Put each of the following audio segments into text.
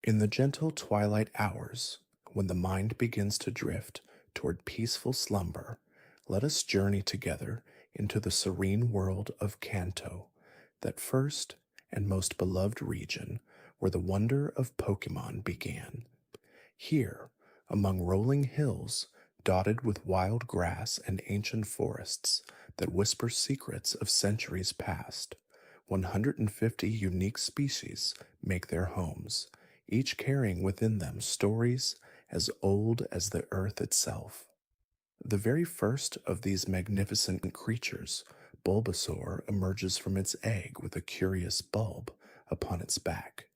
In the gentle twilight hours, when the mind begins to drift toward peaceful slumber, let us journey together into the serene world of Kanto, that first and most beloved region where the wonder of Pokemon began. Here, among rolling hills dotted with wild grass and ancient forests that whisper secrets of centuries past, 150 unique species make their homes, each carrying within them stories as old as the earth itself. The very first of these magnificent creatures, Bulbasaur, emerges from its egg with a curious bulb upon its back,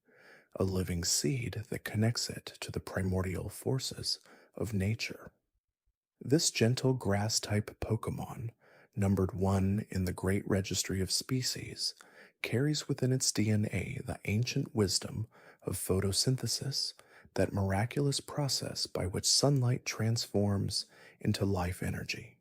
a living seed that connects it to the primordial forces of nature. This gentle grass type Pokemon, numbered one in the great registry of species, carries within its DNA the ancient wisdom of photosynthesis, that miraculous process by which sunlight transforms into life energy.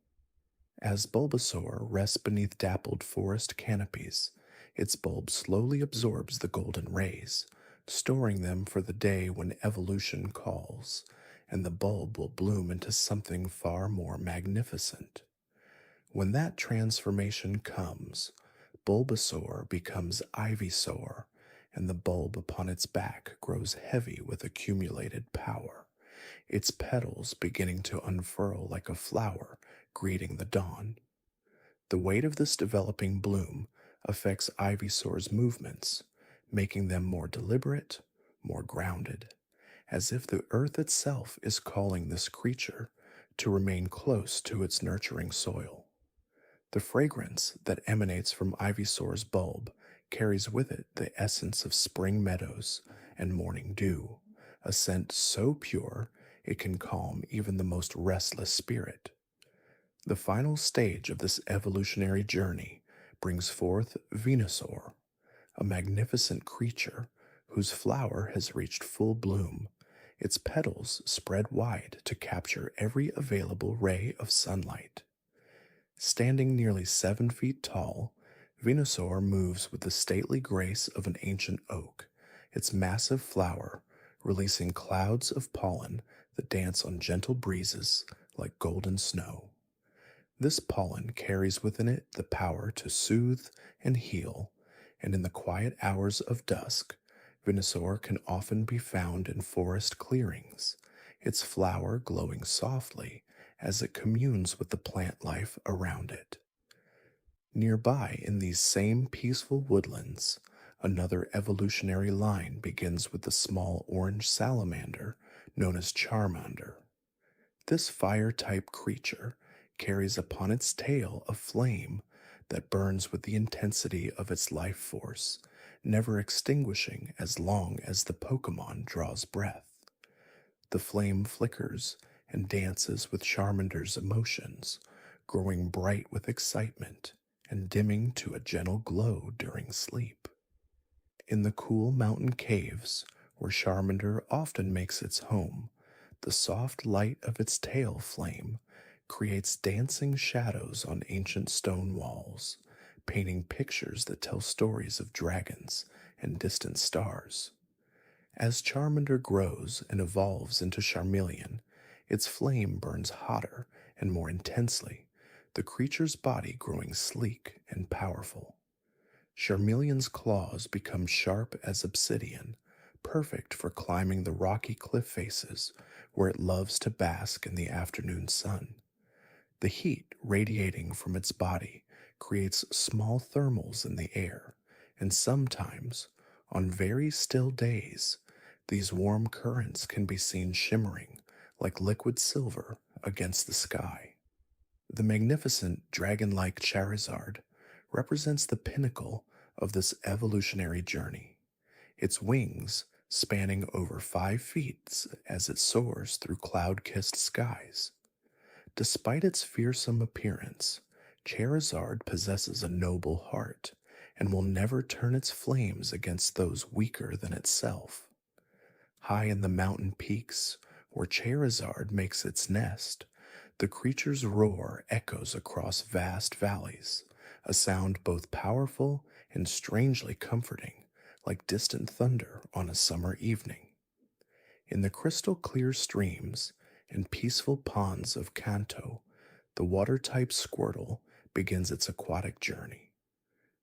As Bulbasaur rests beneath dappled forest canopies, its bulb slowly absorbs the golden rays, storing them for the day when evolution calls, and the bulb will bloom into something far more magnificent. When that transformation comes, Bulbasaur becomes Ivysaur, and the bulb upon its back grows heavy with accumulated power, its petals beginning to unfurl like a flower greeting the dawn. The weight of this developing bloom affects Ivysaur's movements, making them more deliberate, more grounded, as if the earth itself is calling this creature to remain close to its nurturing soil. The fragrance that emanates from Ivysaur's bulb carries with it the essence of spring meadows and morning dew, a scent so pure it can calm even the most restless spirit. The final stage of this evolutionary journey brings forth Venusaur, a magnificent creature whose flower has reached full bloom, its petals spread wide to capture every available ray of sunlight. Standing nearly 7 feet tall, Venusaur moves with the stately grace of an ancient oak, its massive flower releasing clouds of pollen that dance on gentle breezes like golden snow. This pollen carries within it the power to soothe and heal, and in the quiet hours of dusk, Venusaur can often be found in forest clearings, its flower glowing softly as it communes with the plant life around it. Nearby, in these same peaceful woodlands, another evolutionary line begins with the small orange salamander known as Charmander. This fire-type creature carries upon its tail a flame that burns with the intensity of its life force, never extinguishing as long as the Pokémon draws breath. The flame flickers and dances with Charmander's emotions, growing bright with excitement and dimming to a gentle glow during sleep. In the cool mountain caves, where Charmander often makes its home, the soft light of its tail flame creates dancing shadows on ancient stone walls, painting pictures that tell stories of dragons and distant stars. As Charmander grows and evolves into Charmeleon, its flame burns hotter and more intensely, the creature's body growing sleek and powerful. Charmeleon's claws become sharp as obsidian, perfect for climbing the rocky cliff faces where it loves to bask in the afternoon sun. The heat radiating from its body creates small thermals in the air, and sometimes, on very still days, these warm currents can be seen shimmering like liquid silver against the sky. The magnificent dragon-like Charizard represents the pinnacle of this evolutionary journey, its wings spanning over 5 feet as it soars through cloud-kissed skies. Despite its fearsome appearance, Charizard possesses a noble heart and will never turn its flames against those weaker than itself. High in the mountain peaks, where Charizard makes its nest, the creature's roar echoes across vast valleys, a sound both powerful and strangely comforting, like distant thunder on a summer evening. In the crystal clear streams and peaceful ponds of Kanto, the water-type Squirtle begins its aquatic journey.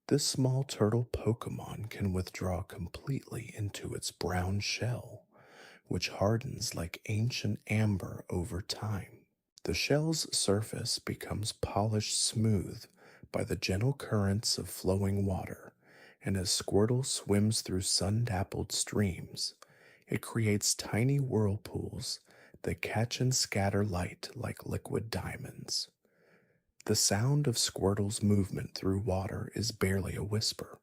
This small turtle Pokemon can withdraw completely into its brown shell, which hardens like ancient amber over time. The shell's surface becomes polished smooth by the gentle currents of flowing water, and as Squirtle swims through sun-dappled streams, it creates tiny whirlpools that catch and scatter light like liquid diamonds. The sound of Squirtle's movement through water is barely a whisper,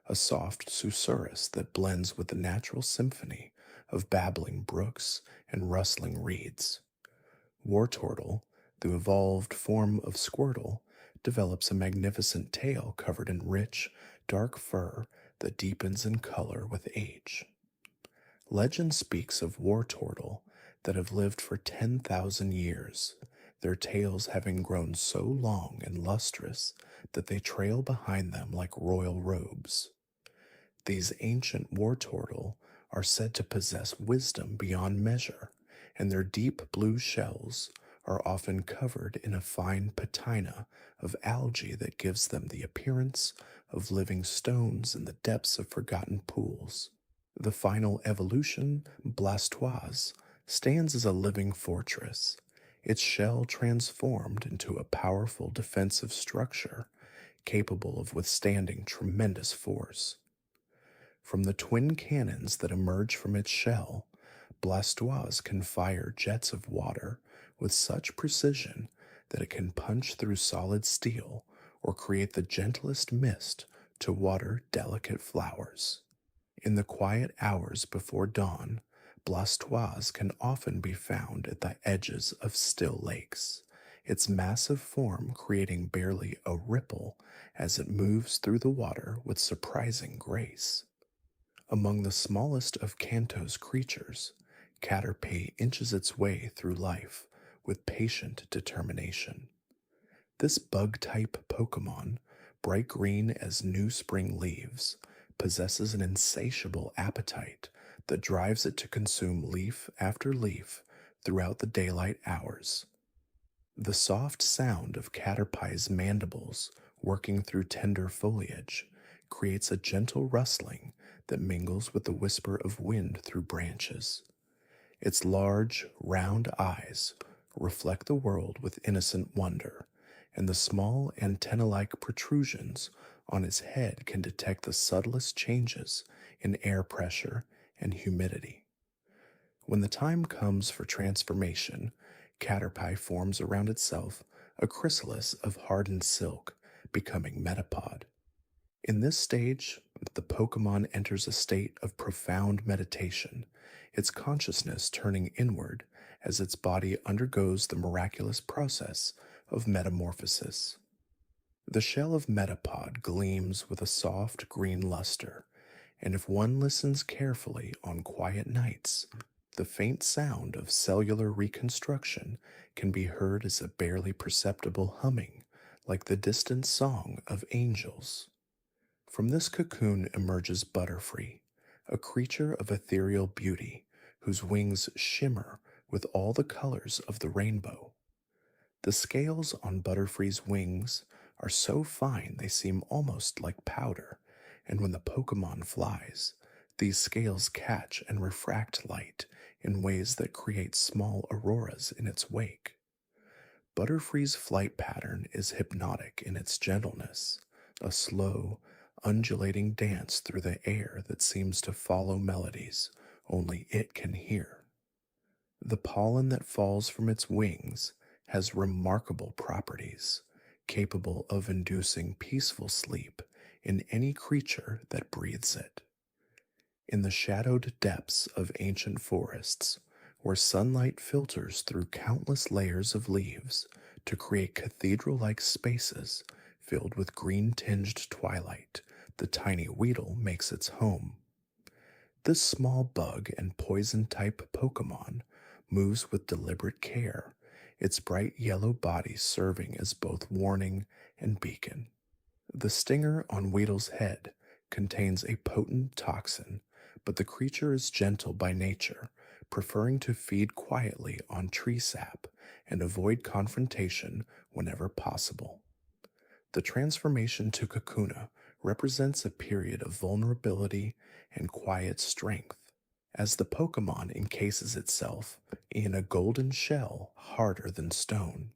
a soft susurrus that blends with the natural symphony of babbling brooks and rustling reeds. Wartortle, the evolved form of Squirtle, develops a magnificent tail covered in rich, dark fur that deepens in color with age. Legend speaks of Wartortle that have lived for 10,000 years, their tails having grown so long and lustrous that they trail behind them like royal robes. These ancient Wartortle are said to possess wisdom beyond measure, and their deep blue shells are often covered in a fine patina of algae that gives them the appearance of living stones in the depths of forgotten pools. The final evolution, Blastoise, stands as a living fortress, its shell transformed into a powerful defensive structure capable of withstanding tremendous force. From the twin cannons that emerge from its shell, Blastoise can fire jets of water with such precision that it can punch through solid steel or create the gentlest mist to water delicate flowers. In the quiet hours before dawn, Blastoise can often be found at the edges of still lakes, its massive form creating barely a ripple as it moves through the water with surprising grace. Among the smallest of Kanto's creatures, Caterpie inches its way through life with patient determination. This bug-type Pokemon, bright green as new spring leaves, possesses an insatiable appetite that drives it to consume leaf after leaf throughout the daylight hours. The soft sound of Caterpie's mandibles working through tender foliage creates a gentle rustling that mingles with the whisper of wind through branches. Its large, round eyes reflect the world with innocent wonder, and the small antenna-like protrusions on its head can detect the subtlest changes in air pressure and humidity. When the time comes for transformation, Caterpie forms around itself a chrysalis of hardened silk, becoming Metapod. In this stage, the Pokemon enters a state of profound meditation, its consciousness turning inward as its body undergoes the miraculous process of metamorphosis. The shell of Metapod gleams with a soft green luster, and if one listens carefully on quiet nights, the faint sound of cellular reconstruction can be heard as a barely perceptible humming, like the distant song of angels. From this cocoon emerges Butterfree, a creature of ethereal beauty whose wings shimmer with all the colors of the rainbow. The scales on Butterfree's wings are so fine they seem almost like powder, and when the Pokemon flies, these scales catch and refract light in ways that create small auroras in its wake. Butterfree's flight pattern is hypnotic in its gentleness, a slow, undulating dance through the air that seems to follow melodies only it can hear. The pollen that falls from its wings has remarkable properties, capable of inducing peaceful sleep in any creature that breathes it. In the shadowed depths of ancient forests, where sunlight filters through countless layers of leaves to create cathedral-like spaces filled with green-tinged twilight, the tiny Weedle makes its home. This small bug and poison-type Pokemon moves with deliberate care, its bright yellow body serving as both warning and beacon. The stinger on Weedle's head contains a potent toxin, but the creature is gentle by nature, preferring to feed quietly on tree sap and avoid confrontation whenever possible. The transformation to Kakuna represents a period of vulnerability and quiet strength, as the Pokemon encases itself in a golden shell harder than stone.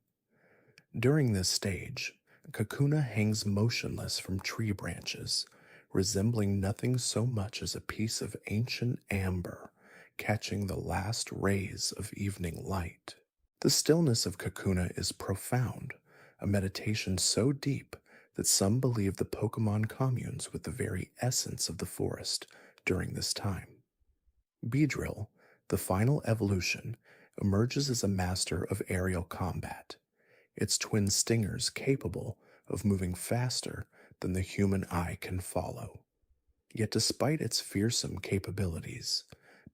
During this stage, Kakuna hangs motionless from tree branches, resembling nothing so much as a piece of ancient amber catching the last rays of evening light. The stillness of Kakuna is profound, a meditation so deep that some believe the Pokemon communes with the very essence of the forest during this time. Beedrill, the final evolution, emerges as a master of aerial combat, its twin stingers capable of moving faster than the human eye can follow. Yet despite its fearsome capabilities,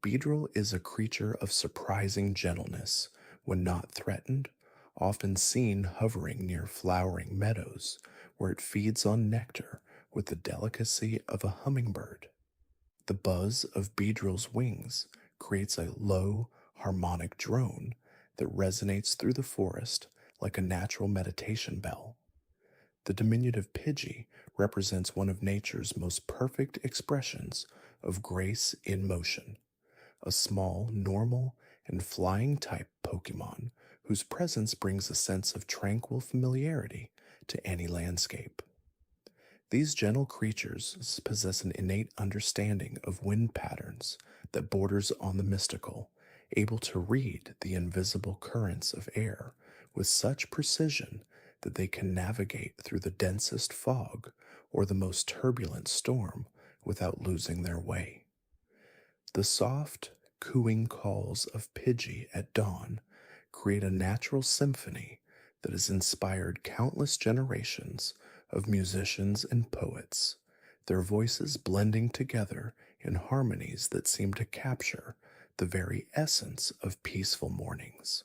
Beedrill is a creature of surprising gentleness when not threatened, often seen hovering near flowering meadows where it feeds on nectar with the delicacy of a hummingbird. The buzz of Beedrill's wings creates a low, harmonic drone that resonates through the forest like a natural meditation bell. The diminutive Pidgey represents one of nature's most perfect expressions of grace in motion, a small, normal, and flying type Pokemon whose presence brings a sense of tranquil familiarity to any landscape. These gentle creatures possess an innate understanding of wind patterns that borders on the mystical, able to read the invisible currents of air with such precision that they can navigate through the densest fog or the most turbulent storm without losing their way. The soft, cooing calls of Pidgey at dawn create a natural symphony that has inspired countless generations of musicians and poets, their voices blending together in harmonies that seem to capture the very essence of peaceful mornings.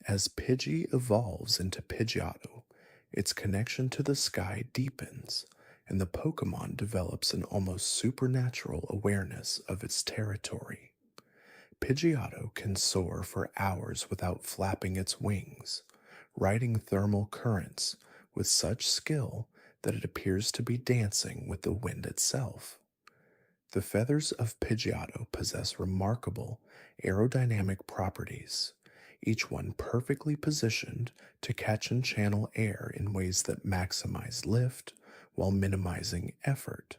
As Pidgey evolves into Pidgeotto, its connection to the sky deepens, and the Pokemon develops an almost supernatural awareness of its territory. Pidgeotto can soar for hours without flapping its wings, riding thermal currents with such skill that it appears to be dancing with the wind itself. The feathers of Pidgeotto possess remarkable aerodynamic properties, each one perfectly positioned to catch and channel air in ways that maximize lift while minimizing effort.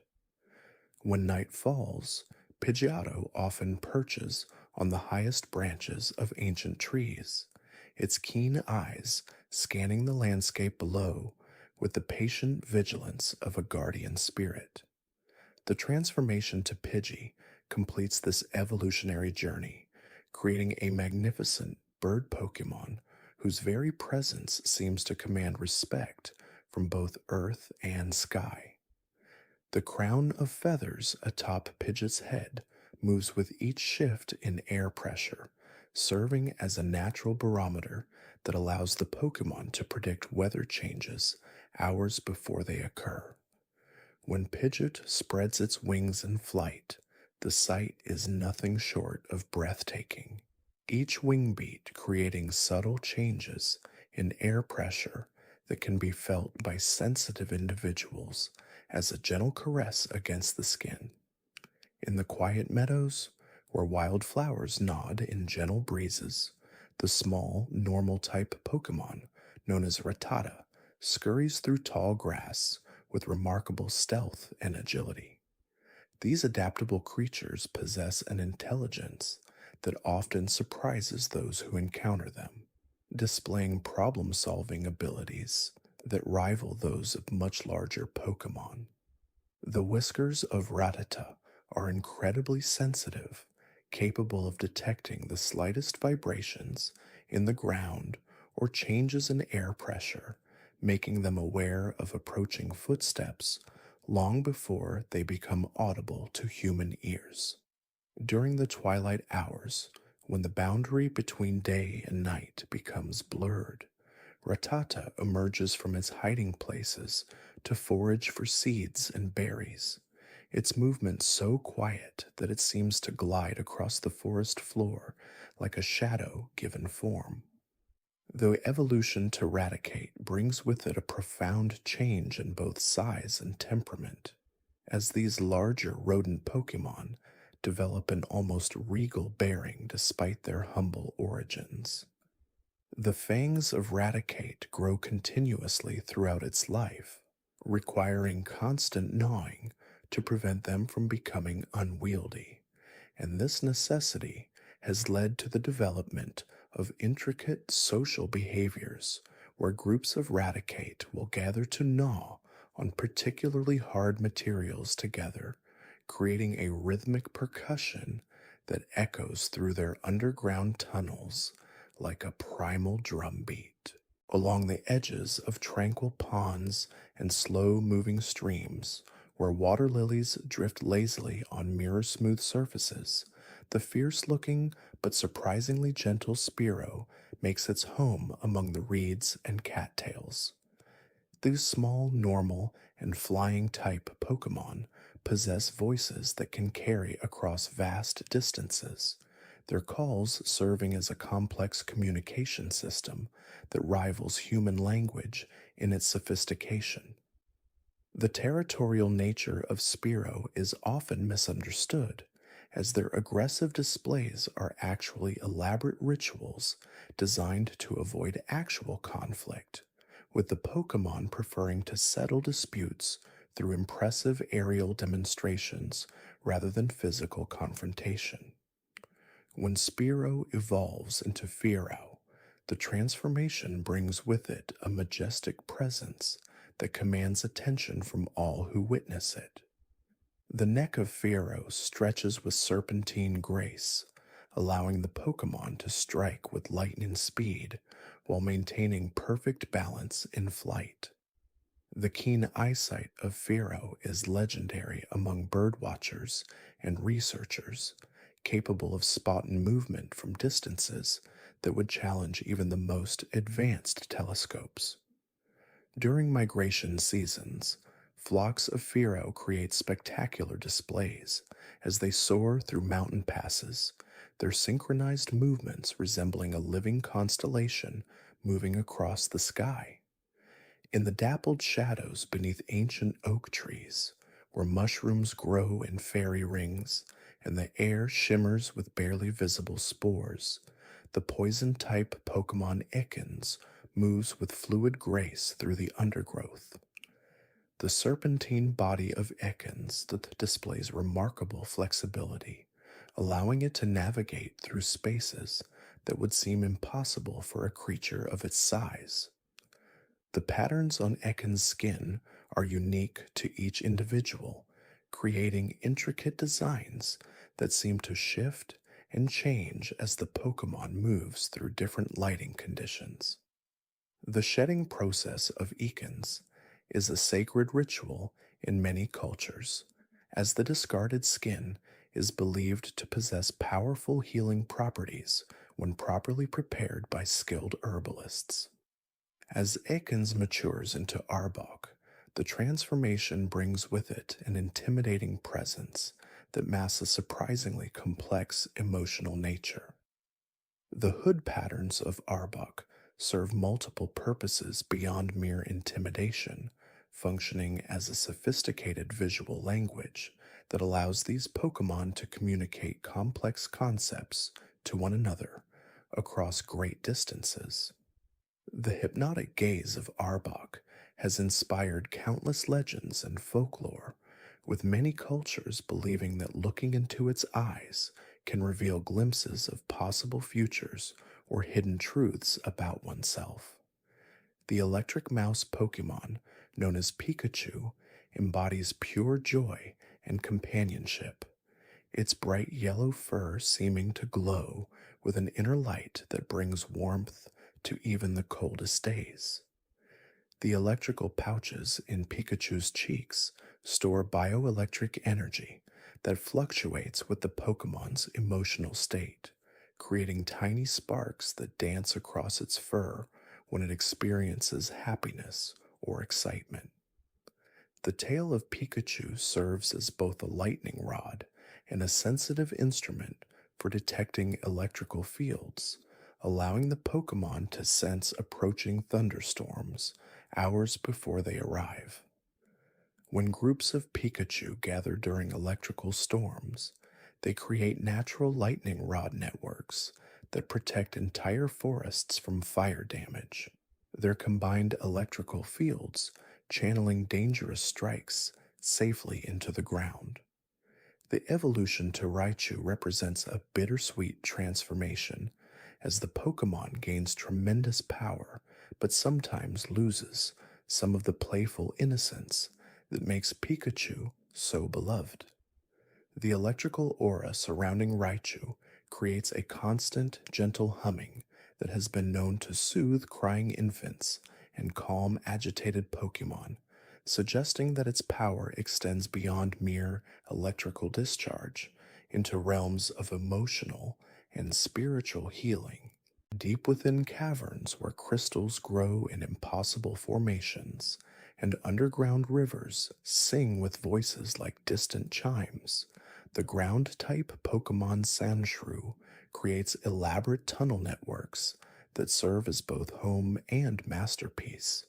When night falls, Pidgeotto often perches on the highest branches of ancient trees, its keen eyes scanning the landscape below with the patient vigilance of a guardian spirit. The transformation to Pidgey completes this evolutionary journey, creating a magnificent bird Pokemon whose very presence seems to command respect from both earth and sky. The crown of feathers atop Pidgeot's head moves with each shift in air pressure, serving as a natural barometer that allows the Pokemon to predict weather changes hours before they occur. When Pidgeot spreads its wings in flight, the sight is nothing short of breathtaking, each wing beat creating subtle changes in air pressure that can be felt by sensitive individuals as a gentle caress against the skin. In the quiet meadows, where wildflowers nod in gentle breezes, the small, normal-type Pokemon, known as Rattata, scurries through tall grass with remarkable stealth and agility. These adaptable creatures possess an intelligence that often surprises those who encounter them, displaying problem-solving abilities that rival those of much larger Pokemon. The whiskers of Rattata are incredibly sensitive, capable of detecting the slightest vibrations in the ground or changes in air pressure, making them aware of approaching footsteps long before they become audible to human ears. During the twilight hours, when the boundary between day and night becomes blurred, Rattata emerges from its hiding places to forage for seeds and berries, its movement so quiet that it seems to glide across the forest floor like a shadow given form. Though evolution to Raticate brings with it a profound change in both size and temperament, as these larger rodent Pokemon develop an almost regal bearing despite their humble origins. The fangs of Raticate grow continuously throughout its life, requiring constant gnawing to prevent them from becoming unwieldy, and this necessity has led to the development of intricate social behaviors where groups of Raticate will gather to gnaw on particularly hard materials together, creating a rhythmic percussion that echoes through their underground tunnels like a primal drumbeat. Along the edges of tranquil ponds and slow moving streams, where water lilies drift lazily on mirror smooth surfaces, the fierce looking but surprisingly gentle Spearow makes its home among the reeds and cattails. These small, normal, and flying type Pokemon possess voices that can carry across vast distances, their calls serving as a complex communication system that rivals human language in its sophistication. The territorial nature of Spearow is often misunderstood, as their aggressive displays are actually elaborate rituals designed to avoid actual conflict, with the Pokemon preferring to settle disputes through impressive aerial demonstrations rather than physical confrontation. When Spearow evolves into Fearow, the transformation brings with it a majestic presence that commands attention from all who witness it. The neck of Fearow stretches with serpentine grace, allowing the Pokemon to strike with lightning speed while maintaining perfect balance in flight. The keen eyesight of Fearow is legendary among birdwatchers and researchers, capable of spotting movement from distances that would challenge even the most advanced telescopes. During migration seasons, flocks of Fearow create spectacular displays as they soar through mountain passes, their synchronized movements resembling a living constellation moving across the sky. In the dappled shadows beneath ancient oak trees, where mushrooms grow in fairy rings and the air shimmers with barely visible spores, the poison type Pokemon Ekans moves with fluid grace through the undergrowth. The serpentine body of Ekans displays remarkable flexibility, allowing it to navigate through spaces that would seem impossible for a creature of its size. The patterns on Ekans' skin are unique to each individual, creating intricate designs that seem to shift and change as the Pokemon moves through different lighting conditions. The shedding process of Ekans is a sacred ritual in many cultures, as the discarded skin is believed to possess powerful healing properties when properly prepared by skilled herbalists. As Ekans matures into Arbok, the transformation brings with it an intimidating presence that masks a surprisingly complex emotional nature. The hood patterns of Arbok serve multiple purposes beyond mere intimidation, functioning as a sophisticated visual language that allows these Pokemon to communicate complex concepts to one another across great distances. The hypnotic gaze of Arbok has inspired countless legends and folklore, with many cultures believing that looking into its eyes can reveal glimpses of possible futures or hidden truths about oneself. The electric mouse Pokemon, known as Pikachu, embodies pure joy and companionship, its bright yellow fur seeming to glow with an inner light that brings warmth to even the coldest days. The electrical pouches in Pikachu's cheeks store bioelectric energy that fluctuates with the Pokemon's emotional state, creating tiny sparks that dance across its fur when it experiences happiness or excitement. The tail of Pikachu serves as both a lightning rod and a sensitive instrument for detecting electrical fields, allowing the Pokemon to sense approaching thunderstorms hours before they arrive. When groups of Pikachu gather during electrical storms, they create natural lightning rod networks that protect entire forests from fire damage. Their combined electrical fields channeling dangerous strikes safely into the ground. The evolution to Raichu represents a bittersweet transformation as the Pokemon gains tremendous power but sometimes loses some of the playful innocence that makes Pikachu so beloved. The electrical aura surrounding Raichu creates a constant, gentle humming that has been known to soothe crying infants and calm agitated Pokemon, suggesting that its power extends beyond mere electrical discharge into realms of emotional and spiritual healing. Deep within caverns where crystals grow in impossible formations and underground rivers sing with voices like distant chimes, the ground type Pokemon Sandshrew creates elaborate tunnel networks that serve as both home and masterpiece.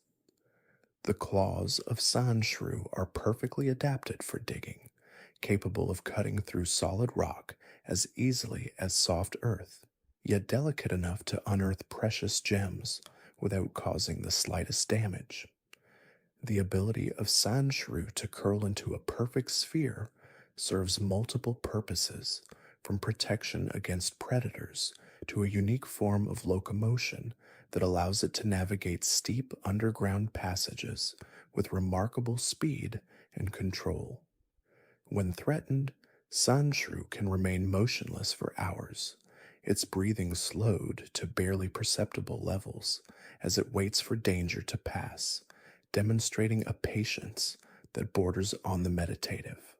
The claws of Sandshrew are perfectly adapted for digging, capable of cutting through solid rock as easily as soft earth, yet delicate enough to unearth precious gems without causing the slightest damage. The ability of Sandshrew to curl into a perfect sphere serves multiple purposes, from protection against predators to a unique form of locomotion that allows it to navigate steep underground passages with remarkable speed and control. When threatened, Sandshrew can remain motionless for hours, its breathing slowed to barely perceptible levels as it waits for danger to pass, demonstrating a patience that borders on the meditative.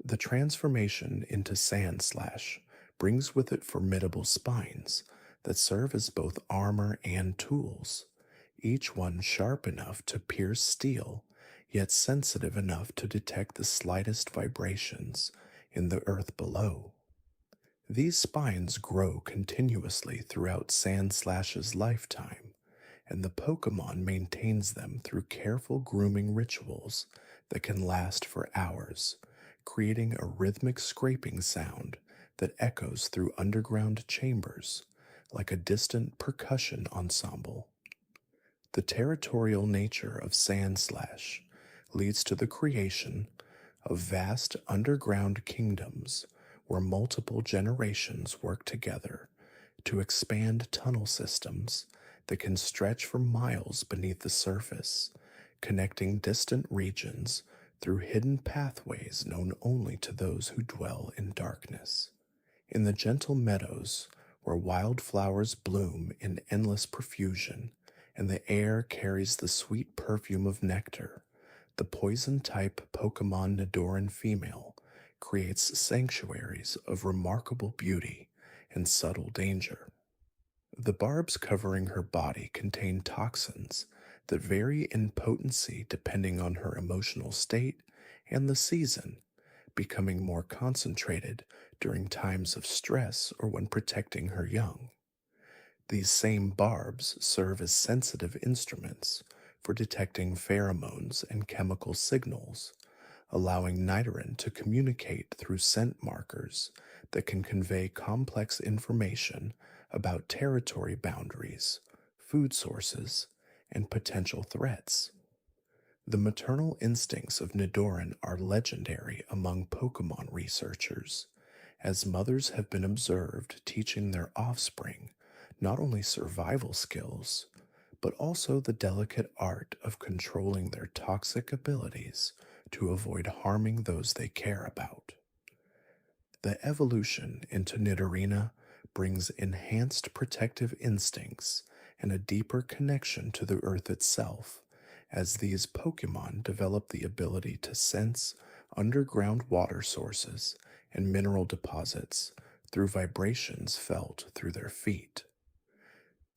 The transformation into Sandslash brings with it formidable spines that serve as both armor and tools, each one sharp enough to pierce steel, yet sensitive enough to detect the slightest vibrations in the earth below. These spines grow continuously throughout Sandslash's lifetime, and the Pokemon maintains them through careful grooming rituals that can last for hours, creating a rhythmic scraping sound that echoes through underground chambers like a distant percussion ensemble. The territorial nature of Sandslash leads to the creation of vast underground kingdoms where multiple generations work together to expand tunnel systems that can stretch for miles beneath the surface, connecting distant regions through hidden pathways known only to those who dwell in darkness. In the gentle meadows where wildflowers bloom in endless profusion and the air carries the sweet perfume of nectar, the poison-type Pokemon Nidoran female creates sanctuaries of remarkable beauty and subtle danger. The barbs covering her body contain toxins that vary in potency depending on her emotional state and the season, becoming more concentrated during times of stress or when protecting her young. These same barbs serve as sensitive instruments for detecting pheromones and chemical signals, allowing Nidoran to communicate through scent markers that can convey complex information about territory boundaries, food sources, and potential threats. The maternal instincts of Nidoran are legendary among Pokemon researchers, as mothers have been observed teaching their offspring not only survival skills, but also the delicate art of controlling their toxic abilities to avoid harming those they care about. The evolution into Nidorina brings enhanced protective instincts and a deeper connection to the earth itself, as these Pokemon develop the ability to sense underground water sources and mineral deposits through vibrations felt through their feet.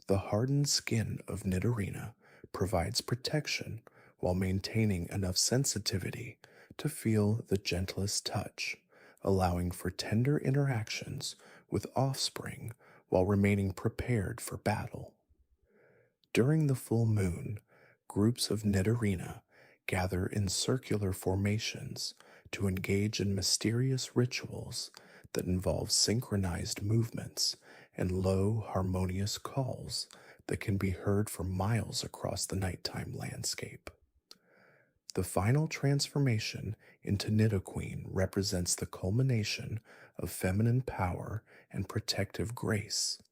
The hardened skin of Nidorina provides protection while maintaining enough sensitivity to feel the gentlest touch, allowing for tender interactions with offspring while remaining prepared for battle. During the full moon, groups of Nidorina gather in circular formations to engage in mysterious rituals that involve synchronized movements and low, harmonious calls that can be heard for miles across the nighttime landscape. The final transformation into Nidoqueen represents the culmination of feminine power and protective grace,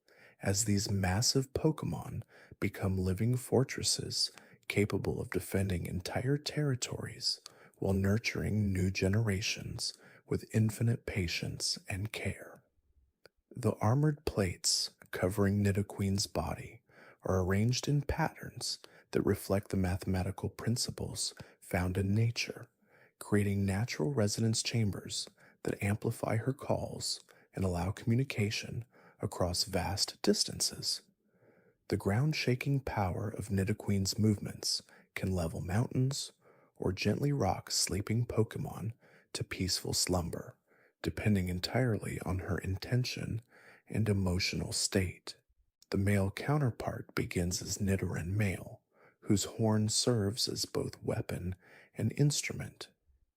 as these massive Pokemon become living fortresses capable of defending entire territories while nurturing new generations with infinite patience and care. The armored plates covering Nidoqueen's body are arranged in patterns that reflect the mathematical principles found in nature, creating natural resonance chambers that amplify her calls and allow communication across vast distances. The ground shaking power of Nidoqueen's movements can level mountains or gently rock sleeping Pokemon to peaceful slumber, depending entirely on her intention and emotional state. The male counterpart begins as Nidoran male, whose horn serves as both weapon and instrument,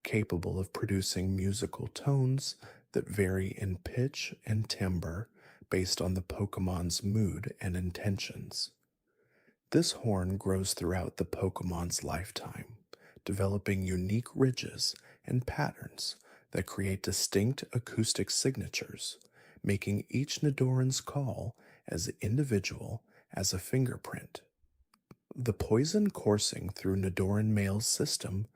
capable of producing musical tones that vary in pitch and timbre based on the Pokemon's mood and intentions. This horn grows throughout the Pokemon's lifetime, developing unique ridges and patterns that create distinct acoustic signatures, making each Nidoran's call as individual as a fingerprint. The poison coursing through Nidoran male's system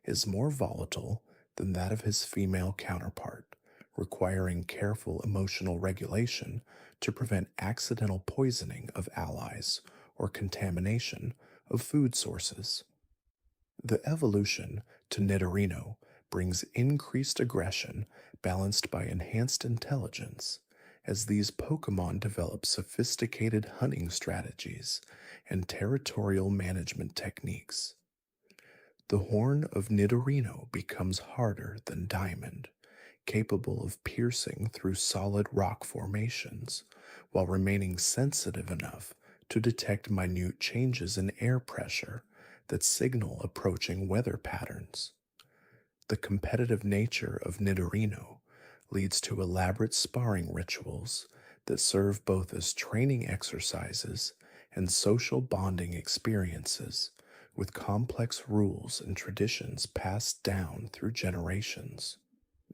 is more volatile than that of his female counterpart, requiring careful emotional regulation to prevent accidental poisoning of allies or contamination of food sources. The evolution to Nidorino brings increased aggression balanced by enhanced intelligence, as these Pokemon develop sophisticated hunting strategies and territorial management techniques. The horn of Nidorino becomes harder than diamond, capable of piercing through solid rock formations, while remaining sensitive enough to detect minute changes in air pressure that signal approaching weather patterns. The competitive nature of Nidorino leads to elaborate sparring rituals that serve both as training exercises and social bonding experiences, with complex rules and traditions passed down through generations.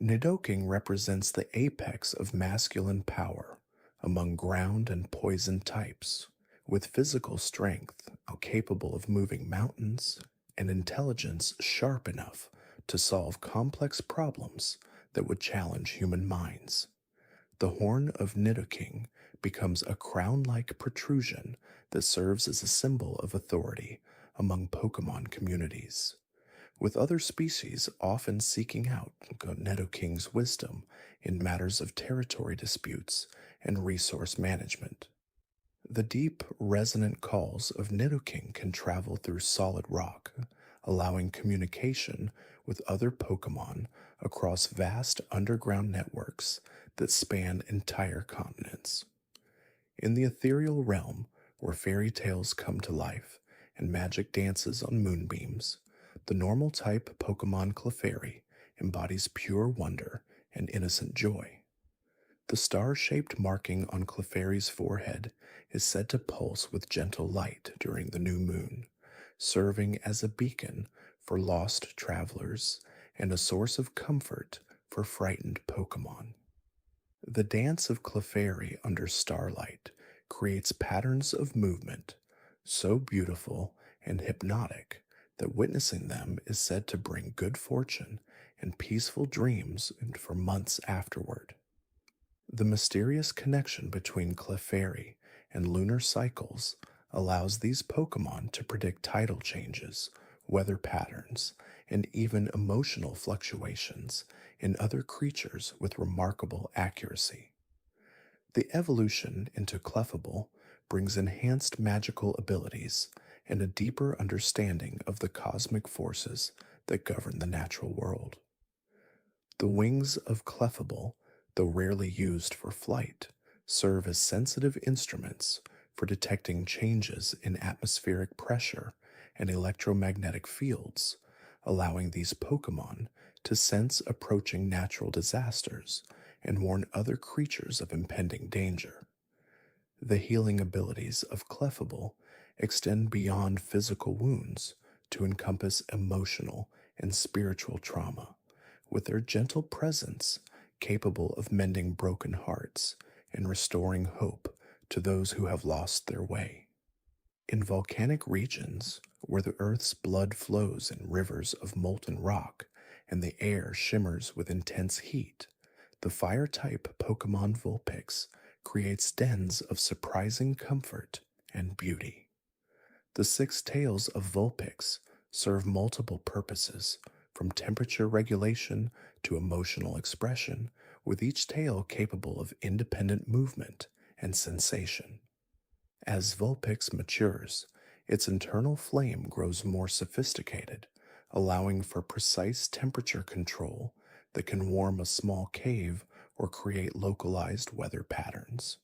Nidoking represents the apex of masculine power among ground and poison types, with physical strength capable of moving mountains and intelligence sharp enough to solve complex problems that would challenge human minds. The horn of Nidoking becomes a crown-like protrusion that serves as a symbol of authority among Pokemon communities, with other species often seeking out Nidoking's wisdom in matters of territory disputes and resource management. The deep, resonant calls of Nidoking can travel through solid rock, allowing communication with other Pokemon across vast underground networks that span entire continents. In the ethereal realm, where fairy tales come to life and magic dances on moonbeams, the normal type Pokemon Clefairy embodies pure wonder and innocent joy. The star-shaped marking on Clefairy's forehead is said to pulse with gentle light during the new moon, serving as a beacon for lost travelers and a source of comfort for frightened Pokemon. The dance of Clefairy under starlight creates patterns of movement so beautiful and hypnotic that witnessing them is said to bring good fortune and peaceful dreams for months afterward. The mysterious connection between Clefairy and lunar cycles allows these Pokemon to predict tidal changes, weather patterns, and even emotional fluctuations in other creatures with remarkable accuracy. The evolution into Clefable brings enhanced magical abilities and a deeper understanding of the cosmic forces that govern the natural world. The wings of Clefable, though rarely used for flight, serve as sensitive instruments for detecting changes in atmospheric pressure and electromagnetic fields, allowing these Pokemon to sense approaching natural disasters and warn other creatures of impending danger. The healing abilities of Clefable extend beyond physical wounds to encompass emotional and spiritual trauma, with their gentle presence capable of mending broken hearts and restoring hope to those who have lost their way. In volcanic regions, where the Earth's blood flows in rivers of molten rock and the air shimmers with intense heat, the fire-type Pokemon Vulpix creates dens of surprising comfort and beauty. The six tails of Vulpix serve multiple purposes, from temperature regulation to emotional expression, with each tail capable of independent movement and sensation. As Vulpix matures, its internal flame grows more sophisticated, allowing for precise temperature control that can warm a small cave or create localized weather patterns.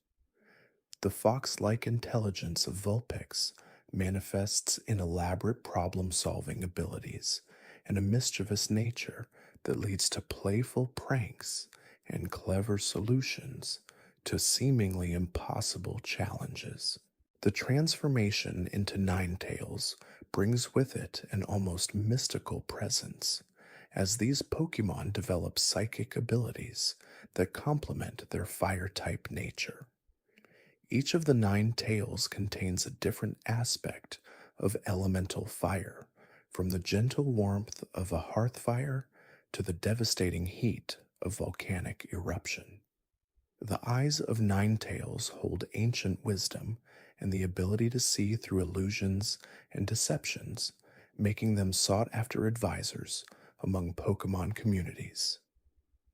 The fox-like intelligence of Vulpix manifests in elaborate problem-solving abilities and a mischievous nature that leads to playful pranks and clever solutions to seemingly impossible challenges. The transformation into Ninetales brings with it an almost mystical presence, as these Pokemon develop psychic abilities that complement their fire-type nature. Each of the 9 tails contains a different aspect of elemental fire, from the gentle warmth of a hearth fire to the devastating heat of volcanic eruption. The eyes of Ninetales hold ancient wisdom and the ability to see through illusions and deceptions, making them sought-after advisors among Pokemon communities.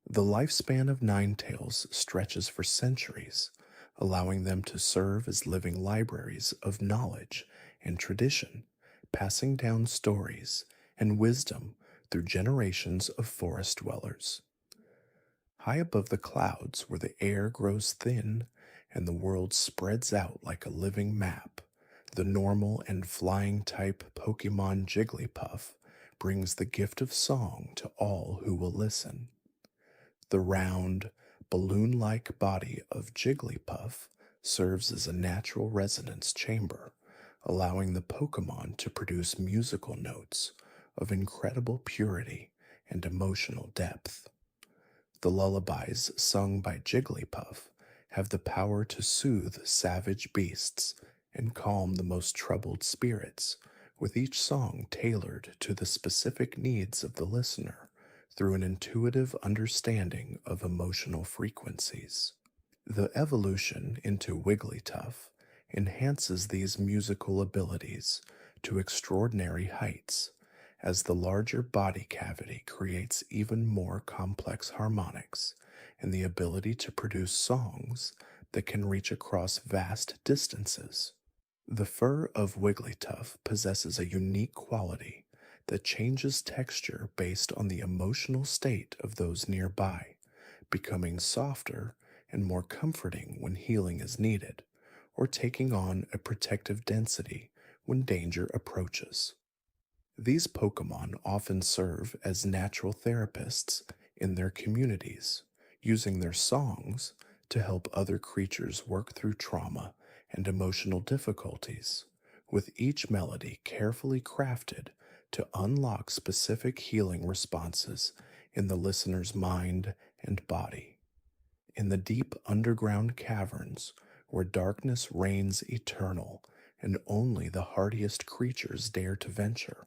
The lifespan of Ninetales stretches for centuries, allowing them to serve as living libraries of knowledge and tradition, passing down stories and wisdom through generations of forest dwellers. High above the clouds, where the air grows thin and the world spreads out like a living map, the normal and flying type Pokemon Jigglypuff brings the gift of song to all who will listen. The round, balloon-like body of Jigglypuff serves as a natural resonance chamber, allowing the Pokemon to produce musical notes of incredible purity and emotional depth. The lullabies sung by Jigglypuff have the power to soothe savage beasts and calm the most troubled spirits, with each song tailored to the specific needs of the listener through an intuitive understanding of emotional frequencies. The evolution into Wigglytuff enhances these musical abilities to extraordinary heights, as the larger body cavity creates even more complex harmonics and the ability to produce songs that can reach across vast distances. The fur of Wigglytuff possesses a unique quality that changes texture based on the emotional state of those nearby, becoming softer and more comforting when healing is needed, or taking on a protective density when danger approaches. These Pokemon often serve as natural therapists in their communities, using their songs to help other creatures work through trauma and emotional difficulties, with each melody carefully crafted to unlock specific healing responses in the listener's mind and body. In the deep underground caverns, where darkness reigns eternal and only the hardiest creatures dare to venture,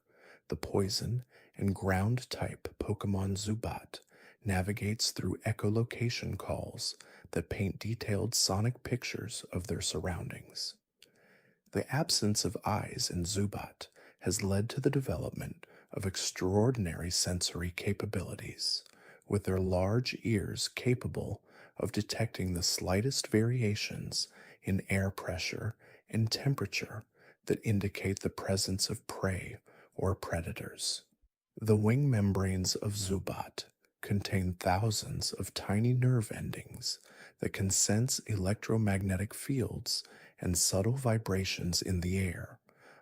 the poison and ground type Pokemon Zubat navigates through echolocation calls that paint detailed sonic pictures of their surroundings. The absence of eyes in Zubat has led to the development of extraordinary sensory capabilities, with their large ears capable of detecting the slightest variations in air pressure and temperature that indicate the presence of prey or predators. The wing membranes of Zubat contain thousands of tiny nerve endings that can sense electromagnetic fields and subtle vibrations in the air,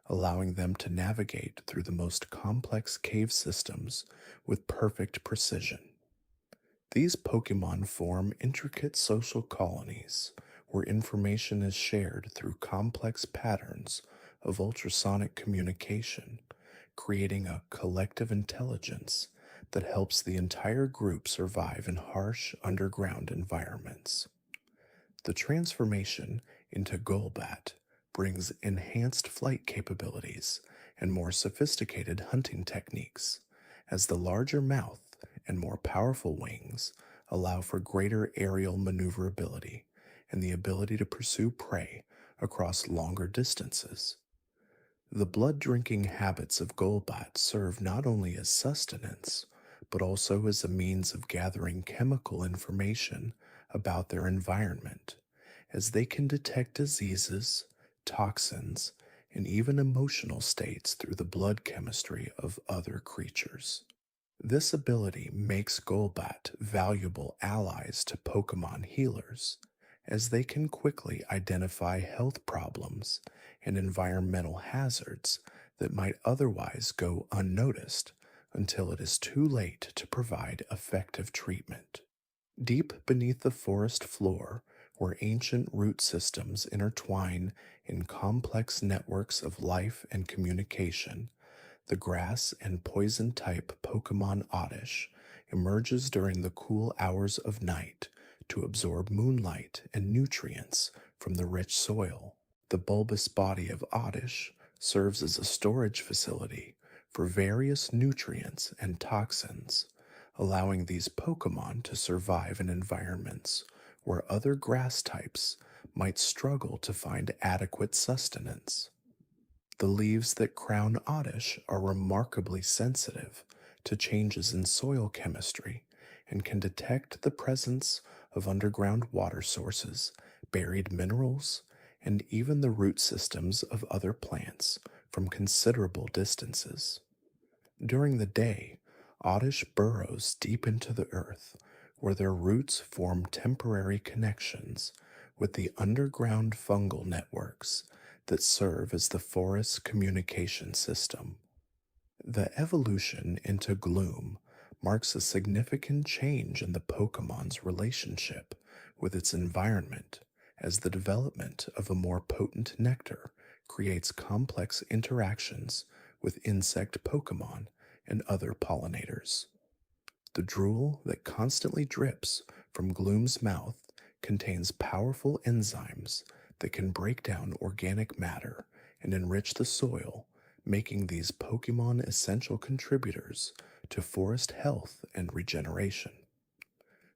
allowing them to navigate through the most complex cave systems with perfect precision. These Pokemon form intricate social colonies where information is shared through complex patterns of ultrasonic communication, creating a collective intelligence that helps the entire group survive in harsh underground environments. The transformation into Golbat brings enhanced flight capabilities and more sophisticated hunting techniques, as the larger mouth and more powerful wings allow for greater aerial maneuverability and the ability to pursue prey across longer distances. The blood drinking habits of Golbat serve not only as sustenance, but also as a means of gathering chemical information about their environment, as they can detect diseases, toxins, and even emotional states through the blood chemistry of other creatures. This ability makes Golbat valuable allies to Pokemon healers, as they can quickly identify health problems and environmental hazards that might otherwise go unnoticed until it is too late to provide effective treatment. Deep beneath the forest floor, where ancient root systems intertwine in complex networks of life and communication, the grass and poison type Pokemon Oddish emerges during the cool hours of night to absorb moonlight and nutrients from the rich soil. The bulbous body of Oddish serves as a storage facility for various nutrients and toxins, allowing these Pokemon to survive in environments where other grass types might struggle to find adequate sustenance. The leaves that crown Oddish are remarkably sensitive to changes in soil chemistry and can detect the presence of underground water sources, buried minerals, and even the root systems of other plants from considerable distances. During the day, Oddish burrows deep into the earth, where their roots form temporary connections with the underground fungal networks that serve as the forest's communication system. The evolution into Gloom marks a significant change in the Pokemon's relationship with its environment, as the development of a more potent nectar creates complex interactions with insect Pokemon and other pollinators. The drool that constantly drips from Gloom's mouth contains powerful enzymes that can break down organic matter and enrich the soil, making these Pokemon essential contributors to forest health and regeneration.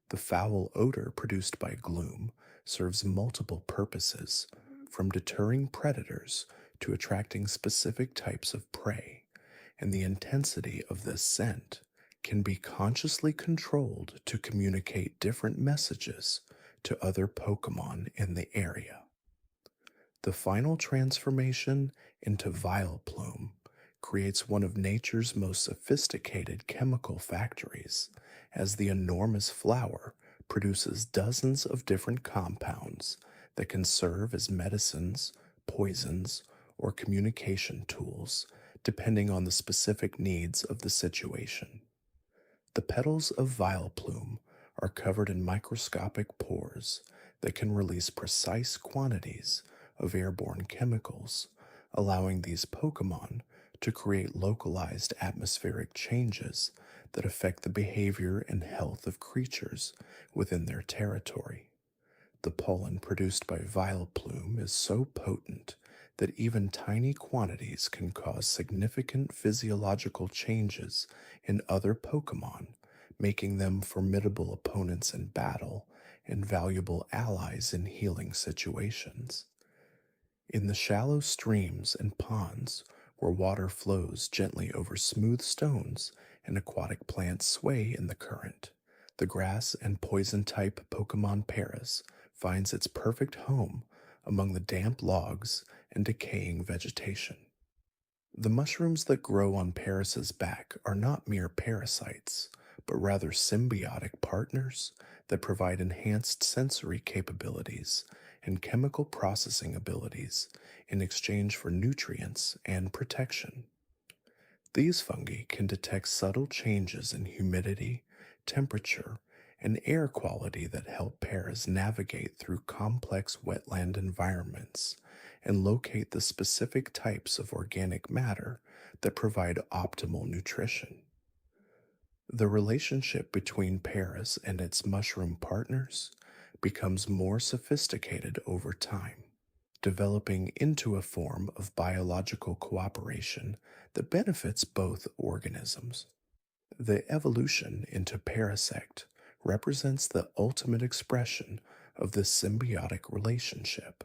The foul odor produced by Gloom serves multiple purposes, from deterring predators to attracting specific types of prey, and the intensity of this scent can be consciously controlled to communicate different messages to other Pokemon in the area. The final transformation into Vileplume creates one of nature's most sophisticated chemical factories, as the enormous flower produces dozens of different compounds that can serve as medicines, poisons, or communication tools, depending on the specific needs of the situation. The petals of Vileplume are covered in microscopic pores that can release precise quantities of airborne chemicals, allowing these Pokemon to create localized atmospheric changes that affect the behavior and health of creatures within their territory. The pollen produced by Vileplume is so potent that even tiny quantities can cause significant physiological changes in other Pokemon, making them formidable opponents in battle and valuable allies in healing situations. In the shallow streams and ponds, where water flows gently over smooth stones and aquatic plants sway in the current, the grass and poison type Pokemon Paras finds its perfect home among the damp logs and decaying vegetation. The mushrooms that grow on Paris's back are not mere parasites, but rather symbiotic partners that provide enhanced sensory capabilities and chemical processing abilities in exchange for nutrients and protection. These fungi can detect subtle changes in humidity, temperature, and air quality that help Paras navigate through complex wetland environments and locate the specific types of organic matter that provide optimal nutrition. The relationship between Paras and its mushroom partners becomes more sophisticated over time, developing into a form of biological cooperation that benefits both organisms. The evolution into Parasect represents the ultimate expression of this symbiotic relationship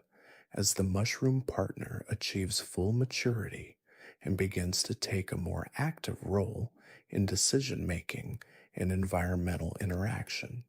as the mushroom partner achieves full maturity and begins to take a more active role in decision making and environmental interaction.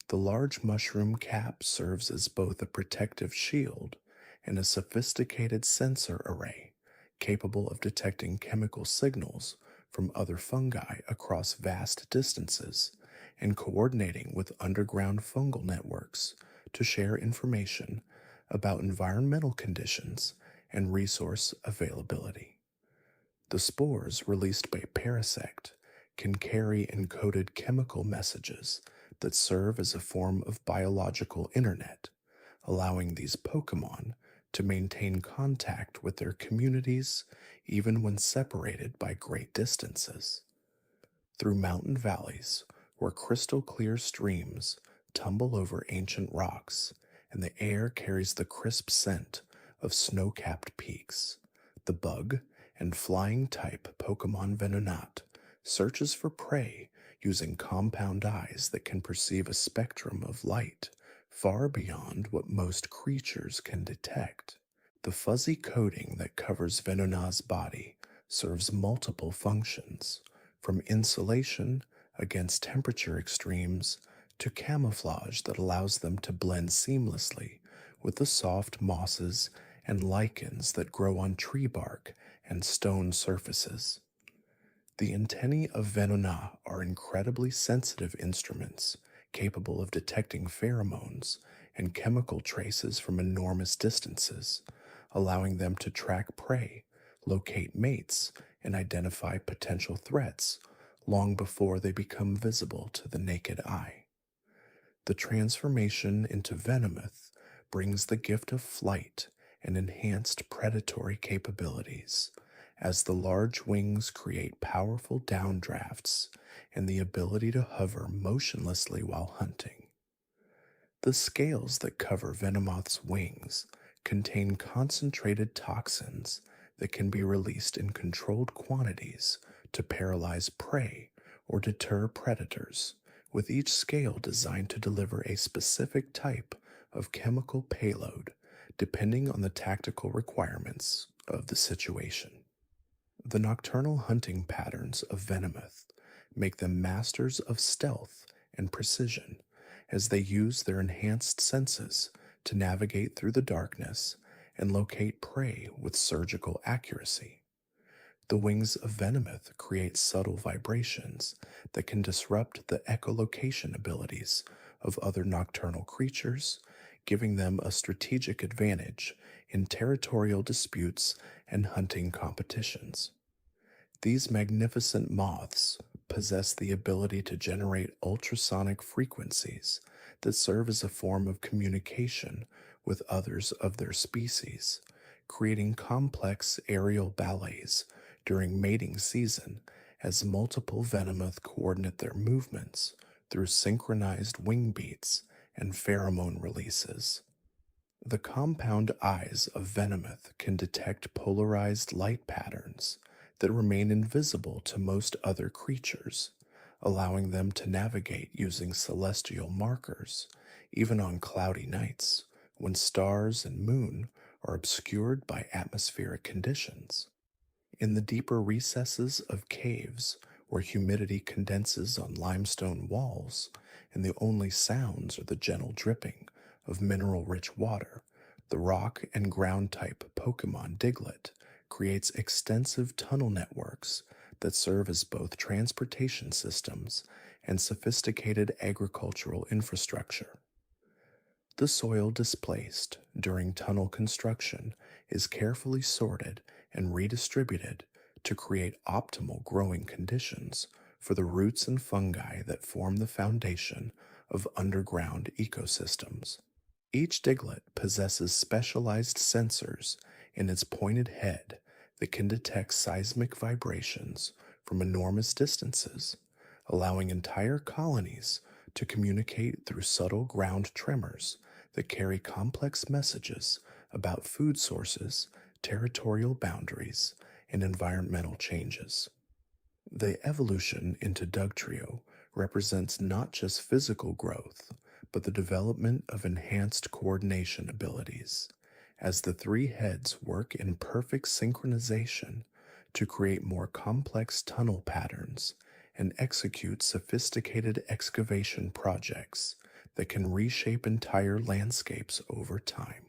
The large mushroom cap serves as both a protective shield and a sophisticated sensor array capable of detecting chemical signals from other fungi across vast distances and coordinating with underground fungal networks to share information about environmental conditions and resource availability. The spores released by Parasect can carry encoded chemical messages that serve as a form of biological internet, allowing these Pokemon to maintain contact with their communities even when separated by great distances. Through mountain valleys, where crystal clear streams tumble over ancient rocks and the air carries the crisp scent of snow capped peaks, the bug and flying type Pokemon Venonat searches for prey using compound eyes that can perceive a spectrum of light far beyond what most creatures can detect. The fuzzy coating that covers Venonat's body serves multiple functions, from insulation against temperature extremes to camouflage that allows them to blend seamlessly with the soft mosses and lichens that grow on tree bark and stone surfaces. The antennae of Venonat are incredibly sensitive instruments capable of detecting pheromones and chemical traces from enormous distances, allowing them to track prey, locate mates, and identify potential threats long before they become visible to the naked eye. The transformation into Venomoth brings the gift of flight and enhanced predatory capabilities, as the large wings create powerful downdrafts and the ability to hover motionlessly while hunting. The scales that cover Venomoth's wings contain concentrated toxins that can be released in controlled quantities to paralyze prey or deter predators, with each scale designed to deliver a specific type of chemical payload depending on the tactical requirements of the situation. The nocturnal hunting patterns of Venomoth make them masters of stealth and precision as they use their enhanced senses to navigate through the darkness and locate prey with surgical accuracy. The wings of Venomoth create subtle vibrations that can disrupt the echolocation abilities of other nocturnal creatures, giving them a strategic advantage in territorial disputes and hunting competitions. These magnificent moths possess the ability to generate ultrasonic frequencies that serve as a form of communication with others of their species, creating complex aerial ballets during mating season as multiple Venomoth coordinate their movements through synchronized wing beats and pheromone releases. The compound eyes of Venomoth can detect polarized light patterns that remain invisible to most other creatures, allowing them to navigate using celestial markers, even on cloudy nights when stars and moon are obscured by atmospheric conditions. In the deeper recesses of caves, where humidity condenses on limestone walls and the only sounds are the gentle dripping of mineral rich water, The rock and ground type Pokemon Diglett creates extensive tunnel networks that serve as both transportation systems and sophisticated agricultural infrastructure. The soil displaced during tunnel construction is carefully sorted and redistributed to create optimal growing conditions for the roots and fungi that form the foundation of underground ecosystems. Each diglet possesses specialized sensors in its pointed head that can detect seismic vibrations from enormous distances, allowing entire colonies to communicate through subtle ground tremors that carry complex messages about food sources, territorial boundaries, and environmental changes. The evolution into Dugtrio represents not just physical growth, but the development of enhanced coordination abilities, as the three heads work in perfect synchronization to create more complex tunnel patterns and execute sophisticated excavation projects that can reshape entire landscapes over time.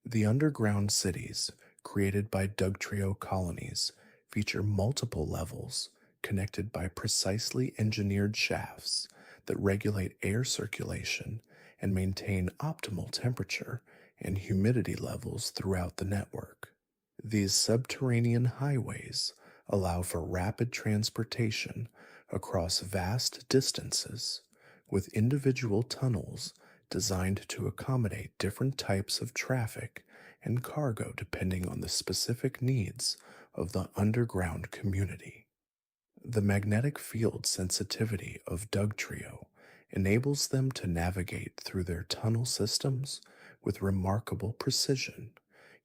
The underground cities created by Dugtrio colonies feature multiple levels connected by precisely engineered shafts that regulate air circulation and maintain optimal temperature and humidity levels throughout the network. These subterranean highways allow for rapid transportation across vast distances, with individual tunnels designed to accommodate different types of traffic and cargo depending on the specific needs of the underground community. The magnetic field sensitivity of Dugtrio enables them to navigate through their tunnel systems with remarkable precision,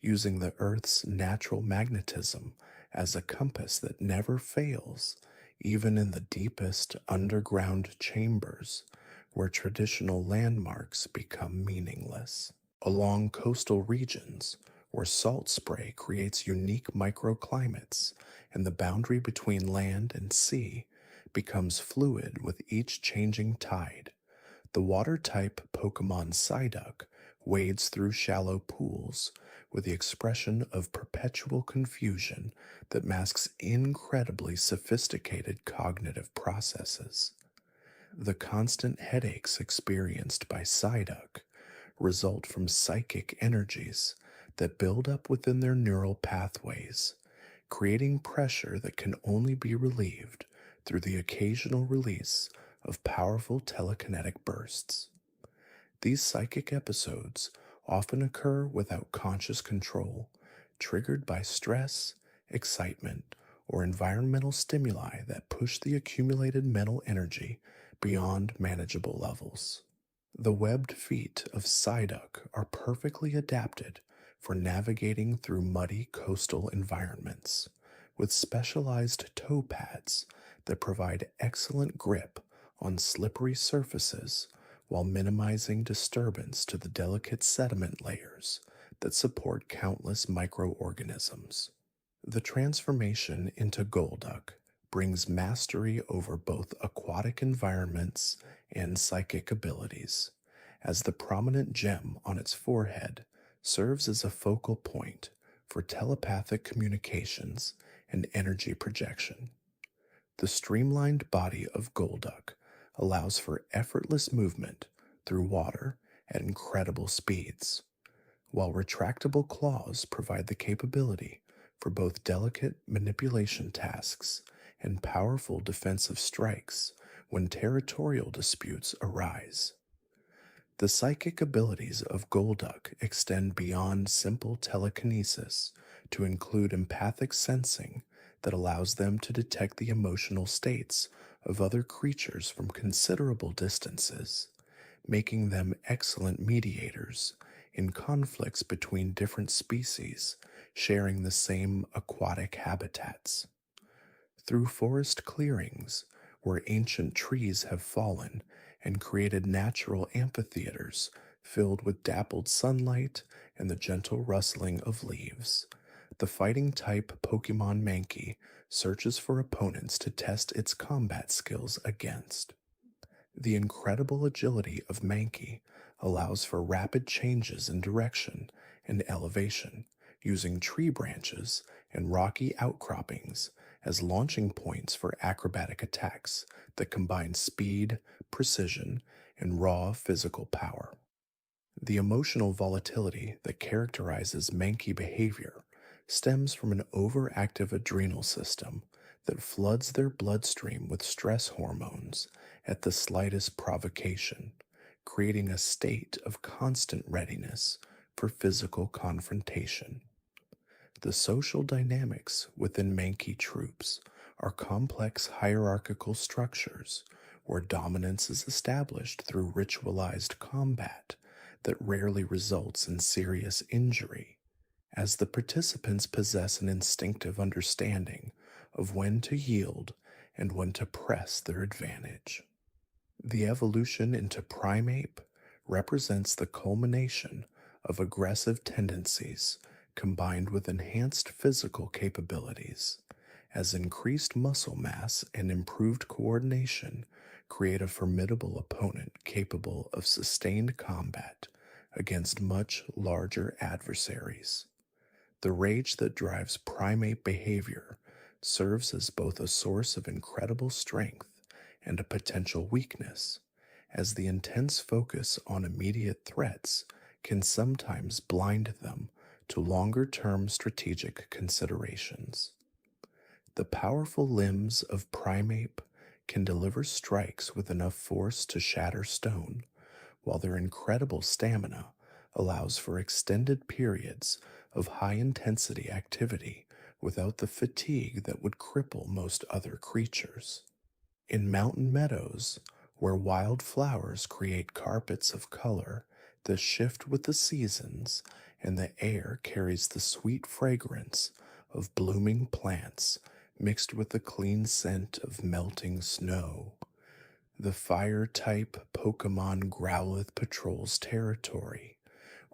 using the Earth's natural magnetism as a compass that never fails, even in the deepest underground chambers where traditional landmarks become meaningless. Along coastal regions, where salt spray creates unique microclimates and the boundary between land and sea becomes fluid with each changing tide, the water type Pokemon Psyduck wades through shallow pools with the expression of perpetual confusion that masks incredibly sophisticated cognitive processes. The constant headaches experienced by Psyduck result from psychic energies that build up within their neural pathways, creating pressure that can only be relieved through the occasional release of powerful telekinetic bursts. These psychic episodes often occur without conscious control, triggered by stress, excitement, or environmental stimuli that push the accumulated mental energy beyond manageable levels. The webbed feet of Psyduck are perfectly adapted for navigating through muddy coastal environments, with specialized toe pads that provide excellent grip on slippery surfaces while minimizing disturbance to the delicate sediment layers that support countless microorganisms. The transformation into Golduck brings mastery over both aquatic environments and psychic abilities, as the prominent gem on its forehead serves as a focal point for telepathic communications and energy projection. The streamlined body of Golduck allows for effortless movement through water at incredible speeds, while retractable claws provide the capability for both delicate manipulation tasks and powerful defensive strikes when territorial disputes arise. The psychic abilities of Golduck extend beyond simple telekinesis to include empathic sensing that allows them to detect the emotional states of other creatures from considerable distances, making them excellent mediators in conflicts between different species sharing the same aquatic habitats. Through forest clearings where ancient trees have fallen and created natural amphitheaters filled with dappled sunlight and the gentle rustling of leaves, the fighting type Pokemon Mankey searches for opponents to test its combat skills against. The incredible agility of Mankey allows for rapid changes in direction and elevation, using tree branches and rocky outcroppings as launching points for acrobatic attacks that combine speed, precision, and raw physical power. The emotional volatility that characterizes Mankey behavior stems from an overactive adrenal system that floods their bloodstream with stress hormones at the slightest provocation, creating a state of constant readiness for physical confrontation. The social dynamics within Mankey troops are complex hierarchical structures where dominance is established through ritualized combat that rarely results in serious injury, as the participants possess an instinctive understanding of when to yield and when to press their advantage. The evolution into primeape represents the culmination of aggressive tendencies combined with enhanced physical capabilities, as increased muscle mass and improved coordination create a formidable opponent capable of sustained combat against much larger adversaries. The rage that drives primate behavior serves as both a source of incredible strength and a potential weakness, as the intense focus on immediate threats can sometimes blind them to longer term strategic considerations. The powerful limbs of primeape can deliver strikes with enough force to shatter stone, while their incredible stamina allows for extended periods of high intensity activity without the fatigue that would cripple most other creatures. In mountain meadows, where wild flowers create carpets of color that shift with the seasons, and the air carries the sweet fragrance of blooming plants mixed with the clean scent of melting snow, the fire type Pokemon Growlithe patrols territory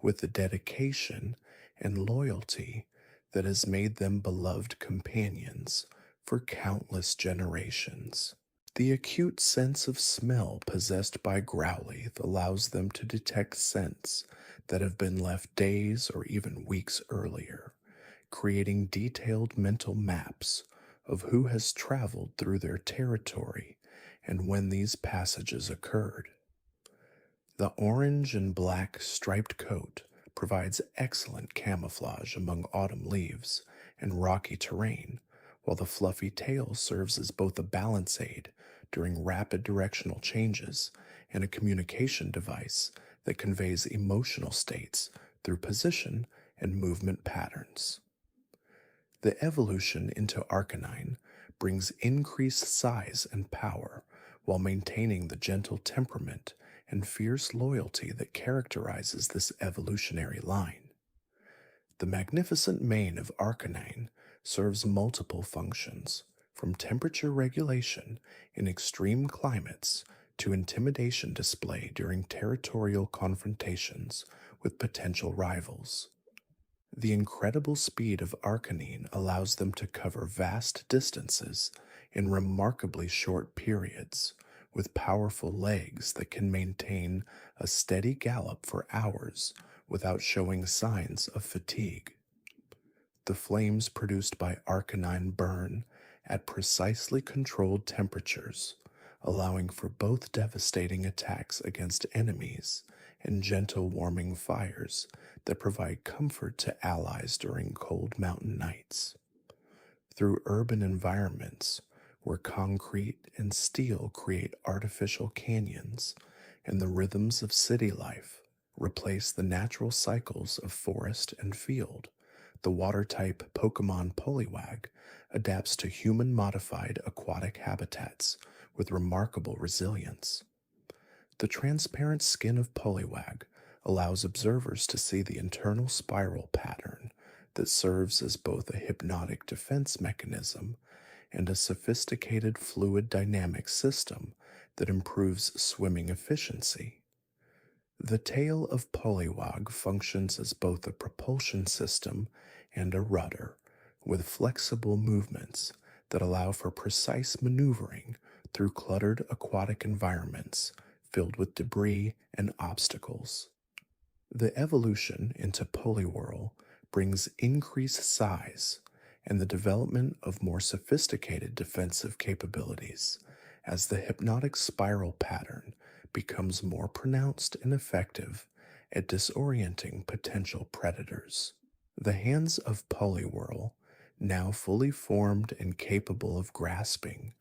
with the dedication and loyalty that has made them beloved companions for countless generations. The acute sense of smell possessed by Growlithe allows them to detect scents that have been left days or even weeks earlier, creating detailed mental maps of who has traveled through their territory and when these passages occurred. The orange and black striped coat provides excellent camouflage among autumn leaves and rocky terrain, while the fluffy tail serves as both a balance aid during rapid directional changes and a communication device that conveys emotional states through position and movement patterns. The evolution into Arcanine brings increased size and power while maintaining the gentle temperament and fierce loyalty that characterizes this evolutionary line. The magnificent mane of Arcanine serves multiple functions, from temperature regulation in extreme climates to intimidation display during territorial confrontations with potential rivals. The incredible speed of Arcanine allows them to cover vast distances in remarkably short periods, with powerful legs that can maintain a steady gallop for hours without showing signs of fatigue. The flames produced by Arcanine burn at precisely controlled temperatures, allowing for both devastating attacks against enemies and gentle warming fires that provide comfort to allies during cold mountain nights. Through urban environments where concrete and steel create artificial canyons and the rhythms of city life replace the natural cycles of forest and field, the water-type Pokemon Poliwag adapts to human-modified aquatic habitats with remarkable resilience. The transparent skin of Poliwag allows observers to see the internal spiral pattern that serves as both a hypnotic defense mechanism and a sophisticated fluid dynamic system that improves swimming efficiency. The tail of Poliwag functions as both a propulsion system and a rudder, with flexible movements that allow for precise maneuvering through cluttered aquatic environments filled with debris and obstacles. The evolution into Poliwhirl brings increased size and the development of more sophisticated defensive capabilities as the hypnotic spiral pattern becomes more pronounced and effective at disorienting potential predators. The hands of Poliwhirl, now fully formed and capable of grasping,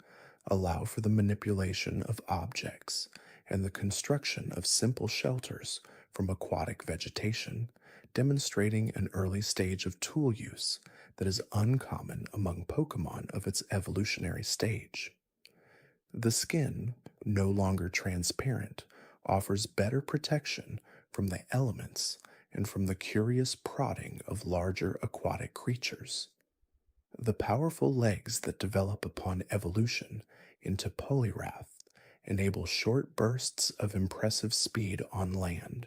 allow for the manipulation of objects and the construction of simple shelters from aquatic vegetation, demonstrating an early stage of tool use that is uncommon among Pokemon of its evolutionary stage. The skin, no longer transparent, offers better protection from the elements and from the curious prodding of larger aquatic creatures. The powerful legs that develop upon evolution into Poliwrath enable short bursts of impressive speed on land,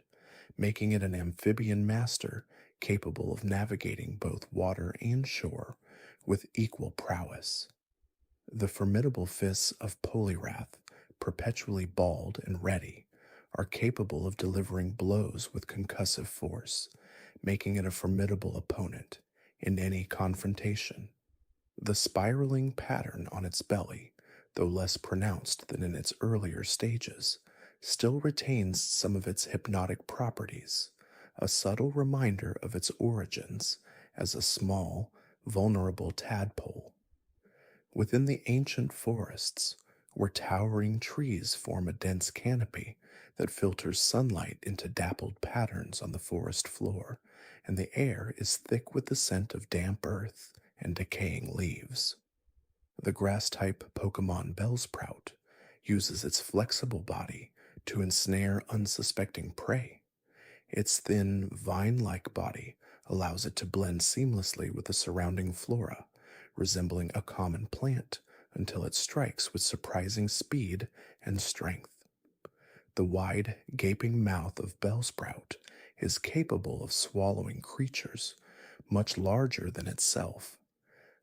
making it an amphibian master capable of navigating both water and shore with equal prowess. The formidable fists of Poliwrath, perpetually balled and ready, are capable of delivering blows with concussive force, making it a formidable opponent in any confrontation. The spiraling pattern on its belly, though less pronounced than in its earlier stages, still retains some of its hypnotic properties, a subtle reminder of its origins as a small, vulnerable tadpole. Within the ancient forests, where towering trees form a dense canopy that filters sunlight into dappled patterns on the forest floor, and the air is thick with the scent of damp earth and decaying leaves. The grass-type Pokemon Bellsprout uses its flexible body to ensnare unsuspecting prey. Its thin, vine-like body allows it to blend seamlessly with the surrounding flora, resembling a common plant until it strikes with surprising speed and strength. The wide, gaping mouth of Bellsprout is capable of swallowing creatures much larger than itself,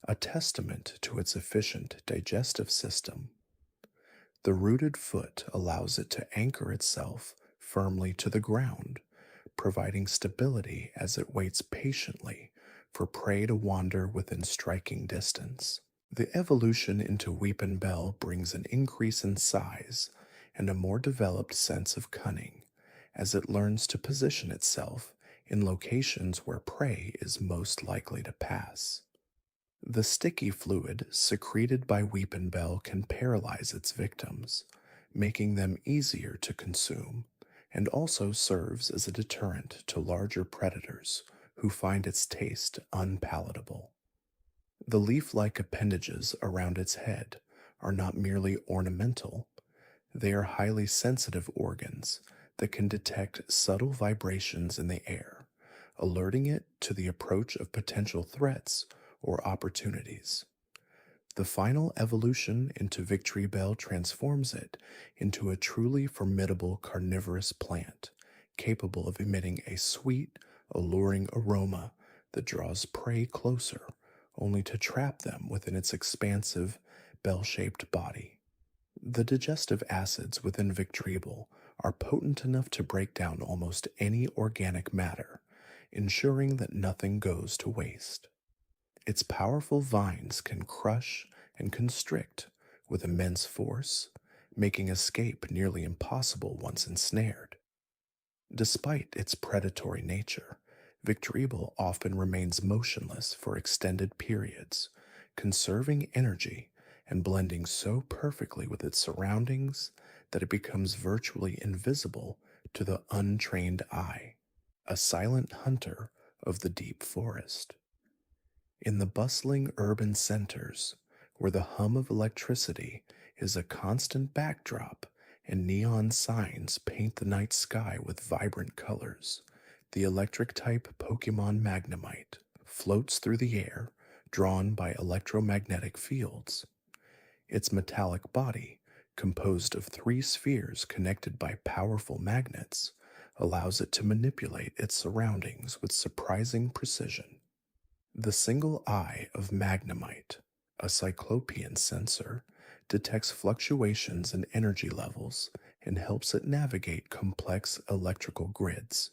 a testament to its efficient digestive system. The rooted foot allows it to anchor itself firmly to the ground, providing stability as it waits patiently for prey to wander within striking distance. The evolution into Weepinbell brings an increase in size and a more developed sense of cunning as it learns to position itself in locations where prey is most likely to pass. The sticky fluid secreted by Weepinbell can paralyze its victims, making them easier to consume, and also serves as a deterrent to larger predators who find its taste unpalatable. The leaf-like appendages around its head are not merely ornamental, they are highly sensitive organs that can detect subtle vibrations in the air, alerting it to the approach of potential threats or opportunities. The final evolution into Victreebel transforms it into a truly formidable carnivorous plant, capable of emitting a sweet, alluring aroma that draws prey closer, only to trap them within its expansive, bell-shaped body. The digestive acids within Victreebel are potent enough to break down almost any organic matter, ensuring that nothing goes to waste. Its powerful vines can crush and constrict with immense force, making escape nearly impossible once ensnared. Despite its predatory nature, Victreebel often remains motionless for extended periods, conserving energy and blending so perfectly with its surroundings that it becomes virtually invisible to the untrained eye, a silent hunter of the deep forest. In the bustling urban centers, where the hum of electricity is a constant backdrop and neon signs paint the night sky with vibrant colors, the electric-type Pokemon Magnemite floats through the air, drawn by electromagnetic fields. Its metallic body, composed of 3 spheres connected by powerful magnets, allows it to manipulate its surroundings with surprising precision. The single eye of Magnemite, a cyclopean sensor, detects fluctuations in energy levels and helps it navigate complex electrical grids.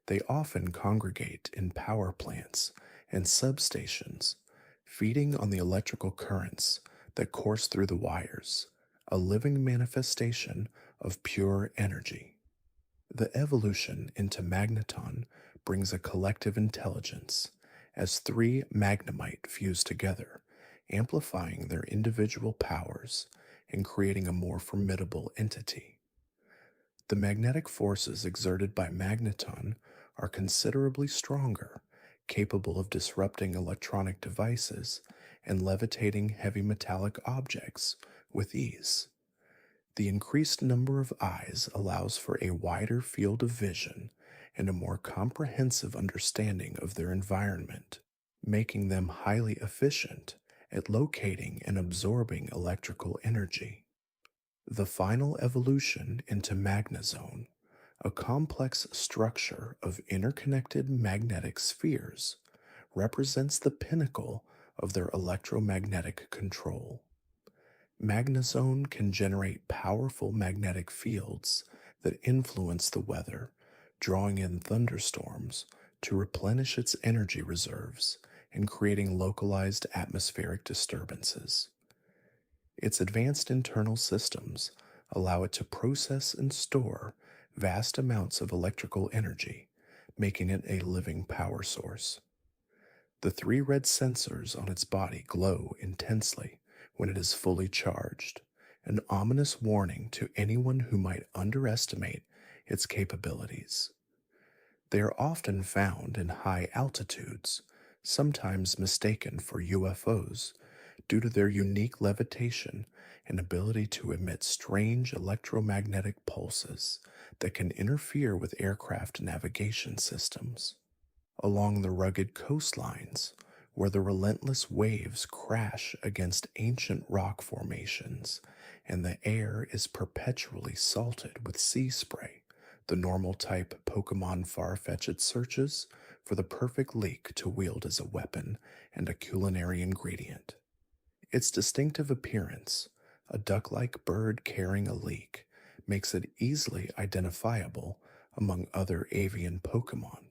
They often congregate in power plants and substations, feeding on the electrical currents that course through the wires, a living manifestation of pure energy. The evolution into Magneton brings a collective intelligence as three Magnemite fuse together, amplifying their individual powers and creating a more formidable entity. The magnetic forces exerted by Magneton are considerably stronger, capable of disrupting electronic devices and levitating heavy metallic objects with ease. The increased number of eyes allows for a wider field of vision and a more comprehensive understanding of their environment, making them highly efficient at locating and absorbing electrical energy. The final evolution into Magnezone, a complex structure of interconnected magnetic spheres, represents the pinnacle of their electromagnetic control. Magnezone can generate powerful magnetic fields that influence the weather, drawing in thunderstorms to replenish its energy reserves and creating localized atmospheric disturbances. Its advanced internal systems allow it to process and store vast amounts of electrical energy, making it a living power source. The three red sensors on its body glow intensely when it is fully charged, an ominous warning to anyone who might underestimate its capabilities. They are often found in high altitudes, sometimes mistaken for UFOs due to their unique levitation and ability to emit strange electromagnetic pulses that can interfere with aircraft navigation systems. Along the rugged coastlines, where the relentless waves crash against ancient rock formations and the air is perpetually salted with sea spray, the normal type Pokemon Farfetch'd searches for the perfect leek to wield as a weapon and a culinary ingredient. Its distinctive appearance, a duck-like bird carrying a leek, makes it easily identifiable among other avian Pokemon.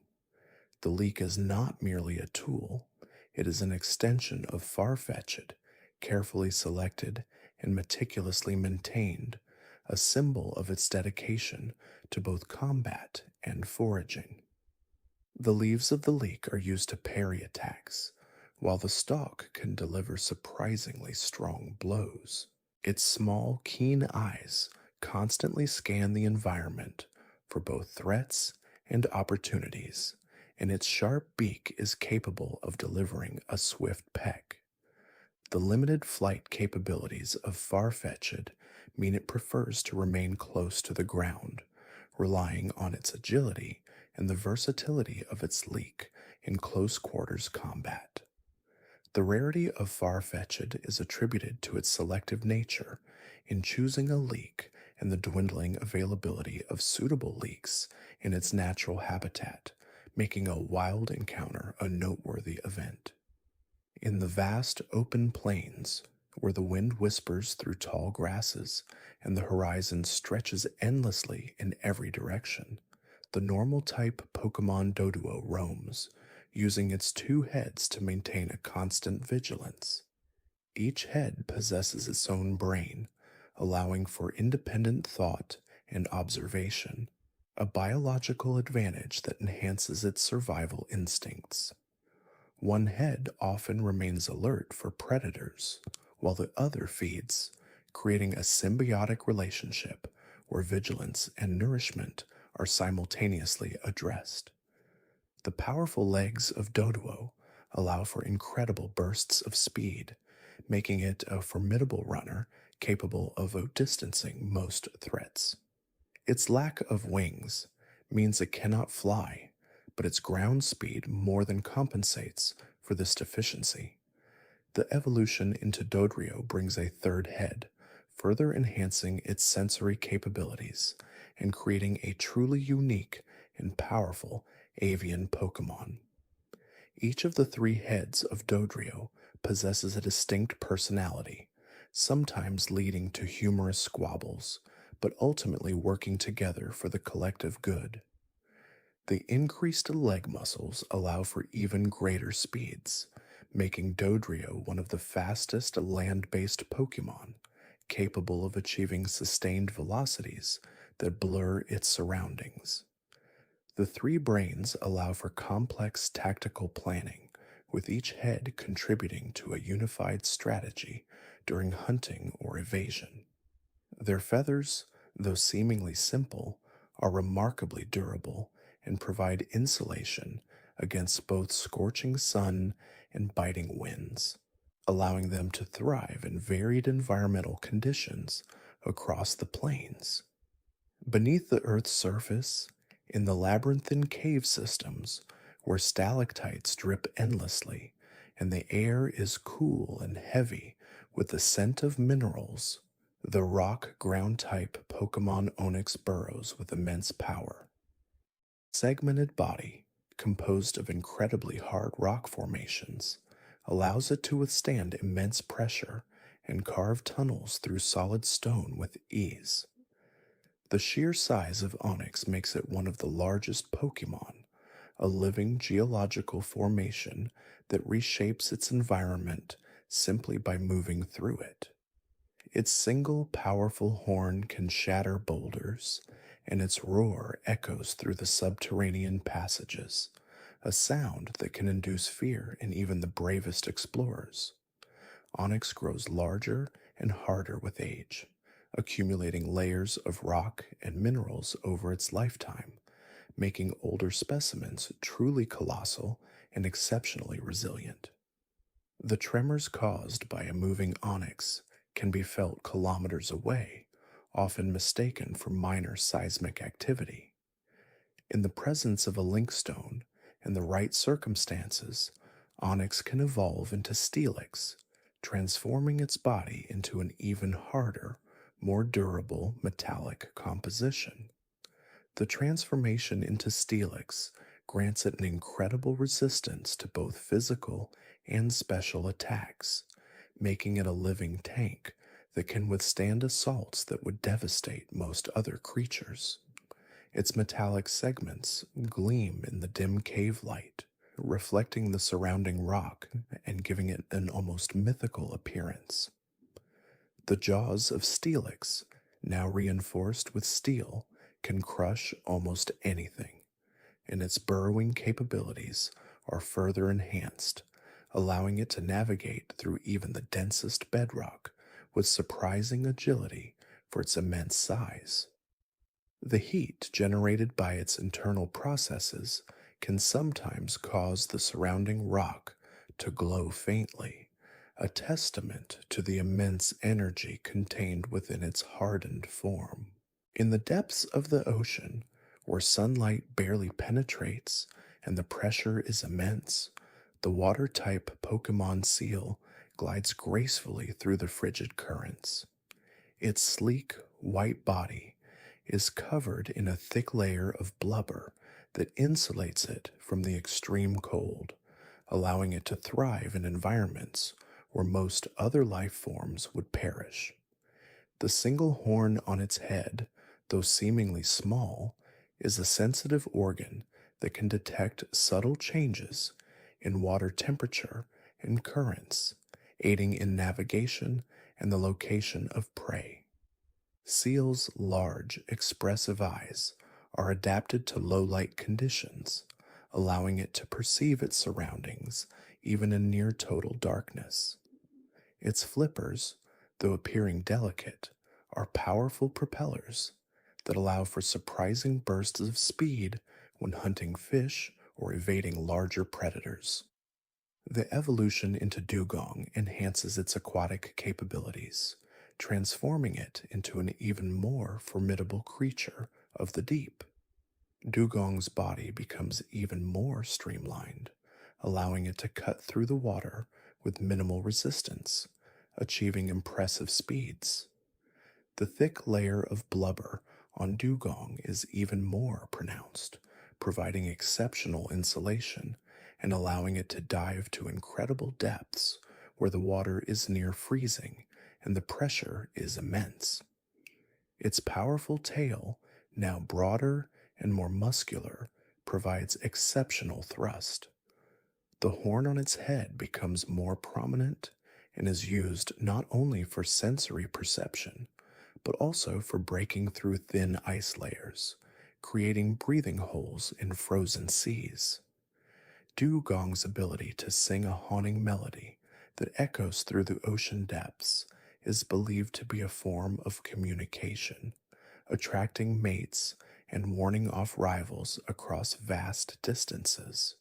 The leek is not merely a tool, it is an extension of Farfetch'd, carefully selected and meticulously maintained, a symbol of its dedication to both combat and foraging. The leaves of the leek are used to parry attacks, while the stalk can deliver surprisingly strong blows. Its small, keen eyes constantly scan the environment for both threats and opportunities, and its sharp beak is capable of delivering a swift peck. The limited flight capabilities of Farfetch'd mean it prefers to remain close to the ground, relying on its agility and the versatility of its leek in close quarters combat. The rarity of Farfetch'd is attributed to its selective nature in choosing a leek and the dwindling availability of suitable leeks in its natural habitat, making a wild encounter a noteworthy event. In the vast open plains, where the wind whispers through tall grasses and the horizon stretches endlessly in every direction, the normal type Pokemon Doduo roams, using its two heads to maintain a constant vigilance. Each head possesses its own brain, allowing for independent thought and observation, a biological advantage that enhances its survival instincts. One head often remains alert for predators, while the other feeds, creating a symbiotic relationship where vigilance and nourishment are simultaneously addressed. The powerful legs of Doduo allow for incredible bursts of speed, making it a formidable runner capable of outdistancing most threats. Its lack of wings means it cannot fly, but its ground speed more than compensates for this deficiency. The evolution into Dodrio brings a third head, further enhancing its sensory capabilities and creating a truly unique and powerful avian Pokemon. Each of the three heads of Dodrio possesses a distinct personality, sometimes leading to humorous squabbles, but ultimately working together for the collective good. The increased leg muscles allow for even greater speeds, making Dodrio one of the fastest land-based Pokemon, capable of achieving sustained velocities that blur its surroundings. The three brains allow for complex tactical planning, with each head contributing to a unified strategy during hunting or evasion. Their feathers, though seemingly simple, are remarkably durable and provide insulation against both scorching sun and biting winds, allowing them to thrive in varied environmental conditions across the plains. Beneath the Earth's surface, in the labyrinthine cave systems, where stalactites drip endlessly and the air is cool and heavy with the scent of minerals, the rock ground type Pokemon Onyx burrows with immense power. Segmented body, composed of incredibly hard rock formations, allows it to withstand immense pressure and carve tunnels through solid stone with ease. The sheer size of Onyx makes it one of the largest Pokemon, a living geological formation that reshapes its environment simply by moving through it. Its single powerful horn can shatter boulders, and its roar echoes through the subterranean passages, a sound that can induce fear in even the bravest explorers. Onyx grows larger and harder with age, accumulating layers of rock and minerals over its lifetime, making older specimens truly colossal and exceptionally resilient. The tremors caused by a moving onyx can be felt kilometers away, often mistaken for minor seismic activity. In the presence of a linkstone and the right circumstances, onyx can evolve into steelix, transforming its body into an even harder, more durable metallic composition. The transformation into steelix grants it an incredible resistance to both physical and special attacks, making it a living tank that can withstand assaults that would devastate most other creatures. Its metallic segments gleam in the dim cave light, reflecting the surrounding rock and giving it an almost mythical appearance. The jaws of Steelix, now reinforced with steel, can crush almost anything, and its burrowing capabilities are further enhanced, allowing it to navigate through even the densest bedrock with surprising agility for its immense size. The heat generated by its internal processes can sometimes cause the surrounding rock to glow faintly, a testament to the immense energy contained within its hardened form. In the depths of the ocean, where sunlight barely penetrates and the pressure is immense, the water-type Pokemon seal glides gracefully through the frigid currents. Its sleek, white body is covered in a thick layer of blubber that insulates it from the extreme cold, allowing it to thrive in environments where most other life forms would perish. The single horn on its head, though seemingly small, is a sensitive organ that can detect subtle changes in water temperature and currents, aiding in navigation and the location of prey. Seals' large, expressive eyes are adapted to low-light conditions, allowing it to perceive its surroundings even in near-total darkness. Its flippers, though appearing delicate, are powerful propellers that allow for surprising bursts of speed when hunting fish or evading larger predators. The evolution into Dugong enhances its aquatic capabilities, transforming it into an even more formidable creature of the deep. Dugong's body becomes even more streamlined, allowing it to cut through the water with minimal resistance, achieving impressive speeds. The thick layer of blubber on Dugong is even more pronounced, providing exceptional insulation and allowing it to dive to incredible depths where the water is near freezing and the pressure is immense. Its powerful tail, now broader and more muscular, provides exceptional thrust. The horn on its head becomes more prominent and is used not only for sensory perception, but also for breaking through thin ice layers, creating breathing holes in frozen seas. Dugong's ability to sing a haunting melody that echoes through the ocean depths is believed to be a form of communication, attracting mates and warning off rivals across vast distances.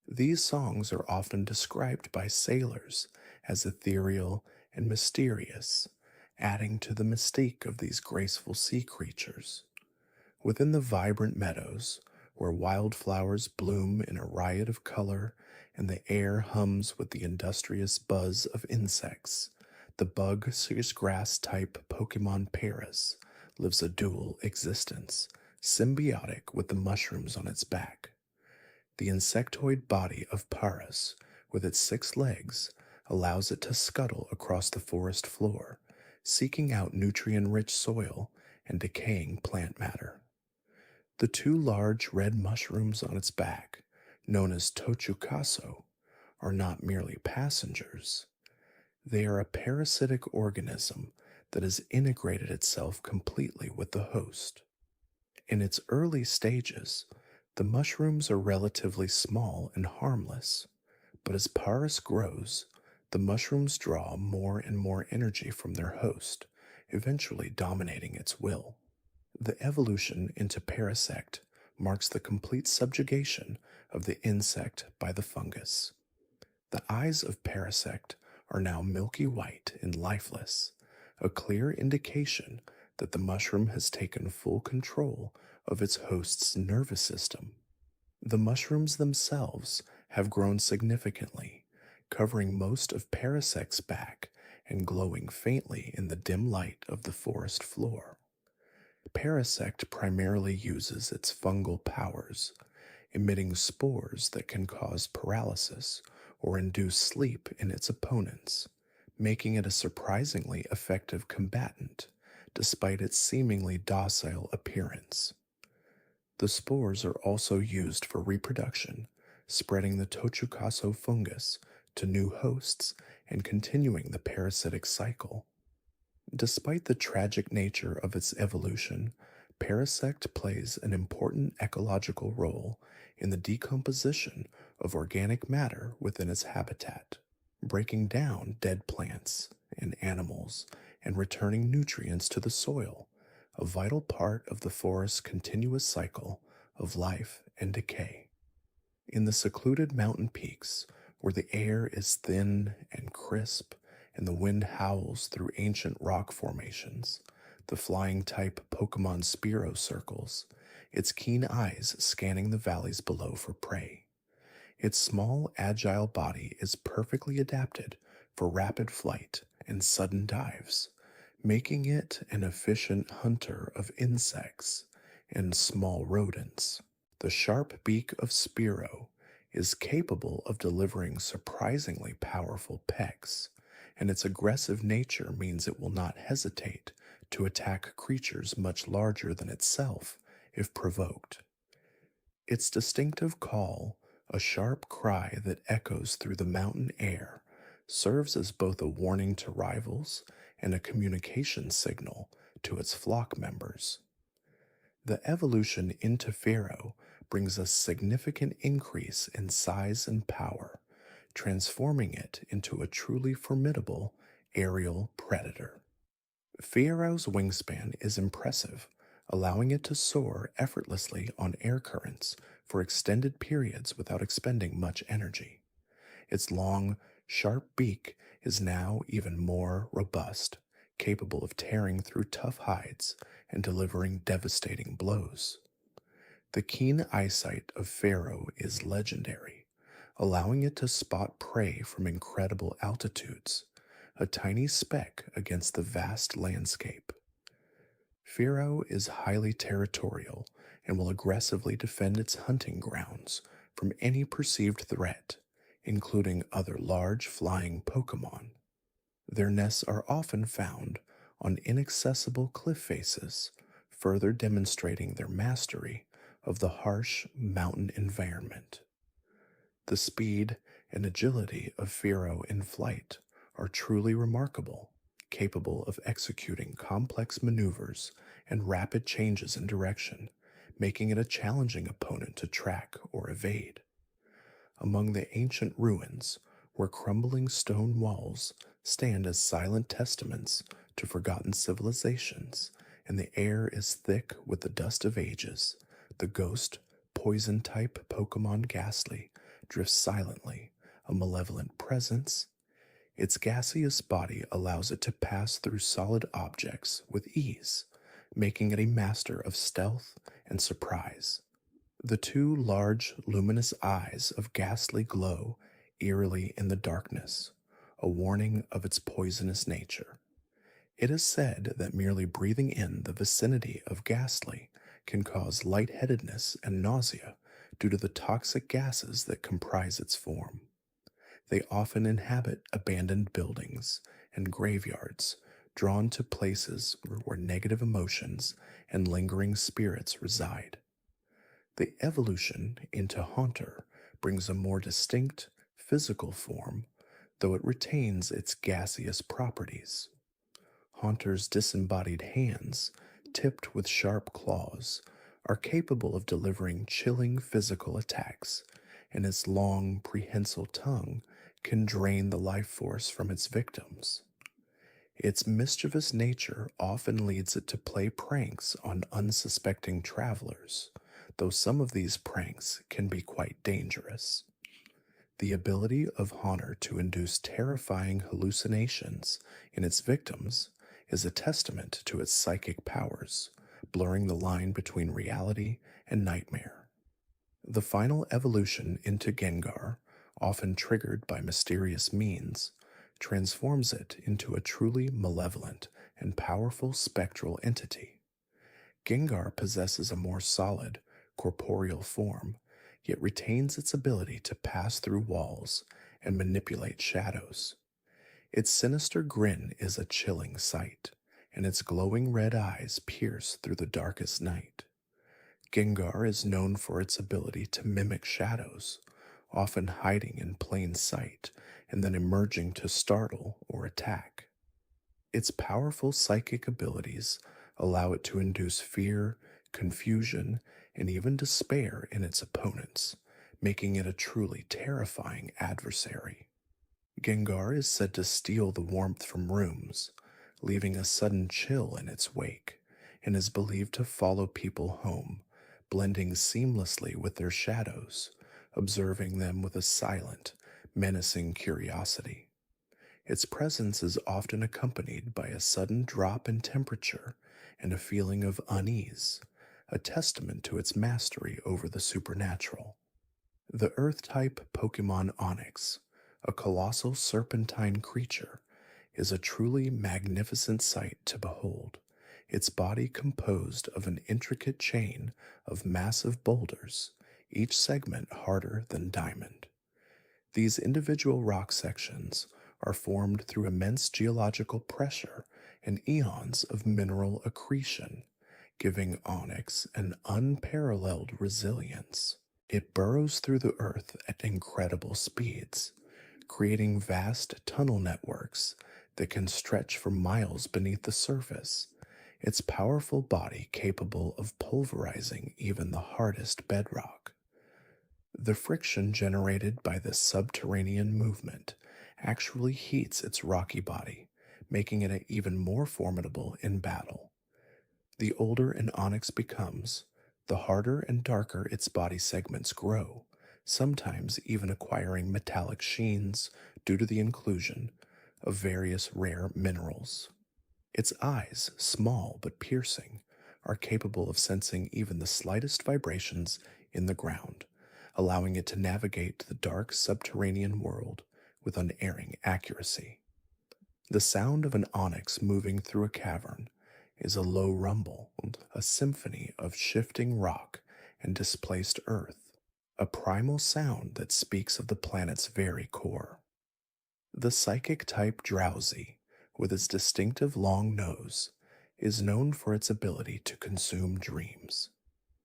These songs are often described by sailors as ethereal and mysterious, adding to the mystique of these graceful sea creatures. Within the vibrant meadows, where wildflowers bloom in a riot of color and the air hums with the industrious buzz of insects, the bug-grass type Pokemon Paras lives a dual existence, symbiotic with the mushrooms on its back. The insectoid body of Paras, with its 6 legs, allows it to scuttle across the forest floor, seeking out nutrient-rich soil and decaying plant matter. The 2 large red mushrooms on its back, known as Tochukaso, are not merely passengers. They are a parasitic organism that has integrated itself completely with the host. In its early stages, the mushrooms are relatively small and harmless, but as Paras grows, the mushrooms draw more and more energy from their host, eventually dominating its will. The evolution into Parasect marks the complete subjugation of the insect by the fungus. The eyes of Parasect are now milky white and lifeless, a clear indication that the mushroom has taken full control of its host's nervous system. The mushrooms themselves have grown significantly, covering most of Parasect's back and glowing faintly in the dim light of the forest floor. Parasect primarily uses its fungal powers, emitting spores that can cause paralysis or induce sleep in its opponents, making it a surprisingly effective combatant despite its seemingly docile appearance. The spores are also used for reproduction, spreading the Tochukaso fungus to new hosts and continuing the parasitic cycle. Despite the tragic nature of its evolution, Parasect plays an important ecological role in the decomposition of organic matter within its habitat, breaking down dead plants and animals and returning nutrients to the soil, a vital part of the forest's continuous cycle of life and decay. In the secluded mountain peaks, where the air is thin and crisp, and the wind howls through ancient rock formations, the flying type Pokemon Spearow circles, its keen eyes scanning the valleys below for prey. Its small, agile body is perfectly adapted for rapid flight and sudden dives, making it an efficient hunter of insects and small rodents. The sharp beak of Spearow is capable of delivering surprisingly powerful pecks, and its aggressive nature means it will not hesitate to attack creatures much larger than itself if provoked. Its distinctive call, a sharp cry that echoes through the mountain air, serves as both a warning to rivals and a communication signal to its flock members. The evolution into Pharaoh brings a significant increase in size and power, transforming it into a truly formidable aerial predator. Pharaoh's wingspan is impressive, allowing it to soar effortlessly on air currents for extended periods without expending much energy. Its long, sharp beak is now even more robust, capable of tearing through tough hides and delivering devastating blows. The keen eyesight of Pharaoh is legendary, allowing it to spot prey from incredible altitudes, a tiny speck against the vast landscape. Pharaoh is highly territorial and will aggressively defend its hunting grounds from any perceived threat, including other large flying Pokemon. Their nests are often found on inaccessible cliff faces, further demonstrating their mastery of the harsh mountain environment. The speed and agility of Firo in flight are truly remarkable, capable of executing complex maneuvers and rapid changes in direction, making it a challenging opponent to track or evade. Among the ancient ruins, where crumbling stone walls stand as silent testaments to forgotten civilizations, and the air is thick with the dust of ages, the ghost, poison type Pokemon Ghastly drifts silently, a malevolent presence. Its gaseous body allows it to pass through solid objects with ease, making it a master of stealth and surprise. The two large, luminous eyes of Ghastly glow eerily in the darkness, a warning of its poisonous nature. It is said that merely breathing in the vicinity of Ghastly can cause lightheadedness and nausea due to the toxic gases that comprise its form. They often inhabit abandoned buildings and graveyards, drawn to places where negative emotions and lingering spirits reside. The evolution into Haunter brings a more distinct physical form, though it retains its gaseous properties. Haunter's disembodied hands, tipped with sharp claws, are capable of delivering chilling physical attacks, and its long, prehensile tongue can drain the life force from its victims. Its mischievous nature often leads it to play pranks on unsuspecting travelers, though some of these pranks can be quite dangerous. The ability of Haunter to induce terrifying hallucinations in its victims is a testament to its psychic powers, blurring the line between reality and nightmare. The final evolution into Gengar, often triggered by mysterious means, transforms it into a truly malevolent and powerful spectral entity. Gengar possesses a more solid, corporeal form, yet retains its ability to pass through walls and manipulate shadows. Its sinister grin is a chilling sight, and its glowing red eyes pierce through the darkest night. Gengar is known for its ability to mimic shadows, often hiding in plain sight and then emerging to startle or attack. Its powerful psychic abilities allow it to induce fear, confusion, and even despair in its opponents, making it a truly terrifying adversary. Gengar is said to steal the warmth from rooms, leaving a sudden chill in its wake, and is believed to follow people home, blending seamlessly with their shadows, observing them with a silent, menacing curiosity. Its presence is often accompanied by a sudden drop in temperature and a feeling of unease, a testament to its mastery over the supernatural. The Earth-type Pokemon Onix, a colossal serpentine creature, is a truly magnificent sight to behold, its body composed of an intricate chain of massive boulders, each segment harder than diamond. These individual rock sections are formed through immense geological pressure and eons of mineral accretion, giving Onyx an unparalleled resilience. It burrows through the earth at incredible speeds, creating vast tunnel networks that can stretch for miles beneath the surface, its powerful body capable of pulverizing even the hardest bedrock. The friction generated by this subterranean movement actually heats its rocky body, making it even more formidable in battle. The older an onyx becomes, the harder and darker its body segments grow, sometimes even acquiring metallic sheens due to the inclusion of various rare minerals. Its eyes, small but piercing, are capable of sensing even the slightest vibrations in the ground, allowing it to navigate the dark subterranean world with unerring accuracy. The sound of an onyx moving through a cavern is a low rumble, a symphony of shifting rock and displaced earth, a primal sound that speaks of the planet's very core. The psychic type Drowsy, with its distinctive long nose, is known for its ability to consume dreams.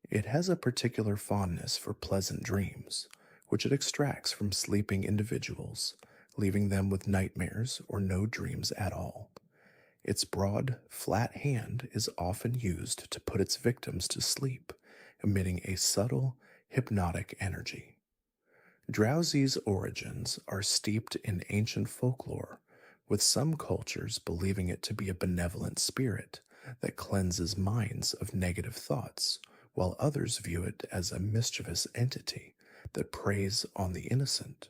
It has a particular fondness for pleasant dreams, which it extracts from sleeping individuals, leaving them with nightmares or no dreams at all. Its broad, flat hand is often used to put its victims to sleep, emitting a subtle, hypnotic energy. Drowsy's origins are steeped in ancient folklore, with some cultures believing it to be a benevolent spirit that cleanses minds of negative thoughts, while others view it as a mischievous entity that preys on the innocent.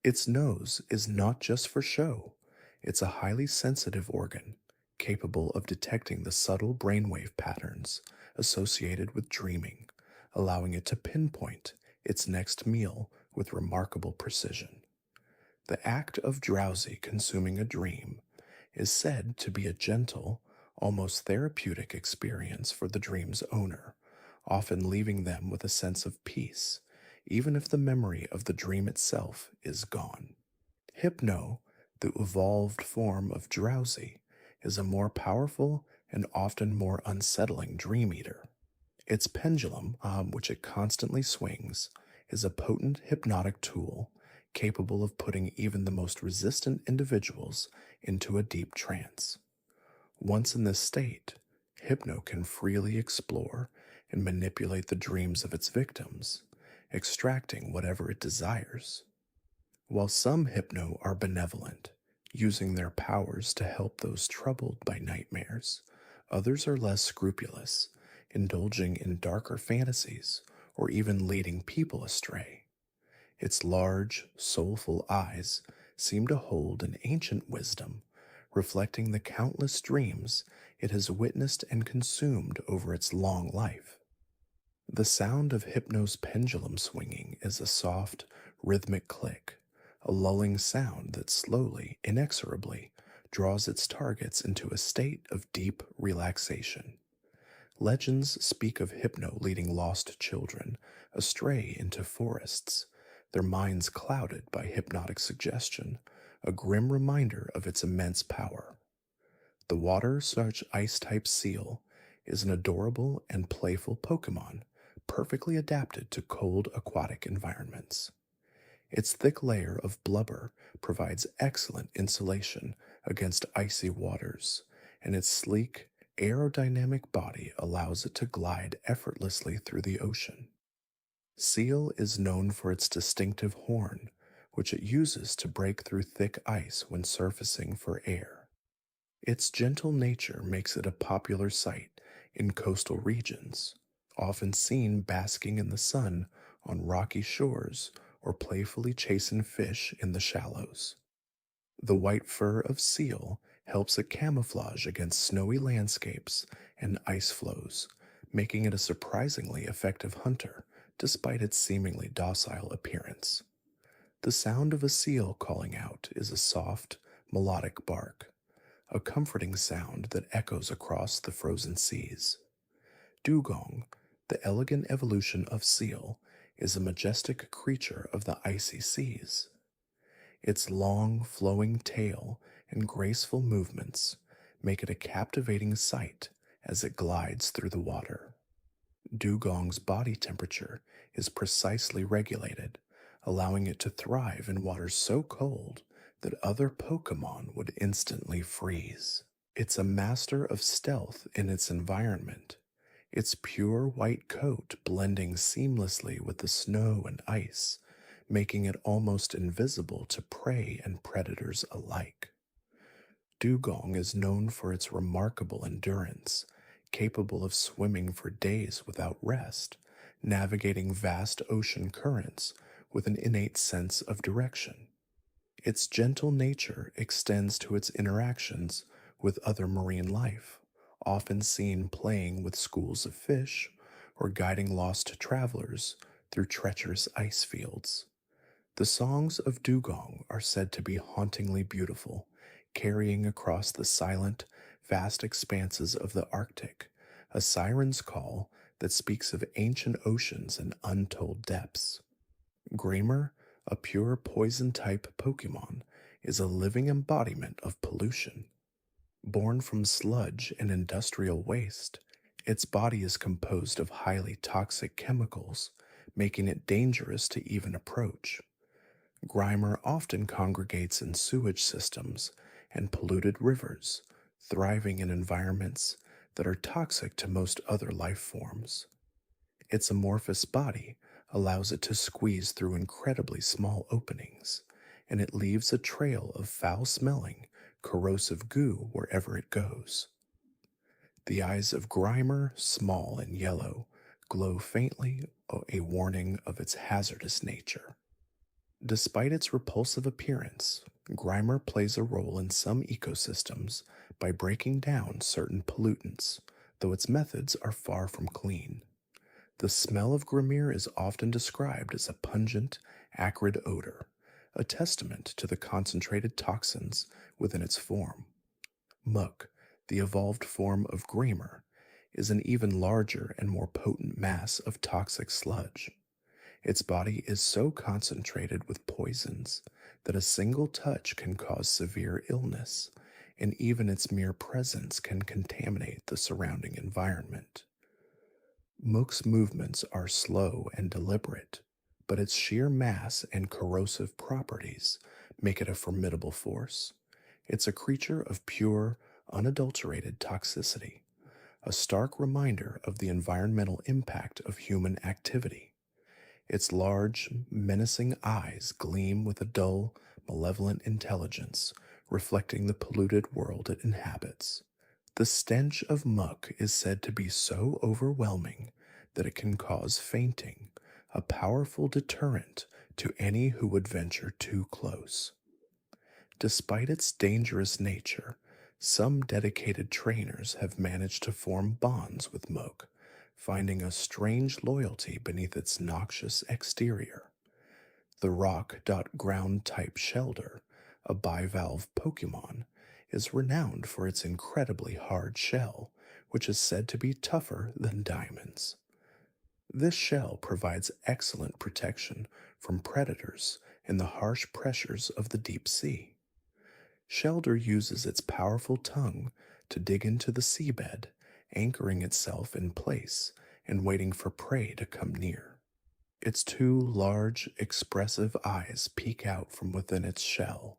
Its nose is not just for show, it's a highly sensitive organ, capable of detecting the subtle brainwave patterns associated with dreaming, allowing it to pinpoint its next meal with remarkable precision. The act of drowsy consuming a dream is said to be a gentle, almost therapeutic experience for the dream's owner, often leaving them with a sense of peace, even if the memory of the dream itself is gone. Hypno, the evolved form of drowsy, is a more powerful and often more unsettling dream eater. Its pendulum, which it constantly swings, is a potent hypnotic tool capable of putting even the most resistant individuals into a deep trance. Once in this state, Hypno can freely explore and manipulate the dreams of its victims, extracting whatever it desires. While some Hypno are benevolent, using their powers to help those troubled by nightmares, others are less scrupulous, indulging in darker fantasies or even leading people astray. Its large, soulful eyes seem to hold an ancient wisdom, reflecting the countless dreams it has witnessed and consumed over its long life. The sound of Hypno's pendulum swinging is a soft, rhythmic click, a lulling sound that slowly, inexorably, draws its targets into a state of deep relaxation. Legends speak of Hypno leading lost children astray into forests, their minds clouded by hypnotic suggestion, a grim reminder of its immense power. The water-such ice-type seal is an adorable and playful Pokemon, perfectly adapted to cold aquatic environments. Its thick layer of blubber provides excellent insulation against icy waters, and its sleek, aerodynamic body allows it to glide effortlessly through the ocean. Seal is known for its distinctive horn, which it uses to break through thick ice when surfacing for air. Its gentle nature makes it a popular sight in coastal regions, often seen basking in the sun on rocky shores or playfully chasing fish in the shallows. The white fur of seal helps it camouflage against snowy landscapes and ice floes, making it a surprisingly effective hunter despite its seemingly docile appearance. The sound of a seal calling out is a soft, melodic bark, a comforting sound that echoes across the frozen seas. Dugong, the elegant evolution of seal, is a majestic creature of the icy seas. Its long, flowing tail and graceful movements make it a captivating sight as it glides through the water. Dugong's body temperature is precisely regulated, allowing it to thrive in waters so cold that other Pokemon would instantly freeze. It's a master of stealth in its environment, its pure white coat blending seamlessly with the snow and ice, making it almost invisible to prey and predators alike. Dugong is known for its remarkable endurance, capable of swimming for days without rest, navigating vast ocean currents with an innate sense of direction. Its gentle nature extends to its interactions with other marine life, often seen playing with schools of fish or guiding lost travelers through treacherous ice fields. The songs of Dugong are said to be hauntingly beautiful, carrying across the silent, vast expanses of the Arctic a siren's call that speaks of ancient oceans and untold depths. Grimer, a pure poison-type Pokemon, is a living embodiment of pollution, Born from sludge and industrial waste, its body is composed of highly toxic chemicals, making it dangerous to even approach. Grimer often congregates in sewage systems and polluted rivers, thriving in environments that are toxic to most other life forms. Its amorphous body allows it to squeeze through incredibly small openings, and it leaves a trail of foul smelling, corrosive goo wherever it goes. The eyes of Grimer, small and yellow, glow faintly, a warning of its hazardous nature. Despite its repulsive appearance, Grimer plays a role in some ecosystems by breaking down certain pollutants, though its methods are far from clean. The smell of Grimer is often described as a pungent, acrid odor, a testament to the concentrated toxins within its form. Muck, the evolved form of Grimer, is an even larger and more potent mass of toxic sludge. Its body is so concentrated with poisons that a single touch can cause severe illness, and even its mere presence can contaminate the surrounding environment. Mook's movements are slow and deliberate, but its sheer mass and corrosive properties make it a formidable force. It's a creature of pure, unadulterated toxicity, a stark reminder of the environmental impact of human activity. Its large, menacing eyes gleam with a dull, malevolent intelligence, reflecting the polluted world it inhabits. The stench of muck is said to be so overwhelming that it can cause fainting, a powerful deterrent to any who would venture too close. Despite its dangerous nature, some dedicated trainers have managed to form bonds with muck, finding a strange loyalty beneath its noxious exterior. The rock-ground type Shelder, a bivalve Pokémon, is renowned for its incredibly hard shell, which is said to be tougher than diamonds. This shell provides excellent protection from predators and the harsh pressures of the deep sea. Shelder uses its powerful tongue to dig into the seabed, anchoring itself in place and waiting for prey to come near. Its two large, expressive eyes peek out from within its shell,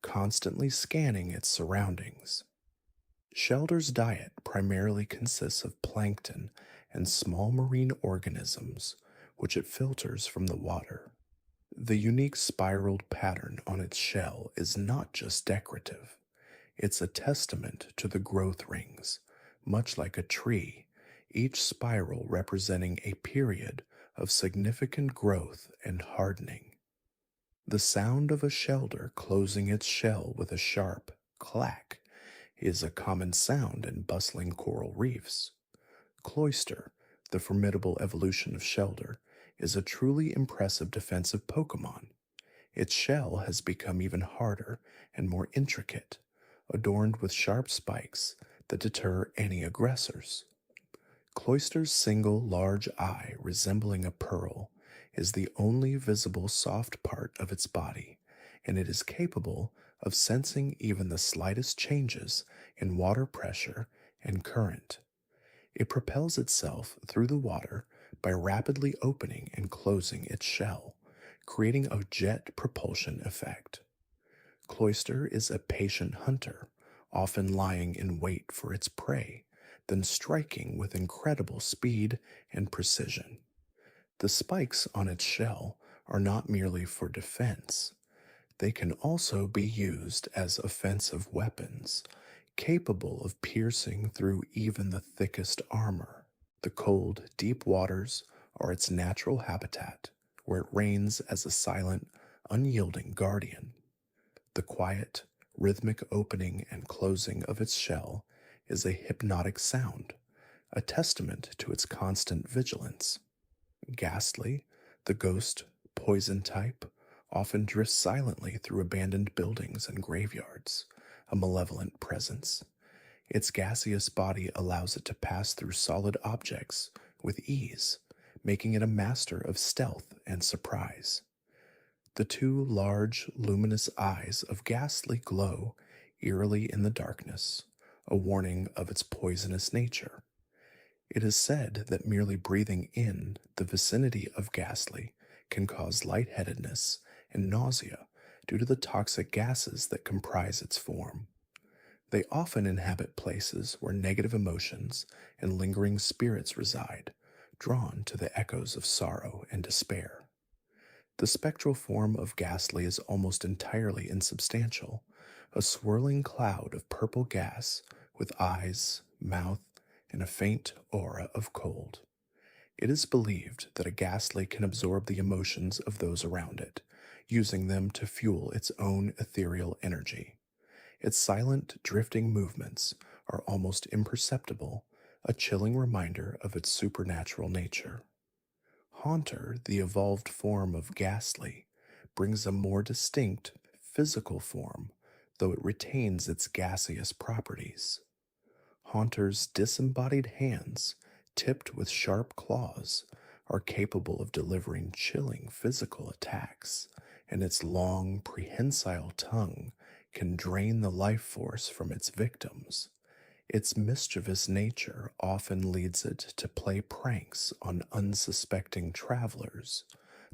constantly scanning its surroundings. Shelder's diet primarily consists of plankton and small marine organisms, which it filters from the water. The unique spiraled pattern on its shell is not just decorative, it's a testament to the growth rings, much like a tree, each spiral representing a period of significant growth and hardening. The sound of a shelder closing its shell with a sharp clack is a common sound in bustling coral reefs. Cloyster, the formidable evolution of Shelder, is a truly impressive defensive Pokémon. Its shell has become even harder and more intricate, adorned with sharp spikes that deter any aggressors. Cloyster's single large eye, resembling a pearl, is the only visible soft part of its body, and it is capable of sensing even the slightest changes in water pressure and current. It propels itself through the water by rapidly opening and closing its shell, creating a jet propulsion effect. Cloyster is a patient hunter, often lying in wait for its prey, then striking with incredible speed and precision. The spikes on its shell are not merely for defense. They can also be used as offensive weapons, capable of piercing through even the thickest armor. The cold, deep waters are its natural habitat, where it reigns as a silent, unyielding guardian. The quiet, rhythmic opening and closing of its shell is a hypnotic sound, a testament to its constant vigilance. Ghastly, the ghost, poison type, often drifts silently through abandoned buildings and graveyards, a malevolent presence. Its gaseous body allows it to pass through solid objects with ease, making it a master of stealth and surprise. The two large, luminous eyes of Ghastly glow eerily in the darkness, a warning of its poisonous nature. It is said that merely breathing in the vicinity of Ghastly can cause lightheadedness and nausea due to the toxic gases that comprise its form. They often inhabit places where negative emotions and lingering spirits reside, drawn to the echoes of sorrow and despair. The spectral form of Ghastly is almost entirely insubstantial, a swirling cloud of purple gas with eyes, mouth, and a faint aura of cold. It is believed that a Ghastly can absorb the emotions of those around it, using them to fuel its own ethereal energy. Its silent, drifting movements are almost imperceptible, a chilling reminder of its supernatural nature. Haunter, the evolved form of Ghastly, brings a more distinct physical form, though it retains its gaseous properties. Haunter's disembodied hands, tipped with sharp claws, are capable of delivering chilling physical attacks, and its long, prehensile tongue can drain the life force from its victims. Its mischievous nature often leads it to play pranks on unsuspecting travelers,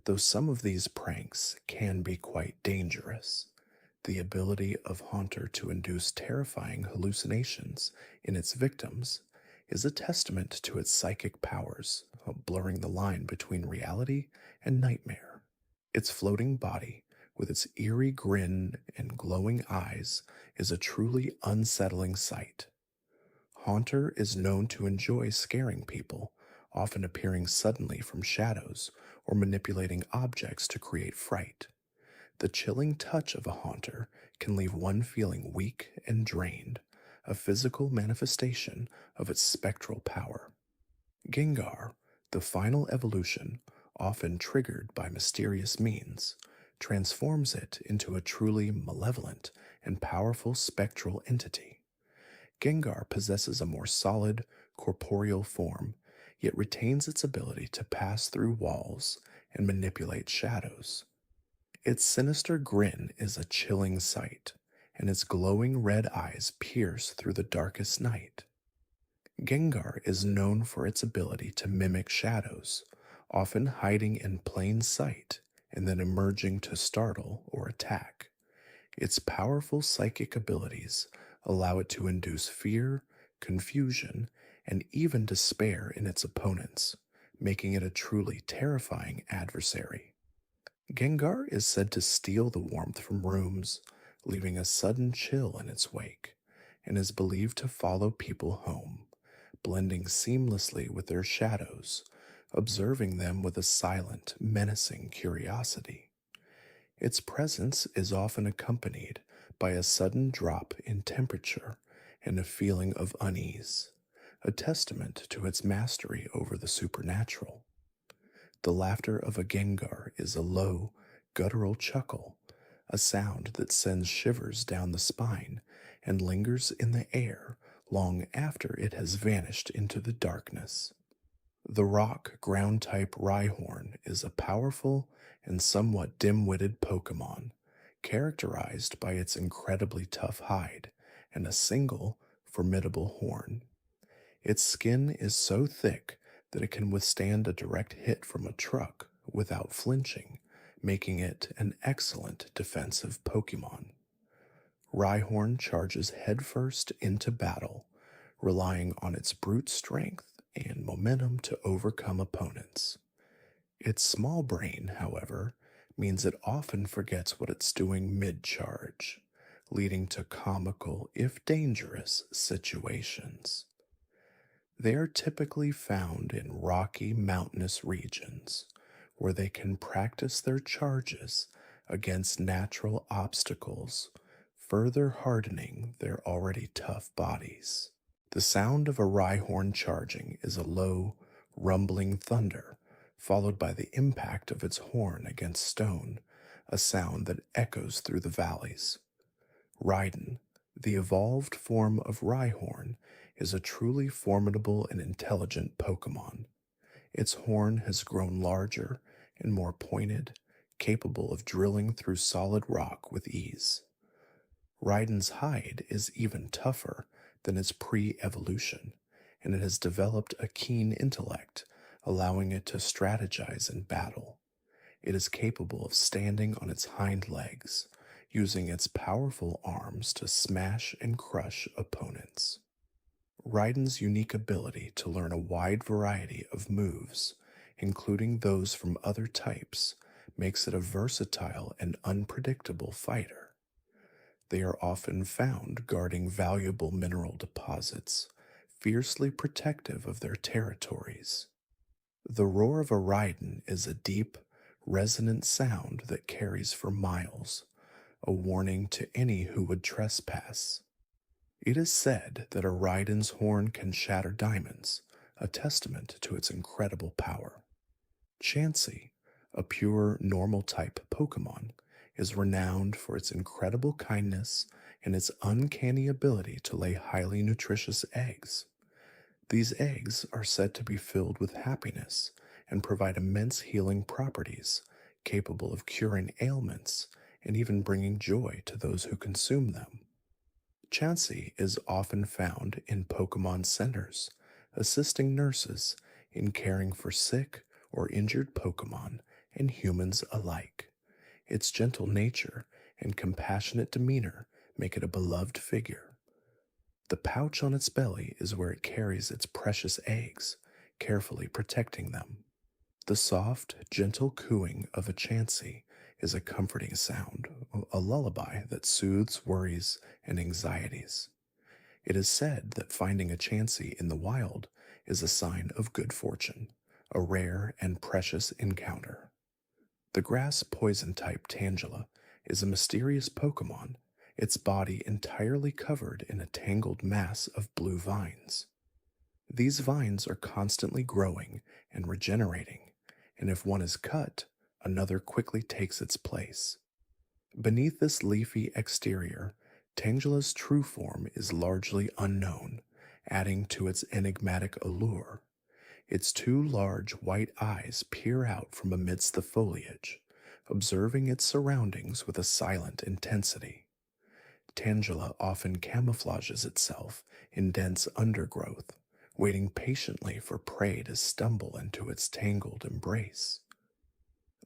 though some of these pranks can be quite dangerous. The ability of Haunter to induce terrifying hallucinations in its victims is a testament to its psychic powers, blurring the line between reality and nightmare. Its floating body, with its eerie grin and glowing eyes, is a truly unsettling sight. Haunter is known to enjoy scaring people, often appearing suddenly from shadows or manipulating objects to create fright. The chilling touch of a Haunter can leave one feeling weak and drained, a physical manifestation of its spectral power. Gengar, the final evolution, often triggered by mysterious means, transforms it into a truly malevolent and powerful spectral entity. Gengar possesses a more solid, corporeal form, yet retains its ability to pass through walls and manipulate shadows. Its sinister grin is a chilling sight, and its glowing red eyes pierce through the darkest night. Gengar is known for its ability to mimic shadows, often hiding in plain sight and then emerging to startle or attack. Its powerful psychic abilities allow it to induce fear, confusion, and even despair in its opponents, making it a truly terrifying adversary. Gengar is said to steal the warmth from rooms, leaving a sudden chill in its wake, and is believed to follow people home, blending seamlessly with their shadows, observing them with a silent, menacing curiosity. Its presence is often accompanied by a sudden drop in temperature and a feeling of unease, a testament to its mastery over the supernatural. The laughter of a Gengar is a low, guttural chuckle, a sound that sends shivers down the spine and lingers in the air long after it has vanished into the darkness. The rock ground-type Rhyhorn is a powerful and somewhat dim-witted Pokémon, characterized by its incredibly tough hide and a single, formidable horn. Its skin is so thick that it can withstand a direct hit from a truck without flinching, making it an excellent defensive Pokémon. Rhyhorn charges headfirst into battle, relying on its brute strength and momentum to overcome opponents. Its small brain, however, means it often forgets what it's doing mid-charge, leading to comical, if dangerous, situations. They are typically found in rocky, mountainous regions, where they can practice their charges against natural obstacles, further hardening their already tough bodies. The sound of a Rhyhorn charging is a low, rumbling thunder, followed by the impact of its horn against stone, a sound that echoes through the valleys. Raiden, the evolved form of Rhyhorn, is a truly formidable and intelligent Pokémon. Its horn has grown larger and more pointed, capable of drilling through solid rock with ease. Raiden's hide is even tougher than its pre-evolution, and it has developed a keen intellect, allowing it to strategize in battle. It is capable of standing on its hind legs, using its powerful arms to smash and crush opponents. Raiden's unique ability to learn a wide variety of moves, including those from other types, makes it a versatile and unpredictable fighter. They are often found guarding valuable mineral deposits, fiercely protective of their territories. The roar of a Raiden is a deep, resonant sound that carries for miles, a warning to any who would trespass. It is said that a Raiden's horn can shatter diamonds, a testament to its incredible power. Chansey, a pure normal type Pokemon, is renowned for its incredible kindness and its uncanny ability to lay highly nutritious eggs. These eggs are said to be filled with happiness and provide immense healing properties, capable of curing ailments and even bringing joy to those who consume them. Chansey is often found in Pokemon centers, assisting nurses in caring for sick or injured Pokemon and humans alike. Its gentle nature and compassionate demeanor make it a beloved figure. The pouch on its belly is where it carries its precious eggs, carefully protecting them. The soft, gentle cooing of a Chansey is a comforting sound, a lullaby that soothes worries and anxieties. It is said that finding a Chansey in the wild is a sign of good fortune, a rare and precious encounter. The grass poison type Tangela is a mysterious Pokemon, its body entirely covered in a tangled mass of blue vines. These vines are constantly growing and regenerating, and if one is cut, another quickly takes its place. Beneath this leafy exterior, Tangela's true form is largely unknown, adding to its enigmatic allure. Its two large white eyes peer out from amidst the foliage, observing its surroundings with a silent intensity. Tangela often camouflages itself in dense undergrowth, waiting patiently for prey to stumble into its tangled embrace.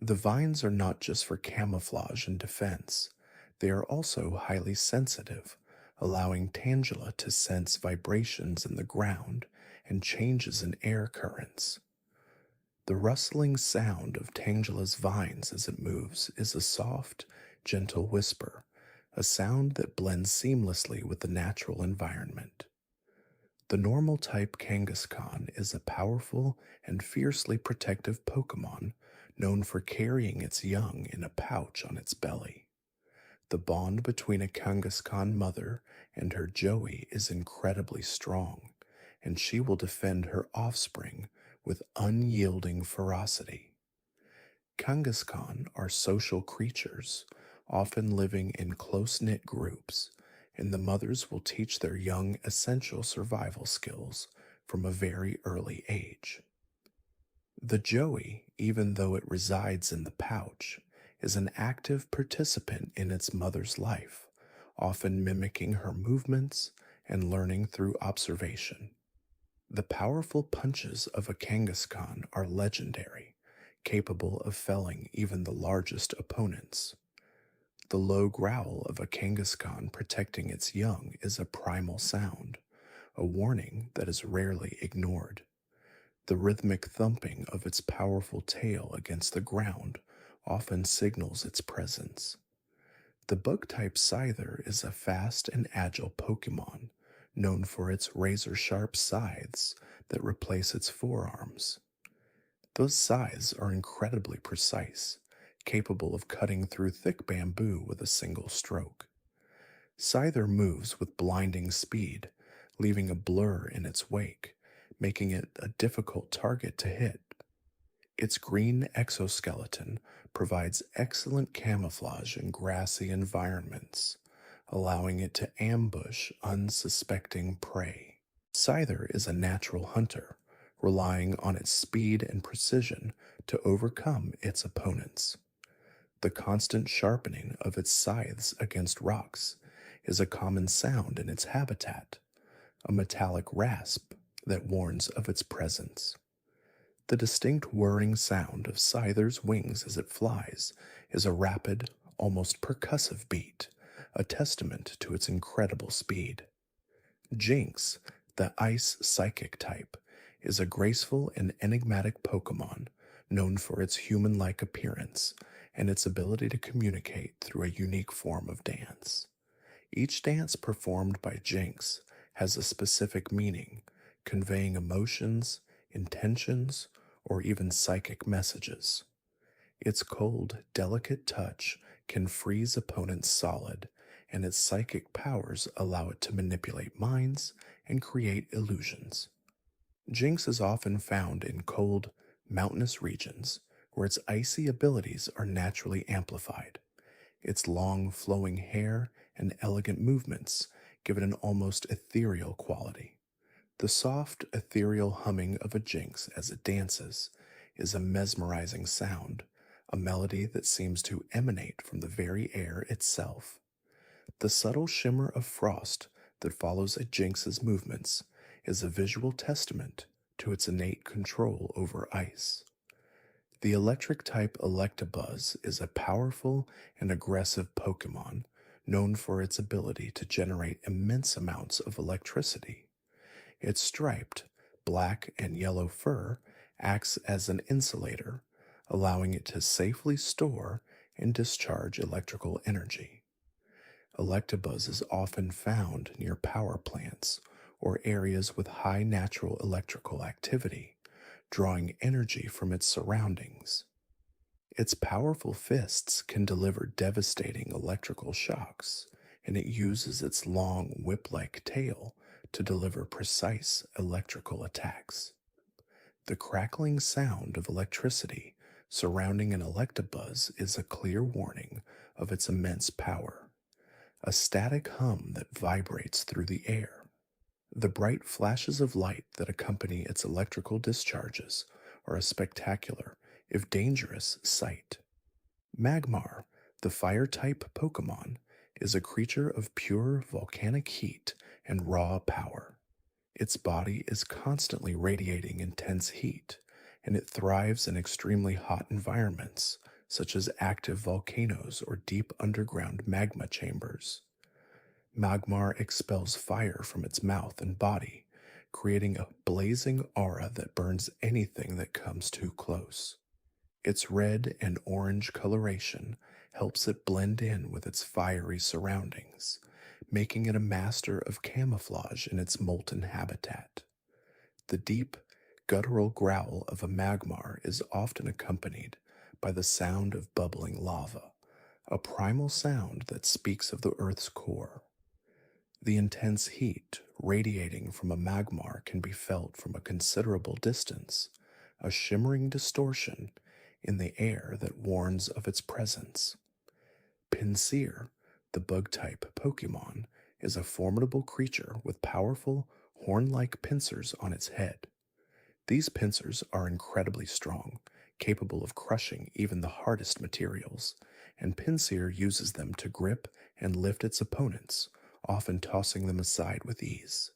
The vines are not just for camouflage and defense, they are also highly sensitive, allowing Tangela to sense vibrations in the ground and changes in air currents. The rustling sound of Tangela's vines as it moves is a soft, gentle whisper, a sound that blends seamlessly with the natural environment. The normal type Kangaskhan is a powerful and fiercely protective Pokemon known for carrying its young in a pouch on its belly. The bond between a Kangaskhan mother and her joey is incredibly strong, and she will defend her offspring with unyielding ferocity. Kangaskhan are social creatures, often living in close-knit groups, and the mothers will teach their young essential survival skills from a very early age. The joey, even though it resides in the pouch, is an active participant in its mother's life, often mimicking her movements and learning through observation. The powerful punches of a Kangaskhan are legendary, capable of felling even the largest opponents. The low growl of a Kangaskhan protecting its young is a primal sound, a warning that is rarely ignored. The rhythmic thumping of its powerful tail against the ground often signals its presence. The bug-type Scyther is a fast and agile Pokemon, known for its razor-sharp scythes that replace its forearms. Those scythes are incredibly precise, capable of cutting through thick bamboo with a single stroke. Scyther moves with blinding speed, leaving a blur in its wake, making it a difficult target to hit. Its green exoskeleton provides excellent camouflage in grassy environments, allowing it to ambush unsuspecting prey. Scyther is a natural hunter, relying on its speed and precision to overcome its opponents. The constant sharpening of its scythes against rocks is a common sound in its habitat, a metallic rasp that warns of its presence. The distinct whirring sound of Scyther's wings as it flies is a rapid, almost percussive beat, a testament to its incredible speed. Jinx, the ice psychic type, is a graceful and enigmatic Pokemon known for its human like appearance and its ability to communicate through a unique form of dance. Each dance performed by Jinx has a specific meaning, conveying emotions, intentions, or even psychic messages. Its cold, delicate touch can freeze opponents solid, and its psychic powers allow it to manipulate minds and create illusions. Jinx is often found in cold, mountainous regions where its icy abilities are naturally amplified. Its long, flowing hair and elegant movements give it an almost ethereal quality. The soft, ethereal humming of a Jinx as it dances is a mesmerizing sound, a melody that seems to emanate from the very air itself. The subtle shimmer of frost that follows a Jinx's movements is a visual testament to its innate control over ice. The electric type Electabuzz is a powerful and aggressive Pokemon known for its ability to generate immense amounts of electricity. Its striped, black and yellow fur acts as an insulator, allowing it to safely store and discharge electrical energy. Electabuzz is often found near power plants or areas with high natural electrical activity, drawing energy from its surroundings. Its powerful fists can deliver devastating electrical shocks, and it uses its long whip-like tail to deliver precise electrical attacks. The crackling sound of electricity surrounding an Electabuzz is a clear warning of its immense power, a static hum that vibrates through the air. The bright flashes of light that accompany its electrical discharges are a spectacular, if dangerous, sight. Magmar, the fire-type Pokemon, is a creature of pure volcanic heat and raw power. Its body is constantly radiating intense heat, and it thrives in extremely hot environments, such as active volcanoes or deep underground magma chambers. Magmar expels fire from its mouth and body, creating a blazing aura that burns anything that comes too close. Its red and orange coloration helps it blend in with its fiery surroundings, making it a master of camouflage in its molten habitat. The deep, guttural growl of a Magmar is often accompanied by the sound of bubbling lava, a primal sound that speaks of the Earth's core. The intense heat radiating from a Magmar can be felt from a considerable distance, a shimmering distortion in the air that warns of its presence. Pinsir, the bug-type Pokemon, is a formidable creature with powerful, horn-like pincers on its head. These pincers are incredibly strong, capable of crushing even the hardest materials, and Pinsir uses them to grip and lift its opponents, often tossing them aside with ease.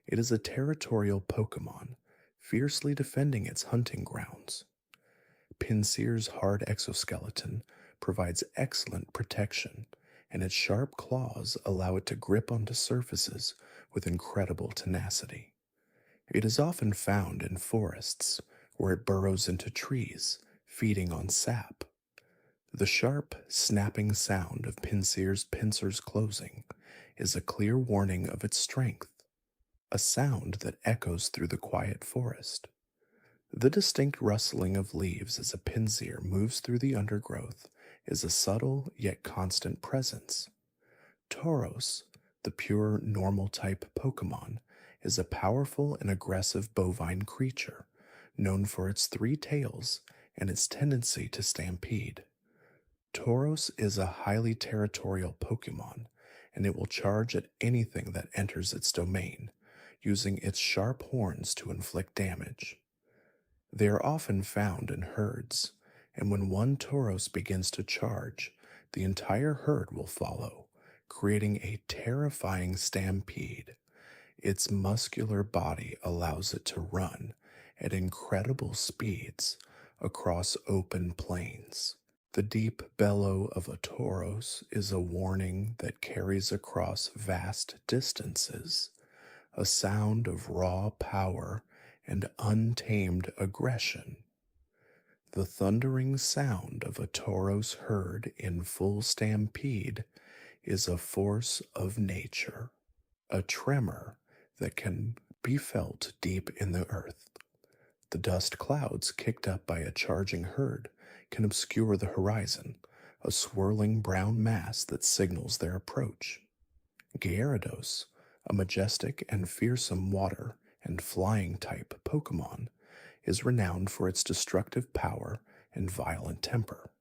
It is a territorial Pokemon, fiercely defending its hunting grounds. Pinsir's hard exoskeleton provides excellent protection, and its sharp claws allow it to grip onto surfaces with incredible tenacity. It is often found in forests, where it burrows into trees, feeding on sap. The sharp, snapping sound of Pinsir's pincers closing is a clear warning of its strength, a sound that echoes through the quiet forest. The distinct rustling of leaves as a Pinsir moves through the undergrowth is a subtle yet constant presence. Tauros, the pure normal type Pokemon, is a powerful and aggressive bovine creature, known for its 3 tails and its tendency to stampede. Tauros is a highly territorial Pokemon, and it will charge at anything that enters its domain, using its sharp horns to inflict damage. They are often found in herds, and when one Tauros begins to charge, the entire herd will follow, creating a terrifying stampede. Its muscular body allows it to run at incredible speeds across open plains. The deep bellow of a Tauros is a warning that carries across vast distances, a sound of raw power and untamed aggression. The thundering sound of a Tauros herd in full stampede is a force of nature, a tremor that can be felt deep in the earth. The dust clouds kicked up by a charging herd can obscure the horizon, a swirling brown mass that signals their approach. Gyarados, a majestic and fearsome water and flying type Pokemon, is renowned for its destructive power and violent temper.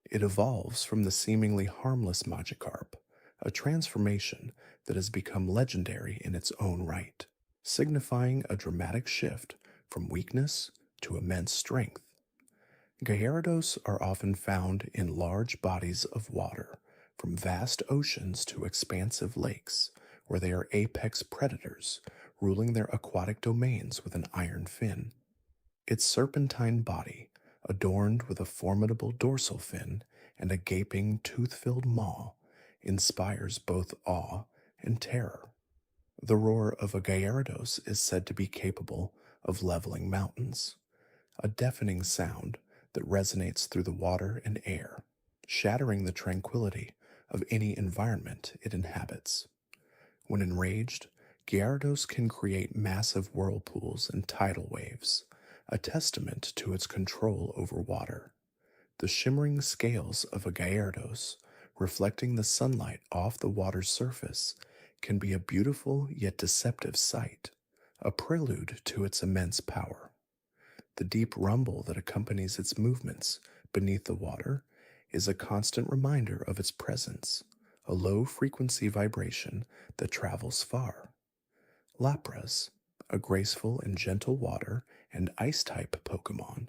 It evolves from the seemingly harmless Magikarp, a transformation that has become legendary in its own right, signifying a dramatic shift from weakness to immense strength. Gyarados are often found in large bodies of water, from vast oceans to expansive lakes, where they are apex predators, ruling their aquatic domains with an iron fin. Its serpentine body, adorned with a formidable dorsal fin and a gaping tooth-filled maw, inspires both awe and terror. The roar of a Gyarados is said to be capable of leveling mountains, a deafening sound that resonates through the water and air, shattering the tranquility of any environment it inhabits. When enraged, Gyarados can create massive whirlpools and tidal waves, a testament to its control over water. The shimmering scales of a Gyarados, reflecting the sunlight off the water's surface, can be a beautiful yet deceptive sight, a prelude to its immense power. The deep rumble that accompanies its movements beneath the water is a constant reminder of its presence, a low-frequency vibration that travels far. Lapras, a graceful and gentle water and ice-type Pokemon,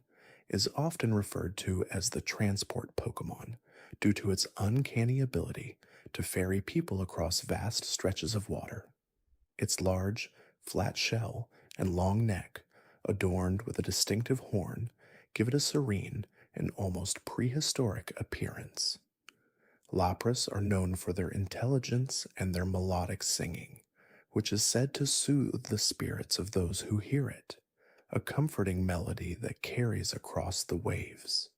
is often referred to as the transport Pokemon due to its uncanny ability to ferry people across vast stretches of water. Its large, flat shell and long neck, adorned with a distinctive horn, give it a serene and almost prehistoric appearance. Lapras are known for their intelligence and their melodic singing, which is said to soothe the spirits of those who hear it, a comforting melody that carries across the waves.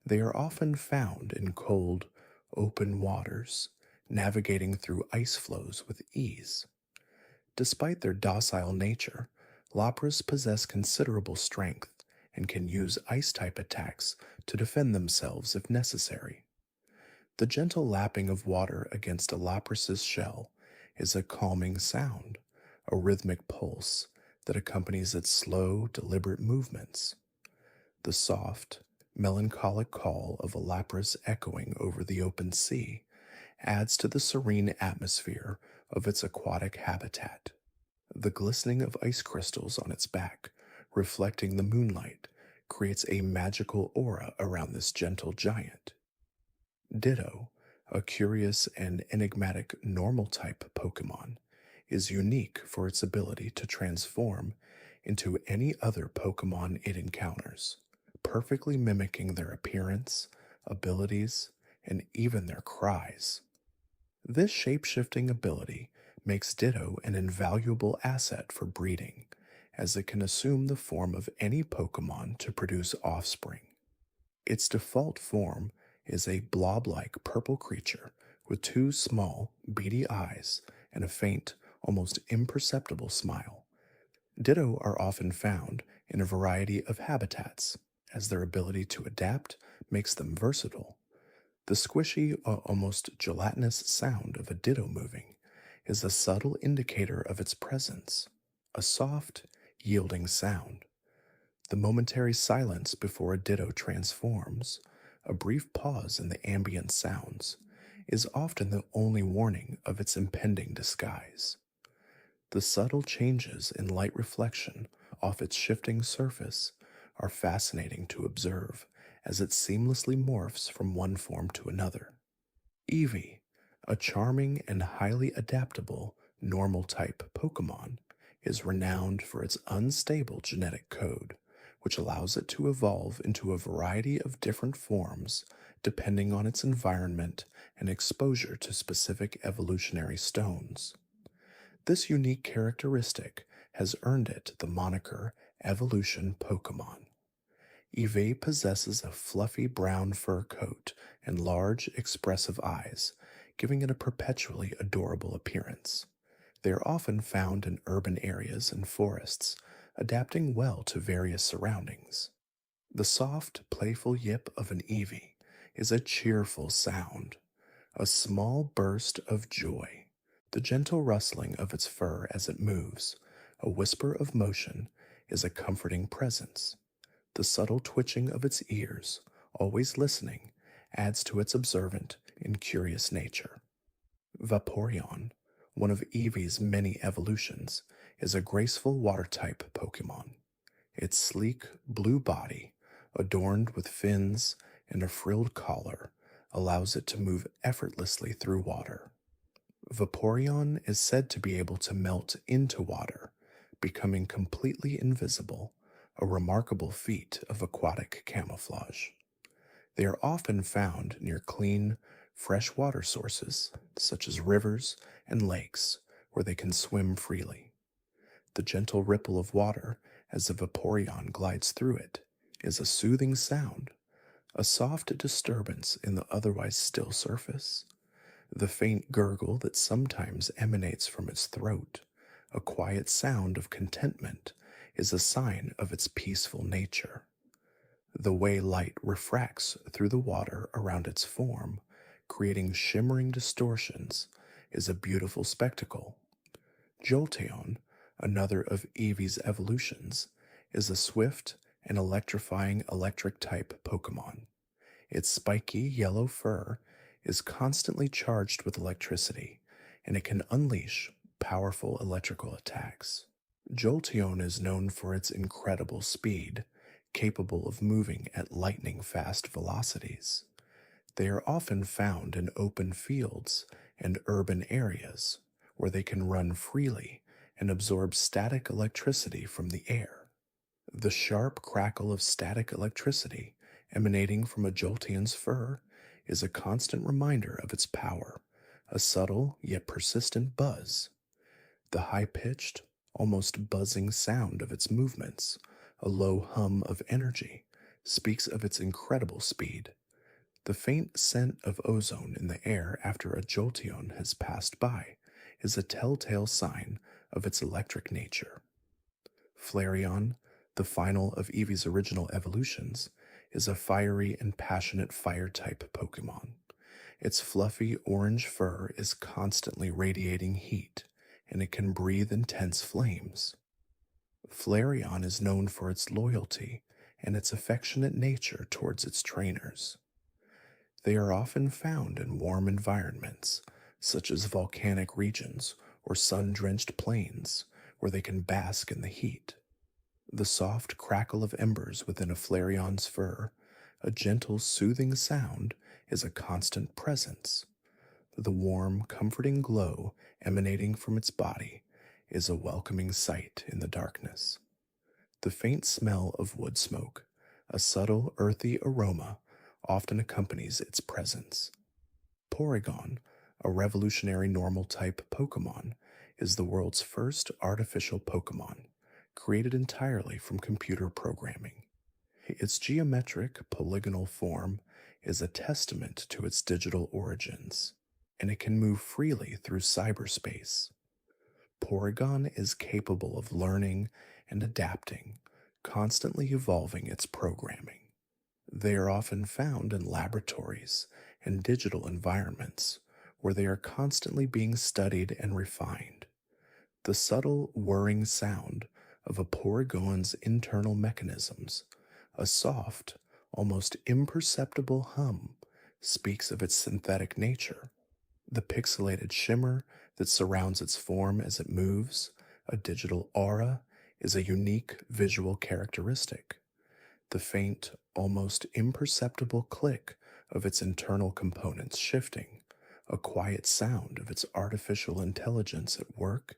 They are often found in cold, open waters, navigating through ice flows with ease. Despite their docile nature, Lapras possess considerable strength and can use ice-type attacks to defend themselves if necessary. The gentle lapping of water against a Lapras's shell is a calming sound, a rhythmic pulse that accompanies its slow, deliberate movements. The soft, melancholic call of a Lapras echoing over the open sea adds to the serene atmosphere of its aquatic habitat. The glistening of ice crystals on its back, reflecting the moonlight, creates a magical aura around this gentle giant. Ditto, a curious and enigmatic normal-type Pokemon, is unique for its ability to transform into any other Pokemon it encounters, perfectly mimicking their appearance, abilities, and even their cries. This shape-shifting ability makes Ditto an invaluable asset for breeding, as it can assume the form of any Pokemon to produce offspring. Its default form is a blob-like purple creature with two small, beady eyes and a faint, almost imperceptible smile. Ditto are often found in a variety of habitats, as their ability to adapt makes them versatile. The squishy, almost gelatinous sound of a Ditto moving is a subtle indicator of its presence, a soft, yielding sound. The momentary silence before a Ditto transforms, a brief pause in the ambient sounds, is often the only warning of its impending disguise. The subtle changes in light reflection off its shifting surface are fascinating to observe as it seamlessly morphs from one form to another. Eevee, a charming and highly adaptable normal type Pokemon is renowned for its unstable genetic code, which allows it to evolve into a variety of different forms depending on its environment and exposure to specific evolutionary stones. This unique characteristic has earned it the moniker Evolution Pokemon. Eevee possesses a fluffy brown fur coat and large, expressive eyes, giving it a perpetually adorable appearance. They are often found in urban areas and forests, adapting well to various surroundings. The soft, playful yip of an Eevee is a cheerful sound, a small burst of joy. The gentle rustling of its fur as it moves, a whisper of motion, is a comforting presence. The subtle twitching of its ears, always listening, adds to its observant and curious nature. Vaporeon, one of Eevee's many evolutions, is a graceful water-type Pokemon. Its sleek blue body, adorned with fins and a frilled collar, allows it to move effortlessly through water. Vaporeon is said to be able to melt into water, becoming completely invisible, a remarkable feat of aquatic camouflage. They are often found near clean, fresh water sources, such as rivers and lakes, where they can swim freely. The gentle ripple of water as the Vaporeon glides through it is a soothing sound, a soft disturbance in the otherwise still surface. The faint gurgle that sometimes emanates from its throat, a quiet sound of contentment, is a sign of its peaceful nature. The way light refracts through the water around its form, creating shimmering distortions, is a beautiful spectacle. Jolteon, another of Eevee's evolutions, is a swift and electrifying electric-type Pokemon. Its spiky yellow fur is constantly charged with electricity, and it can unleash powerful electrical attacks. Jolteon is known for its incredible speed, capable of moving at lightning-fast velocities. They are often found in open fields and urban areas, where they can run freely and absorb static electricity from the air. The sharp crackle of static electricity emanating from a Jolteon's fur is a constant reminder of its power, a subtle yet persistent buzz. The high-pitched, almost buzzing sound of its movements, a low hum of energy, speaks of its incredible speed. The faint scent of ozone in the air after a Jolteon has passed by is a telltale sign of its electric nature. Flareon, the final of Eevee's original evolutions, is a fiery and passionate fire-type Pokemon. Its fluffy orange fur is constantly radiating heat, and it can breathe intense flames. Flareon is known for its loyalty and its affectionate nature towards its trainers. They are often found in warm environments, such as volcanic regions or sun-drenched plains, where they can bask in the heat. The soft crackle of embers within a Flareon's fur, a gentle, soothing sound, is a constant presence. The warm, comforting glow emanating from its body is a welcoming sight in the darkness. The faint smell of wood smoke, a subtle, earthy aroma, often accompanies its presence. Porygon, a revolutionary normal-type Pokemon, is the world's first artificial Pokemon, created entirely from computer programming. Its geometric, polygonal form is a testament to its digital origins, and it can move freely through cyberspace. Porygon is capable of learning and adapting, constantly evolving its programming. They are often found in laboratories and digital environments, where they are constantly being studied and refined. The subtle whirring sound of a Porygon's internal mechanisms, a soft, almost imperceptible hum, speaks of its synthetic nature. The pixelated shimmer that surrounds its form as it moves, a digital aura, is a unique visual characteristic. The faint, almost imperceptible click of its internal components shifting, A quiet sound of its artificial intelligence at work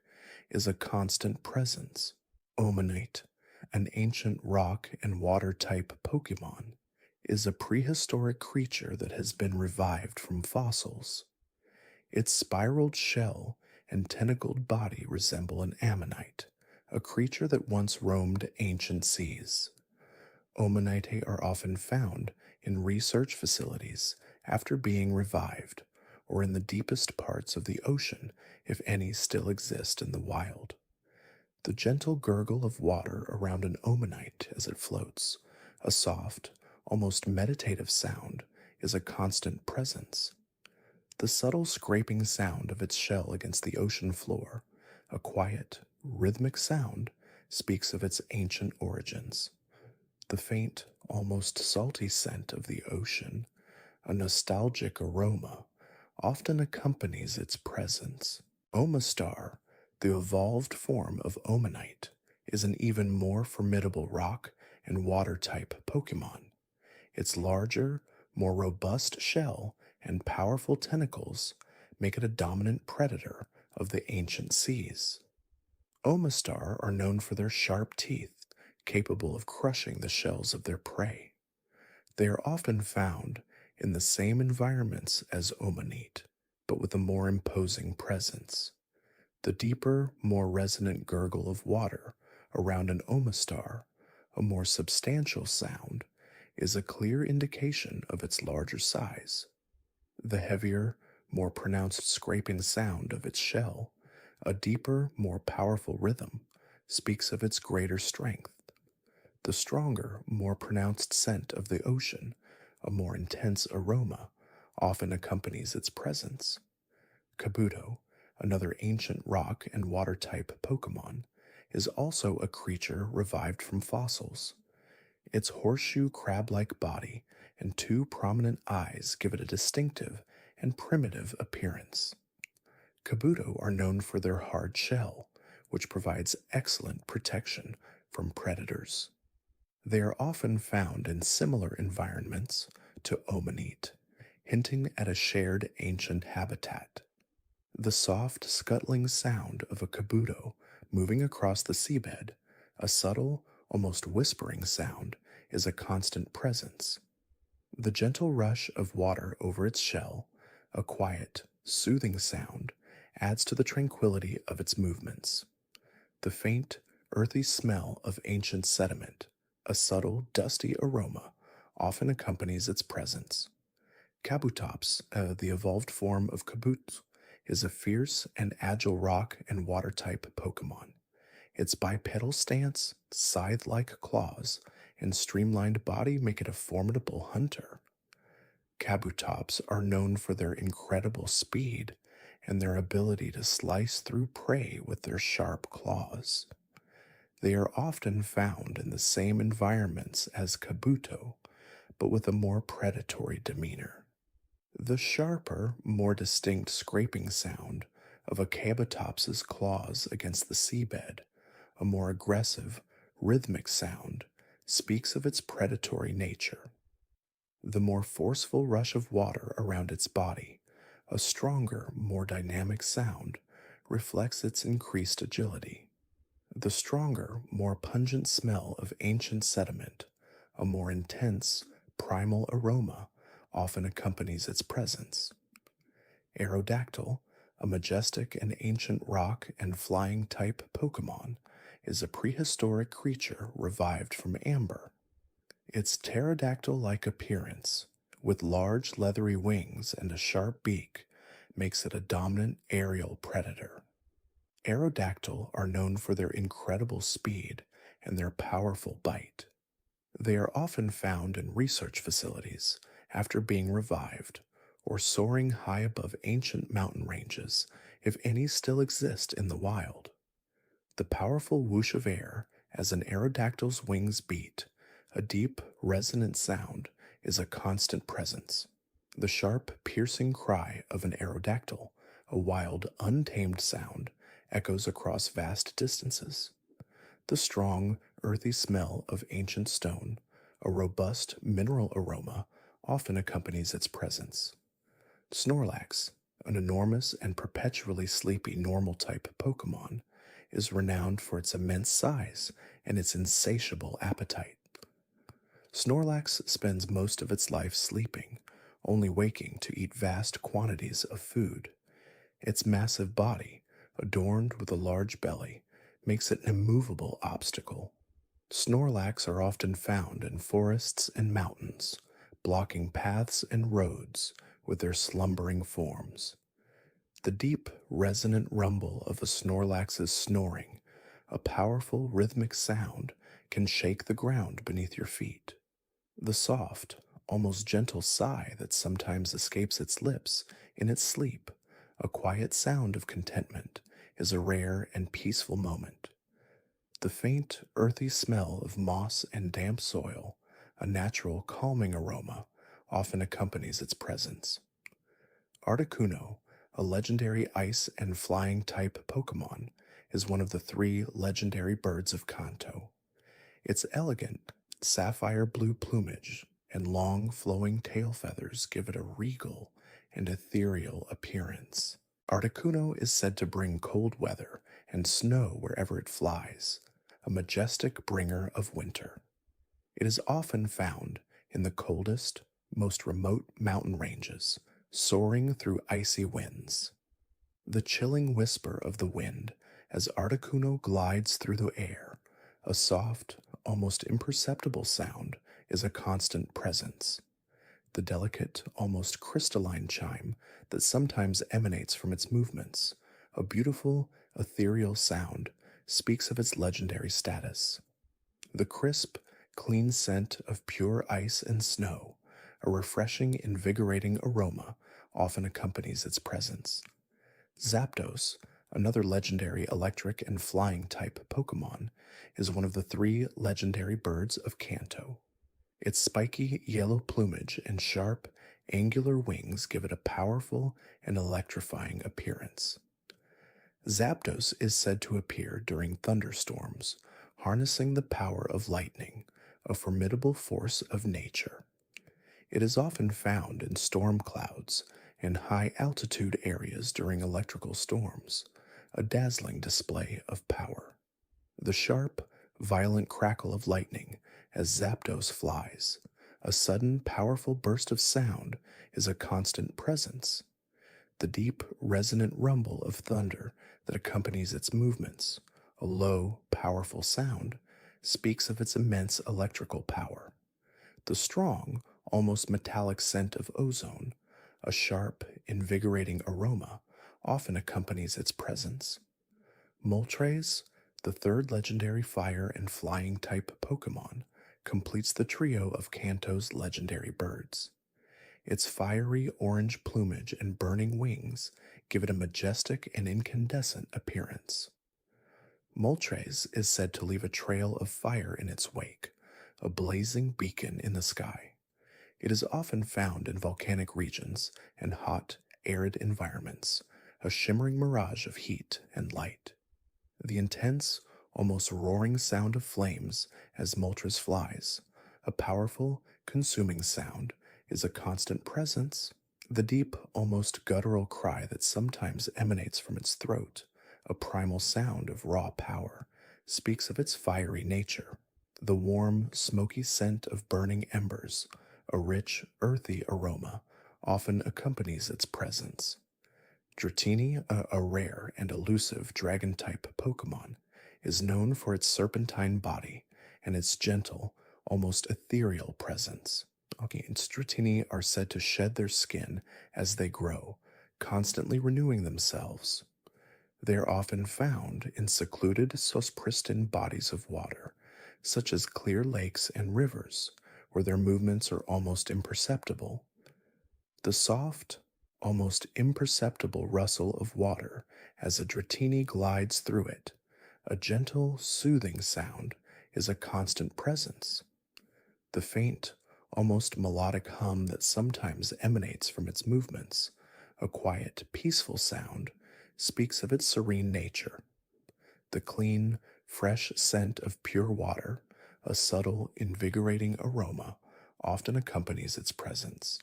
is a constant presence. Omanite, an ancient rock and water type Pokemon, is a prehistoric creature that has been revived from fossils. Its spiraled shell and tentacled body resemble an ammonite, a creature that once roamed ancient seas. Omanite are often found in research facilities after being revived, or in the deepest parts of the ocean if any still exist in the wild. The gentle gurgle of water around an omanite as it floats, a soft, almost meditative sound, is a constant presence. The subtle scraping sound of its shell against the ocean floor, a quiet, rhythmic sound, speaks of its ancient origins. The faint, almost salty scent of the ocean, a nostalgic aroma, often accompanies its presence. Omastar, the evolved form of Omanite, is an even more formidable rock and water type Pokemon. Its larger, more robust shell and powerful tentacles make it a dominant predator of the ancient seas. Omastar are known for their sharp teeth, capable of crushing the shells of their prey. They are often found in the same environments as Omanite, but with a more imposing presence. The deeper, more resonant gurgle of water around an Omastar, a more substantial sound, is a clear indication of its larger size. The heavier, more pronounced scraping sound of its shell, a deeper, more powerful rhythm, speaks of its greater strength. The stronger, more pronounced scent of the ocean, a more intense aroma, often accompanies its presence. Kabuto, another ancient rock and water type Pokemon, is also a creature revived from fossils. Its horseshoe crab-like body and two prominent eyes give it a distinctive and primitive appearance. Kabuto are known for their hard shell, which provides excellent protection from predators. They are often found in similar environments to Omanite, hinting at a shared ancient habitat. The soft, scuttling sound of a kabuto moving across the seabed, a subtle, almost whispering sound, is a constant presence. The gentle rush of water over its shell, a quiet, soothing sound, adds to the tranquility of its movements. The faint, earthy smell of ancient sediment, a subtle, dusty aroma, often accompanies its presence. Kabutops, the evolved form of Kabut, is a fierce and agile rock and water type Pokemon. Its bipedal stance, scythe-like claws, and streamlined body make it a formidable hunter. Kabutops are known for their incredible speed and their ability to slice through prey with their sharp claws. They are often found in the same environments as Kabuto, but with a more predatory demeanor. The sharper, more distinct scraping sound of a Kabutops's claws against the seabed, a more aggressive, rhythmic sound, speaks of its predatory nature. The more forceful rush of water around its body, a stronger, more dynamic sound, reflects its increased agility. The stronger, more pungent smell of ancient sediment, a more intense, primal aroma, often accompanies its presence. Aerodactyl, a majestic and ancient rock and flying type Pokemon, is a prehistoric creature revived from amber. Its pterodactyl-like appearance, with large leathery wings and a sharp beak, makes it a dominant aerial predator. Aerodactyl are known for their incredible speed and their powerful bite. They are often found in research facilities after being revived, or soaring high above ancient mountain ranges, if any still exist in the wild. The powerful whoosh of air as an Aerodactyl's wings beat, a deep, resonant sound, is a constant presence. The sharp, piercing cry of an Aerodactyl, a wild, untamed sound, echoes across vast distances. The strong, earthy smell of ancient stone, a robust mineral aroma, often accompanies its presence. Snorlax, an enormous and perpetually sleepy normal-type Pokemon, is renowned for its immense size and its insatiable appetite. Snorlax spends most of its life sleeping, only waking to eat vast quantities of food. Its massive body, adorned with a large belly, makes it an immovable obstacle. Snorlax are often found in forests and mountains, blocking paths and roads with their slumbering forms. The deep, resonant rumble of a Snorlax's snoring, a powerful rhythmic sound, can shake the ground beneath your feet. The soft, almost gentle sigh that sometimes escapes its lips in its sleep, a quiet sound of contentment, is a rare and peaceful moment. The faint, earthy smell of moss and damp soil, a natural calming aroma, often accompanies its presence. Articuno, a legendary ice and flying type Pokemon, is one of the 3 legendary birds of Kanto. Its elegant, sapphire blue plumage and long, flowing tail feathers give it a regal and ethereal appearance. Articuno is said to bring cold weather and snow wherever it flies, a majestic bringer of winter. It is often found in the coldest, most remote mountain ranges, soaring through icy winds. The chilling whisper of the wind as Articuno glides through the air, a soft, almost imperceptible sound, is a constant presence. The delicate, almost crystalline chime that sometimes emanates from its movements, a beautiful, ethereal sound, speaks of its legendary status. The crisp, clean scent of pure ice and snow, a refreshing, invigorating aroma, often accompanies its presence. Zapdos, another legendary electric and flying type Pokemon, is one of the 3 legendary birds of Kanto. Its spiky yellow plumage and sharp, angular wings give it a powerful and electrifying appearance. Zapdos is said to appear during thunderstorms, harnessing the power of lightning, a formidable force of nature. It is often found in storm clouds and high-altitude areas during electrical storms, a dazzling display of power. The sharp, violent crackle of lightning as Zapdos flies, a sudden, powerful burst of sound, is a constant presence. The deep, resonant rumble of thunder that accompanies its movements, a low, powerful sound, speaks of its immense electrical power. The strong, almost metallic scent of ozone, a sharp, invigorating aroma, often accompanies its presence. Moltres, the 3rd legendary fire and flying type Pokemon, completes the trio of Kanto's legendary birds. Its fiery orange plumage and burning wings give it a majestic and incandescent appearance. Moltres is said to leave a trail of fire in its wake, a blazing beacon in the sky. It is often found in volcanic regions and hot, arid environments, a shimmering mirage of heat and light. The intense, almost roaring sound of flames as Moltres flies, a powerful, consuming sound, is a constant presence. The deep, almost guttural cry that sometimes emanates from its throat, a primal sound of raw power, speaks of its fiery nature. The warm, smoky scent of burning embers, a rich, earthy aroma, often accompanies its presence. Dratini, a rare and elusive dragon-type Pokemon, is known for its serpentine body and its gentle, almost ethereal presence. Dratini are said to shed their skin as they grow, constantly renewing themselves. They are often found in secluded, pristine bodies of water, such as clear lakes and rivers, where their movements are almost imperceptible. The soft, almost imperceptible rustle of water as a Dratini glides through it, a gentle, soothing sound, is a constant presence. The faint, almost melodic hum that sometimes emanates from its movements, a quiet, peaceful sound, speaks of its serene nature. The clean, fresh scent of pure water, a subtle, invigorating aroma, often accompanies its presence.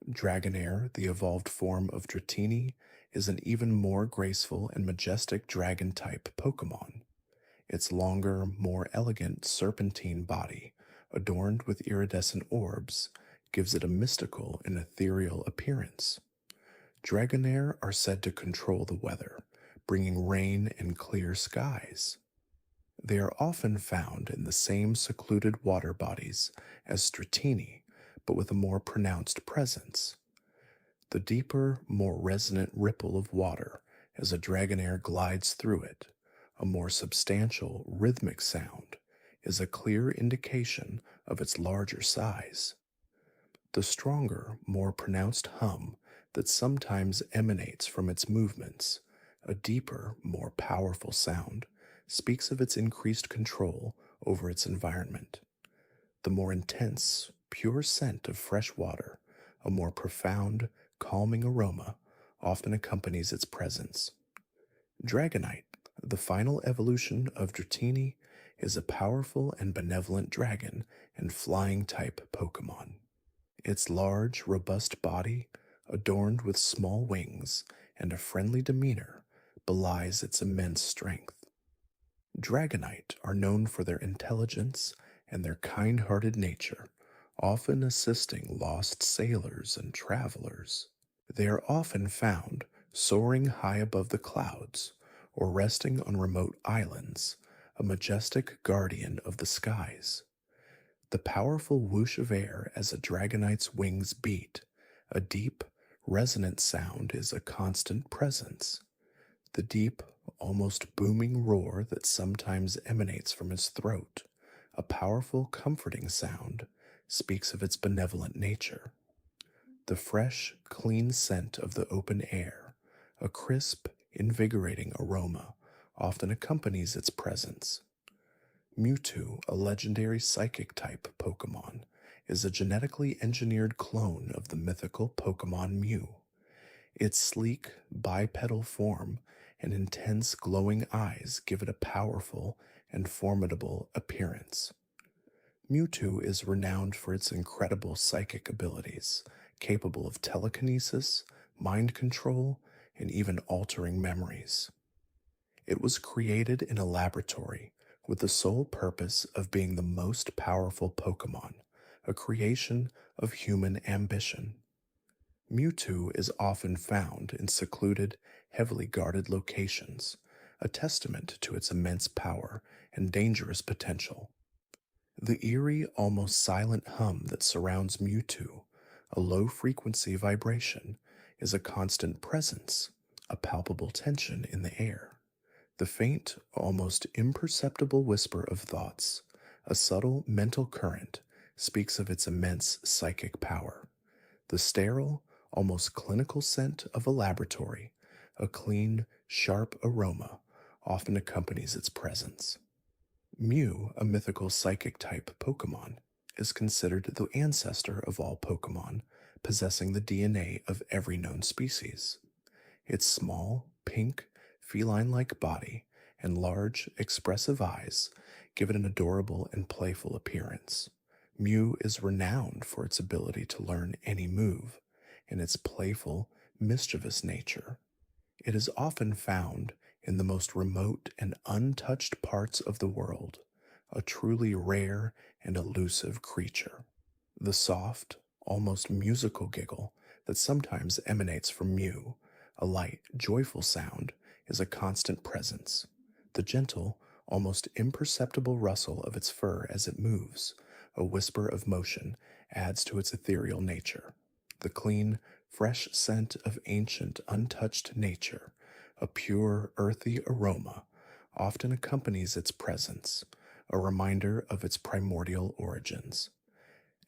Dragonair, the evolved form of Dratini, is an even more graceful and majestic dragon-type Pokémon. Its longer, more elegant serpentine body, adorned with iridescent orbs, gives it a mystical and ethereal appearance. Dragonair are said to control the weather, bringing rain and clear skies. They are often found in the same secluded water bodies as Dratini, but with a more pronounced presence. The deeper, more resonant ripple of water as a Dragonair glides through it, a more substantial, rhythmic sound, is a clear indication of its larger size. The stronger, more pronounced hum that sometimes emanates from its movements, a deeper, more powerful sound, speaks of its increased control over its environment. The more intense, pure scent of fresh water, a more profound, calming aroma, often accompanies its presence. Dragonite, the final evolution of Dratini, is a powerful and benevolent dragon and flying-type Pokémon. Its large, robust body, adorned with small wings and a friendly demeanor, belies its immense strength. Dragonite are known for their intelligence and their kind-hearted nature, often assisting lost sailors and travelers. They are often found soaring high above the clouds or resting on remote islands, a majestic guardian of the skies. The powerful whoosh of air as a Dragonite's wings beat, a deep, resonant sound, is a constant presence. The deep, almost booming roar that sometimes emanates from his throat, a powerful, comforting sound, speaks of its benevolent nature. The fresh, clean scent of the open air, a crisp, invigorating aroma, often accompanies its presence. Mewtwo, a legendary psychic-type Pokémon, is a genetically engineered clone of the mythical Pokémon Mew. Its sleek, bipedal form and intense glowing eyes give it a powerful and formidable appearance. Mewtwo is renowned for its incredible psychic abilities, capable of telekinesis, mind control, and even altering memories. It was created in a laboratory with the sole purpose of being the most powerful Pokémon, a creation of human ambition. Mewtwo is often found in secluded, heavily guarded locations, a testament to its immense power and dangerous potential. The eerie, almost silent hum that surrounds Mewtwo, a low-frequency vibration, is a constant presence, a palpable tension in the air. The faint, almost imperceptible whisper of thoughts, a subtle mental current, speaks of its immense psychic power. The sterile, almost clinical scent of a laboratory, a clean, sharp aroma, often accompanies its presence. Mew, a mythical psychic-type Pokémon, is considered the ancestor of all Pokémon, possessing the DNA of every known species. Its small, pink, feline-like body and large, expressive eyes give it an adorable and playful appearance. Mew is renowned for its ability to learn any move, and its playful, mischievous nature. It is often found in the most remote and untouched parts of the world, a truly rare and elusive creature. The soft, almost musical giggle that sometimes emanates from Mew, a light, joyful sound, is a constant presence. The gentle, almost imperceptible rustle of its fur as it moves, a whisper of motion, adds to its ethereal nature. The clean, fresh scent of ancient, untouched nature, a pure, earthy aroma, often accompanies its presence, a reminder of its primordial origins.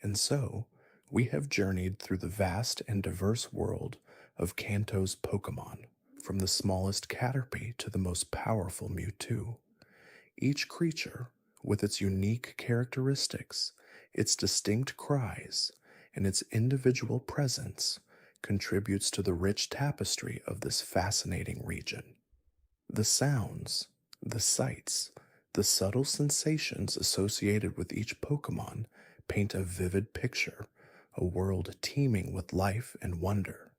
And so, we have journeyed through the vast and diverse world of Kanto's Pokémon, from the smallest Caterpie to the most powerful Mewtwo. Each creature, with its unique characteristics, its distinct cries, and its individual presence, contributes to the rich tapestry of this fascinating region. The sounds, the sights, the subtle sensations associated with each Pokémon paint a vivid picture a world teeming with life and wonder.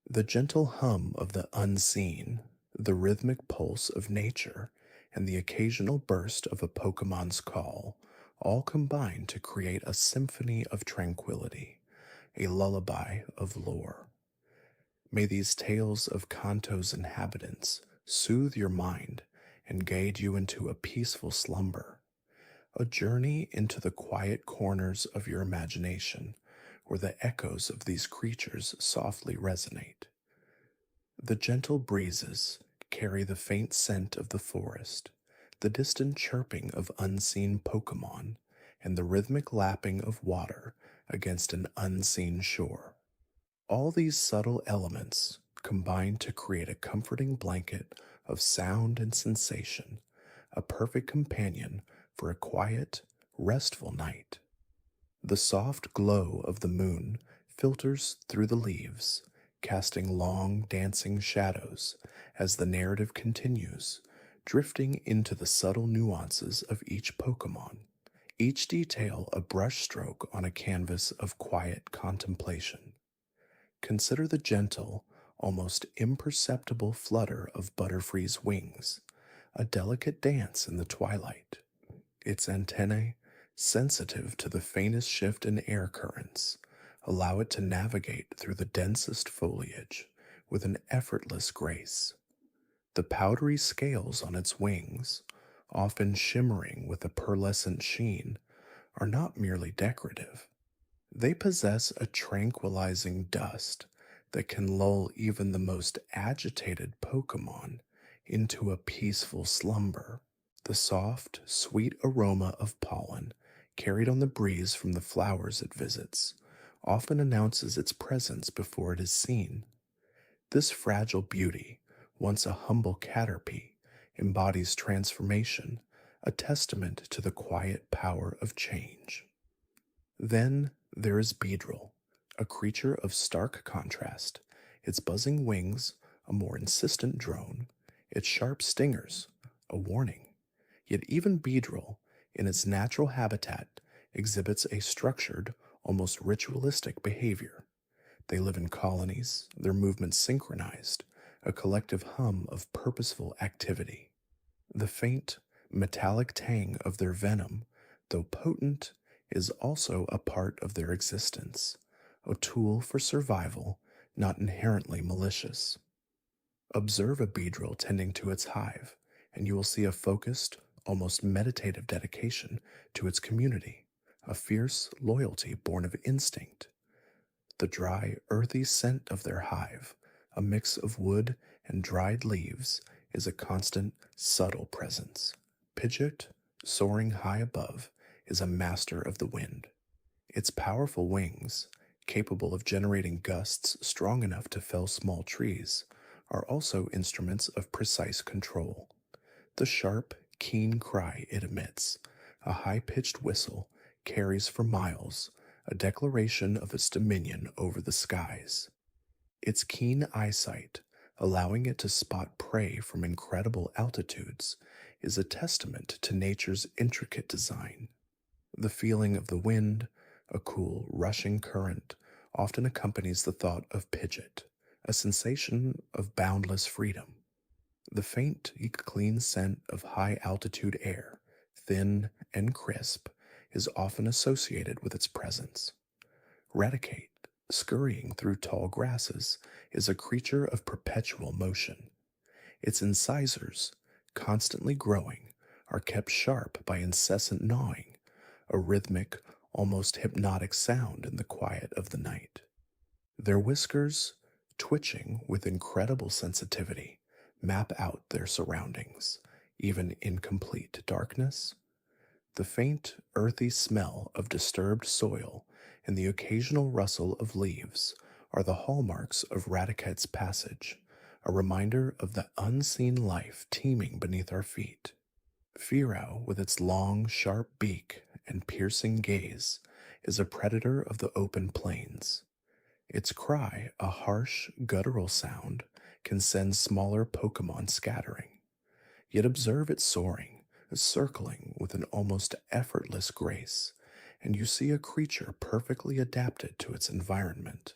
The gentle hum of the unseen, the rhythmic pulse of nature, and the occasional burst of a Pokemon's call all combine to create a symphony of tranquility, a lullaby of lore. May these tales of Kanto's inhabitants soothe your mind and guide you into a peaceful slumber, a journey into the quiet corners of your imagination where the echoes of these creatures softly resonate. The gentle breezes carry the faint scent of the forest, the distant chirping of unseen Pokemon, and the rhythmic lapping of water against an unseen shore. All these subtle elements combine to create a comforting blanket of sound and sensation, a perfect companion for a quiet, restful night. The soft glow of the moon filters through the leaves, casting long, dancing shadows as the narrative continues, drifting into the subtle nuances of each Pokemon, each detail a brushstroke on a canvas of quiet contemplation. Consider the gentle, almost imperceptible flutter of Butterfree's wings, a delicate dance in the twilight. Its antennae, sensitive to the faintest shift in air currents, allow it to navigate through the densest foliage with an effortless grace. The powdery scales on its wings, often shimmering with a pearlescent sheen, are not merely decorative. They possess a tranquilizing dust that can lull even the most agitated Pokemon into a peaceful slumber. The soft, sweet aroma of pollen carried on the breeze from the flowers it visits often announces its presence before it is seen. This fragile beauty, once a humble Caterpie, embodies transformation, a testament to the quiet power of change. Then there is Beedrill, a creature of stark contrast, its buzzing wings a more insistent drone, its sharp stingers a warning. Yet even Beedrill, in its natural habitat, exhibits a structured, almost ritualistic behavior. They live in colonies, their movements synchronized, a collective hum of purposeful activity. The faint, metallic tang of their venom, though potent, is also a part of their existence, a tool for survival, not inherently malicious. Observe a Beedrill tending to its hive, and you will see a focused, almost meditative dedication to its community, a fierce loyalty born of instinct. The dry, earthy scent of their hive, a mix of wood and dried leaves, is a constant, subtle presence. Pidgeot, soaring high above, is a master of the wind. Its powerful wings, capable of generating gusts strong enough to fell small trees, are also instruments of precise control. The sharp, keen cry it emits, a high-pitched whistle, carries for miles, a declaration of its dominion over the skies. Its keen eyesight, allowing it to spot prey from incredible altitudes, is a testament to nature's intricate design. The feeling of the wind, a cool, rushing current, often accompanies the thought of Pidgeot, a sensation of boundless freedom. The faint, clean scent of high-altitude air, thin and crisp, is often associated with its presence. Raticate, scurrying through tall grasses, is a creature of perpetual motion. Its incisors, constantly growing, are kept sharp by incessant gnawing, a rhythmic, almost hypnotic sound in the quiet of the night. Their whiskers, twitching with incredible sensitivity, map out their surroundings, even in complete darkness. The faint, earthy smell of disturbed soil and the occasional rustle of leaves are the hallmarks of Raticate's passage, a reminder of the unseen life teeming beneath our feet. Fearow, with its long, sharp beak and piercing gaze, is a predator of the open plains. Its cry, a harsh, guttural sound, can send smaller Pokemon scattering. Yet observe it soaring, circling with an almost effortless grace, and you see a creature perfectly adapted to its environment,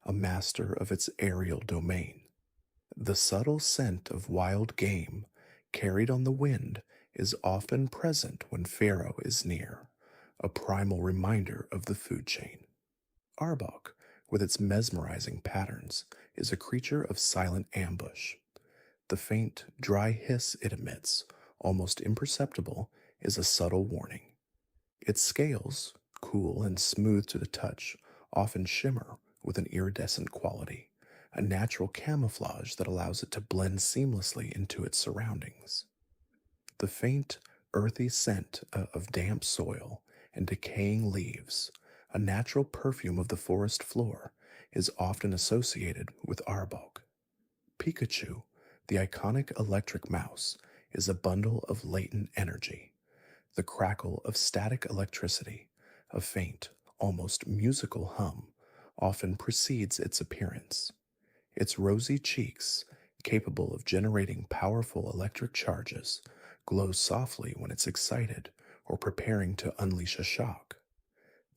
a master of its aerial domain. The subtle scent of wild game, carried on the wind, is often present when Pharaoh is near, a primal reminder of the food chain. Arbok, with its mesmerizing patterns, is a creature of silent ambush. The faint, dry hiss it emits, almost imperceptible, is a subtle warning. Its scales, cool and smooth to the touch, often shimmer with an iridescent quality, a natural camouflage that allows it to blend seamlessly into its surroundings. The faint, earthy scent of damp soil and decaying leaves, a natural perfume of the forest floor, is often associated with Arbok. Pikachu, the iconic electric mouse, is a bundle of latent energy. The crackle of static electricity, a faint, almost musical hum, often precedes its appearance. Its rosy cheeks, capable of generating powerful electric charges, glow softly when it's excited or preparing to unleash a shock.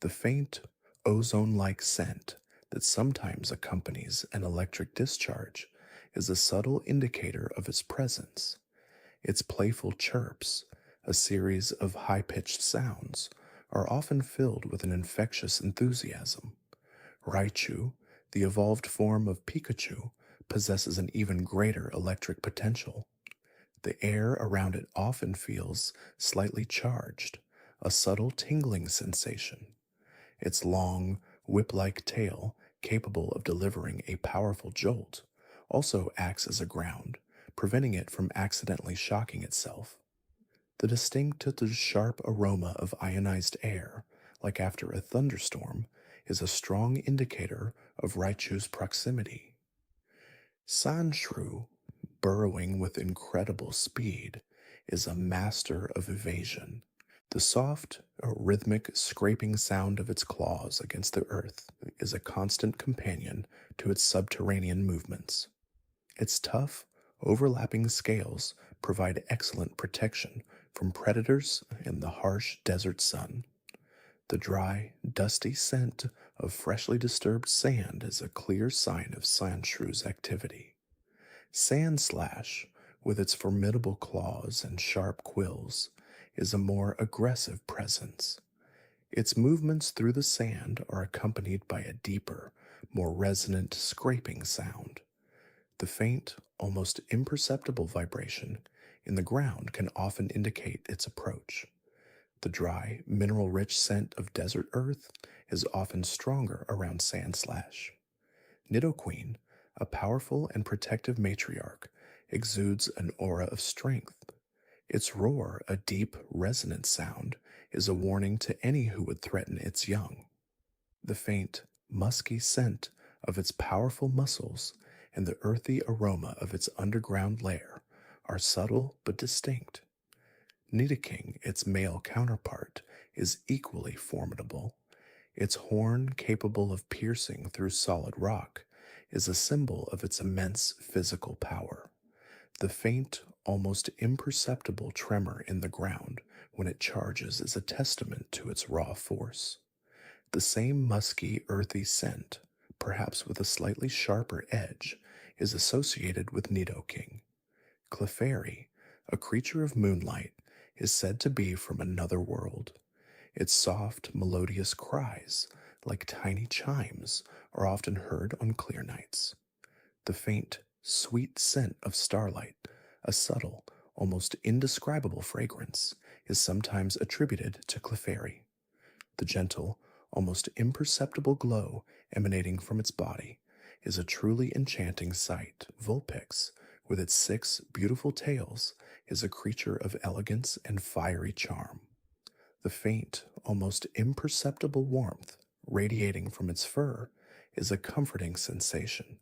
The faint, ozone-like scent that sometimes accompanies an electric discharge is a subtle indicator of its presence. Its playful chirps, a series of high-pitched sounds, are often filled with an infectious enthusiasm. Raichu, the evolved form of Pikachu, possesses an even greater electric potential. The air around it often feels slightly charged, a subtle tingling sensation. Its long, whip-like tail, capable of delivering a powerful jolt, also acts as a ground, preventing it from accidentally shocking itself. The distinct sharp aroma of ionized air, like after a thunderstorm, is a strong indicator of Raichu's proximity. Sandshrew, burrowing with incredible speed, is a master of evasion. The soft, rhythmic scraping sound of its claws against the earth is a constant companion to its subterranean movements. Its tough, overlapping scales provide excellent protection from predators and the harsh desert sun. The dry, dusty scent of freshly disturbed sand is a clear sign of Sandshrew's activity. Sandslash, with its formidable claws and sharp quills, is a more aggressive presence. Its movements through the sand are accompanied by a deeper, more resonant scraping sound. The faint, almost imperceptible vibration in the ground can often indicate its approach. The dry, mineral-rich scent of desert earth is often stronger around Sandslash. Nidoqueen, a powerful and protective matriarch, exudes an aura of strength. Its roar, a deep, resonant sound, is a warning to any who would threaten its young. The faint, musky scent of its powerful muscles and the earthy aroma of its underground lair are subtle but distinct. Nidoking, its male counterpart, is equally formidable. Its horn, capable of piercing through solid rock, is a symbol of its immense physical power. The faint, almost imperceptible tremor in the ground when it charges is a testament to its raw force. The same musky, earthy scent, perhaps with a slightly sharper edge, is associated with Nidoking. Clefairy, a creature of moonlight, is said to be from another world. Its soft, melodious cries, like tiny chimes, are often heard on clear nights. The faint, sweet scent of starlight, a subtle, almost indescribable fragrance, is sometimes attributed to Clefairy. The gentle, almost imperceptible glow emanating from its body is a truly enchanting sight. Vulpix, with its 6 beautiful tails, is a creature of elegance and fiery charm. The faint, almost imperceptible warmth radiating from its fur is a comforting sensation.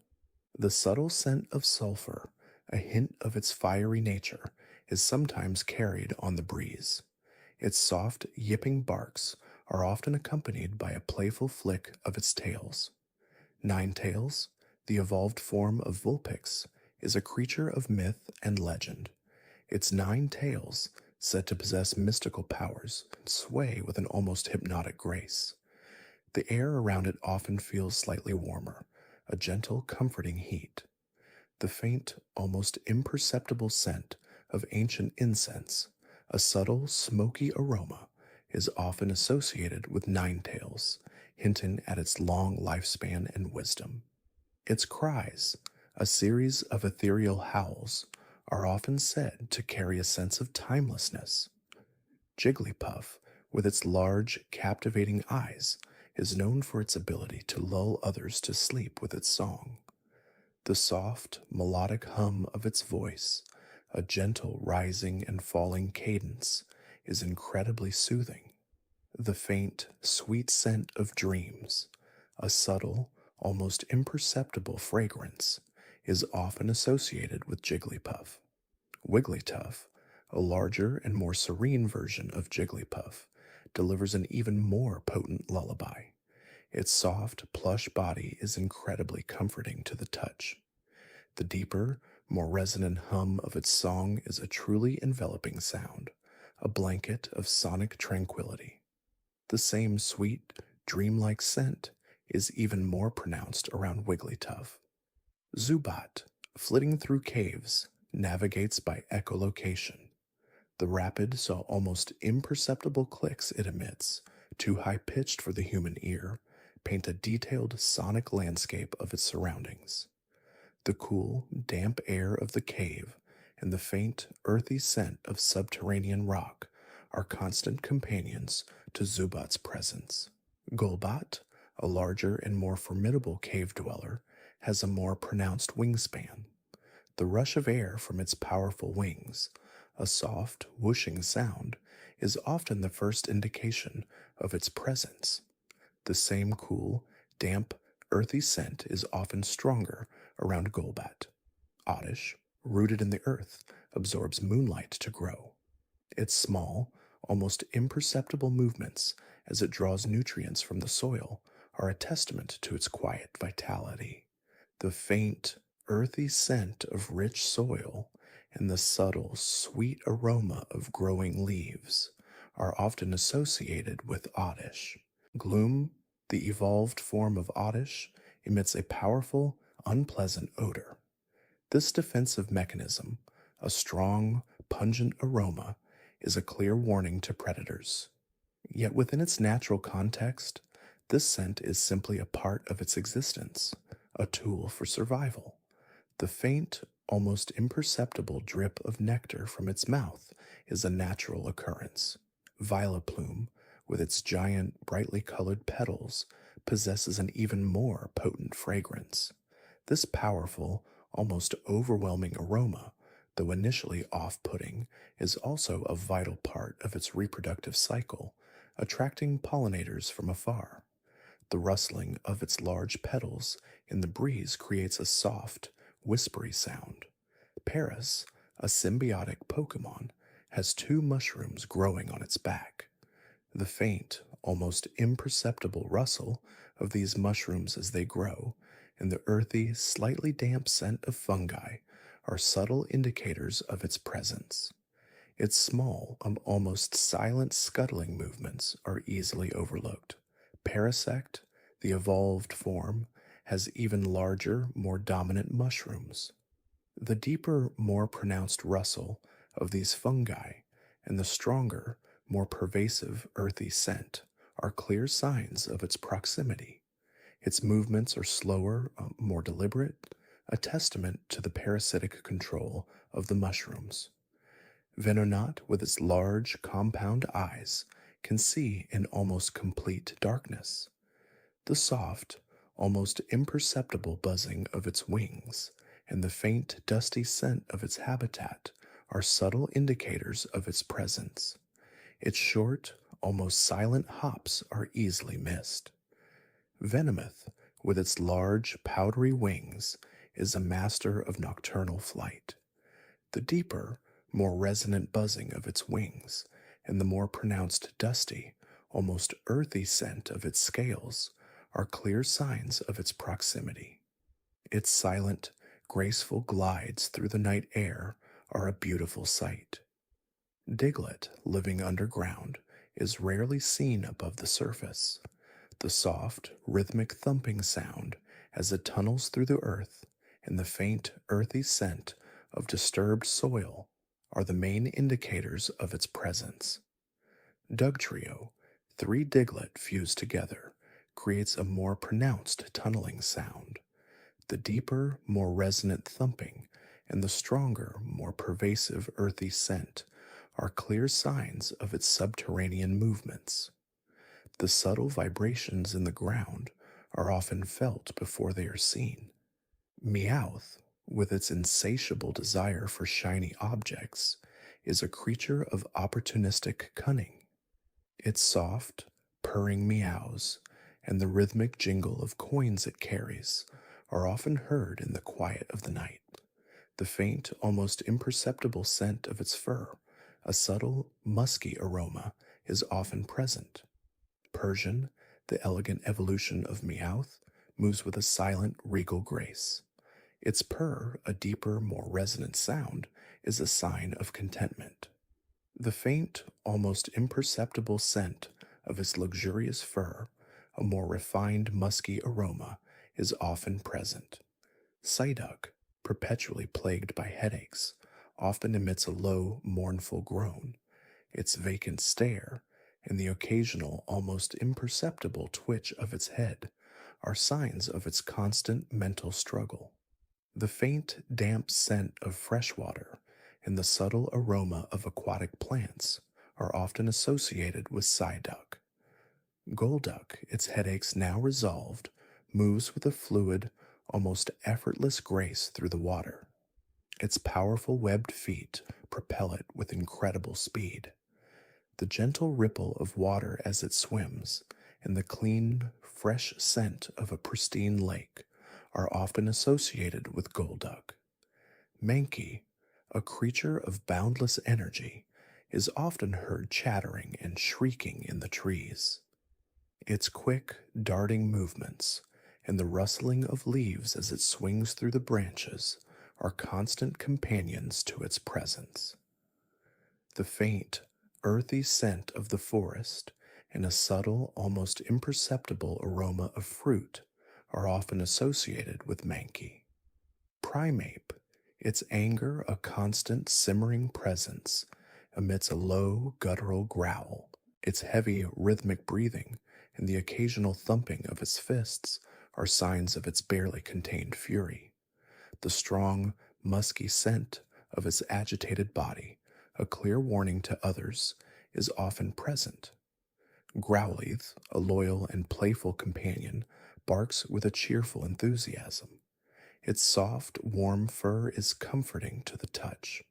The subtle scent of sulfur, a hint of its fiery nature, is sometimes carried on the breeze. Its soft, yipping barks are often accompanied by a playful flick of its tails. Ninetails, the evolved form of Vulpix, is a creature of myth and legend. Its 9 tails, said to possess mystical powers and sway with an almost hypnotic grace. The air around it often feels slightly warmer, a gentle, comforting heat. The faint, almost imperceptible scent of ancient incense, a subtle, smoky aroma, is often associated with Ninetales, hinting at its long lifespan and wisdom. Its cries, a series of ethereal howls, are often said to carry a sense of timelessness. Jigglypuff, with its large, captivating eyes, is known for its ability to lull others to sleep with its song. The soft, melodic hum of its voice, a gentle rising and falling cadence, is incredibly soothing. The faint, sweet scent of dreams, a subtle, almost imperceptible fragrance, is often associated with Jigglypuff. Wigglytuff, a larger and more serene version of Jigglypuff, delivers an even more potent lullaby. Its soft, plush body is incredibly comforting to the touch. The deeper, more resonant hum of its song is a truly enveloping sound, a blanket of sonic tranquility. The same sweet, dreamlike scent is even more pronounced around Wigglytuff. Zubat, flitting through caves, navigates by echolocation. The rapid, so almost imperceptible clicks it emits, too high-pitched for the human ear, paint a detailed sonic landscape of its surroundings. The cool, damp air of the cave and the faint, earthy scent of subterranean rock are constant companions to Zubat's presence. Golbat, a larger and more formidable cave dweller, has a more pronounced wingspan. The rush of air from its powerful wings, a soft, whooshing sound, is often the first indication of its presence. The same cool, damp, earthy scent is often stronger around Golbat. Oddish, rooted in the earth, absorbs moonlight to grow. Its small, almost imperceptible movements as it draws nutrients from the soil are a testament to its quiet vitality. The faint, earthy scent of rich soil and the subtle, sweet aroma of growing leaves are often associated with Oddish. Gloom, the evolved form of Oddish, emits a powerful, unpleasant odor. This defensive mechanism, a strong, pungent aroma, is a clear warning to predators. Yet within its natural context, this scent is simply a part of its existence, a tool for survival. The faint, almost imperceptible drip of nectar from its mouth is a natural occurrence. Vileplume, with its giant, brightly colored petals, possesses an even more potent fragrance. This powerful, almost overwhelming aroma, though initially off-putting, is also a vital part of its reproductive cycle, attracting pollinators from afar. The rustling of its large petals in the breeze creates a soft, whispery sound. Paras, a symbiotic Pokémon, has two mushrooms growing on its back. The faint, almost imperceptible rustle of these mushrooms as they grow, and the earthy, slightly damp scent of fungi are subtle indicators of its presence. Its small, almost silent scuttling movements are easily overlooked. Parasect, the evolved form, has even larger, more dominant mushrooms. The deeper, more pronounced rustle of these fungi and the stronger, more pervasive earthy scent are clear signs of its proximity. Its movements are slower, more deliberate, a testament to the parasitic control of the mushrooms. Venonat, with its large, compound eyes, can see in almost complete darkness. The soft, almost imperceptible buzzing of its wings and the faint, dusty scent of its habitat are subtle indicators of its presence. Its short, almost silent hops are easily missed. Venomoth, with its large, powdery wings, is a master of nocturnal flight. The deeper, more resonant buzzing of its wings and the more pronounced dusty, almost earthy scent of its scales are clear signs of its proximity. Its silent, graceful glides through the night air are a beautiful sight. Diglett, living underground, is rarely seen above the surface. The soft, rhythmic thumping sound as it tunnels through the earth and the faint, earthy scent of disturbed soil are the main indicators of its presence. Dugtrio, three Diglett fused together, creates a more pronounced tunneling sound. The deeper, more resonant thumping and the stronger, more pervasive earthy scent are clear signs of its subterranean movements. The subtle vibrations in the ground are often felt before they are seen. Meowth, with its insatiable desire for shiny objects, is a creature of opportunistic cunning. Its soft, purring meows and the rhythmic jingle of coins it carries are often heard in the quiet of the night. The faint, almost imperceptible scent of its fur, a subtle, musky aroma, is often present. Persian, the elegant evolution of Meowth, moves with a silent, regal grace. Its purr, a deeper, more resonant sound, is a sign of contentment. The faint, almost imperceptible scent of its luxurious fur, a more refined, musky aroma, is often present. Psyduck, perpetually plagued by headaches, often emits a low, mournful groan. Its vacant stare and the occasional, almost imperceptible twitch of its head are signs of its constant mental struggle. The faint, damp scent of fresh water and the subtle aroma of aquatic plants are often associated with Psyduck. Golduck, its headaches now resolved, moves with a fluid, almost effortless grace through the water. Its powerful webbed feet propel it with incredible speed. The gentle ripple of water as it swims and the clean, fresh scent of a pristine lake are often associated with Golduck. Mankey, a creature of boundless energy, is often heard chattering and shrieking in the trees. Its quick, darting movements and the rustling of leaves as it swings through the branches are constant companions to its presence. The faint, earthy scent of the forest and a subtle, almost imperceptible aroma of fruit are often associated with Mankey. Primeape, its anger a constant simmering presence, emits a low, guttural growl. Its heavy, rhythmic breathing and the occasional thumping of its fists are signs of its barely contained fury. The strong, musky scent of its agitated body, a clear warning to others, is often present. Growlithe, a loyal and playful companion, barks with a cheerful enthusiasm. Its soft, warm fur is comforting to the touch.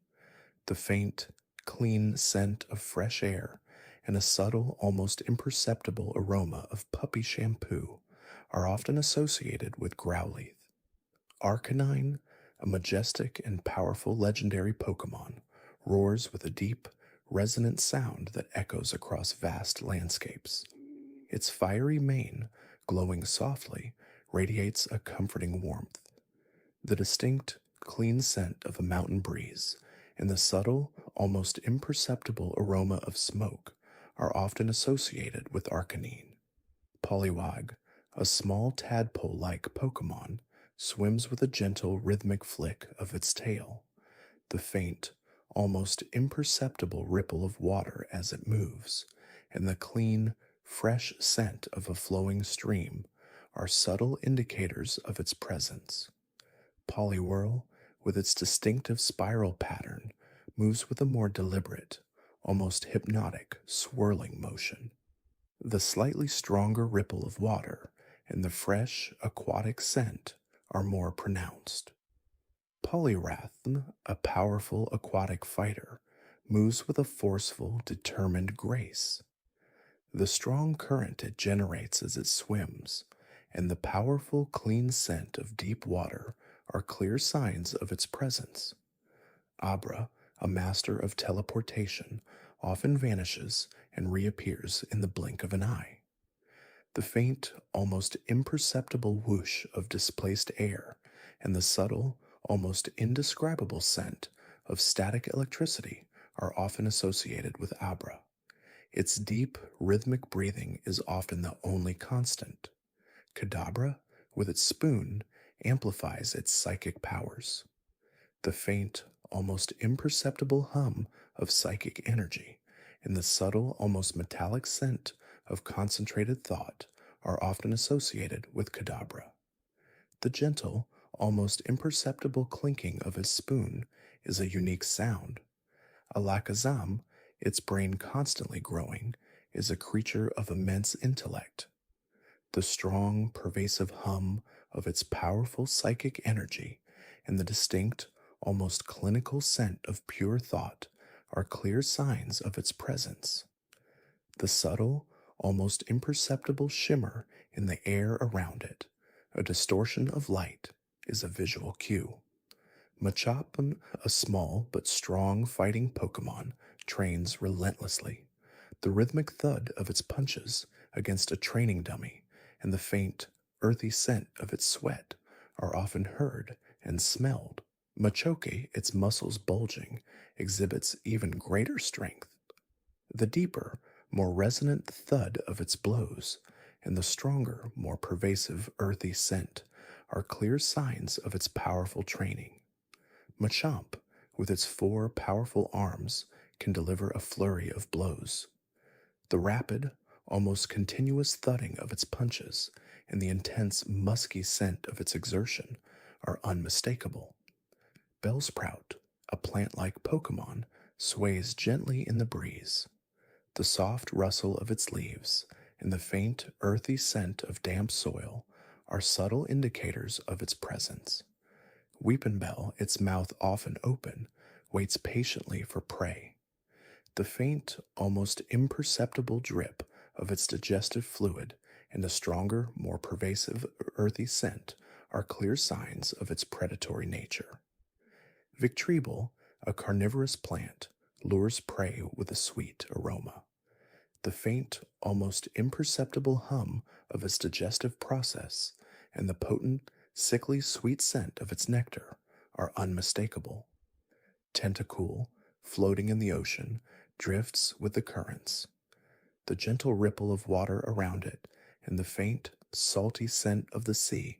The faint, clean scent of fresh air and a subtle, almost imperceptible aroma of puppy shampoo are often associated with Growlithe. Arcanine, a majestic and powerful legendary Pokemon, roars with a deep, resonant sound that echoes across vast landscapes. Its fiery mane, glowing softly, radiates a comforting warmth. The distinct, clean scent of a mountain breeze and the subtle, almost imperceptible aroma of smoke are often associated with Arcanine. Poliwag, a small tadpole-like Pokemon, swims with a gentle, rhythmic flick of its tail. The faint, almost imperceptible ripple of water as it moves, and the clean, fresh scent of a flowing stream are subtle indicators of its presence. Poliwhirl, with its distinctive spiral pattern, moves with a more deliberate, almost hypnotic, swirling motion. The slightly stronger ripple of water and the fresh, aquatic scent are more pronounced. Poliwrath, a powerful aquatic fighter, moves with a forceful, determined grace. The strong current it generates as it swims and the powerful, clean scent of deep water are clear signs of its presence. Abra, a master of teleportation, often vanishes and reappears in the blink of an eye. The faint, almost imperceptible whoosh of displaced air and the subtle, almost indescribable scent of static electricity are often associated with Abra. Its deep, rhythmic breathing is often the only constant. Kadabra, with its spoon, amplifies its psychic powers. The faint, almost imperceptible hum of psychic energy and the subtle, almost metallic scent of concentrated thought are often associated with Kadabra. The gentle, almost imperceptible clinking of his spoon is a unique sound. Alakazam, its brain constantly growing, is a creature of immense intellect. The strong, pervasive hum of its powerful psychic energy and the distinct, almost clinical scent of pure thought are clear signs of its presence. The subtle, almost imperceptible shimmer in the air around it, a distortion of light, is a visual cue. Machop, a small but strong fighting Pokemon, trains relentlessly. The rhythmic thud of its punches against a training dummy and the faint, earthy scent of its sweat are often heard and smelled. Machoke, its muscles bulging, exhibits even greater strength. The deeper, more resonant thud of its blows and the stronger, more pervasive earthy scent are clear signs of its powerful training. Machamp, with its 4 powerful arms, can deliver a flurry of blows. The rapid, almost continuous thudding of its punches and the intense, musky scent of its exertion are unmistakable. Bellsprout, a plant-like Pokemon, sways gently in the breeze. The soft rustle of its leaves and the faint, earthy scent of damp soil are subtle indicators of its presence. Weepinbell, its mouth often open, waits patiently for prey. The faint, almost imperceptible drip of its digestive fluid and a stronger, more pervasive earthy scent are clear signs of its predatory nature. Victreebel, a carnivorous plant, lures prey with a sweet aroma. The faint, almost imperceptible hum of its digestive process and the potent, sickly sweet scent of its nectar are unmistakable. Tentacool, floating in the ocean, drifts with the currents. The gentle ripple of water around it and the faint, salty scent of the sea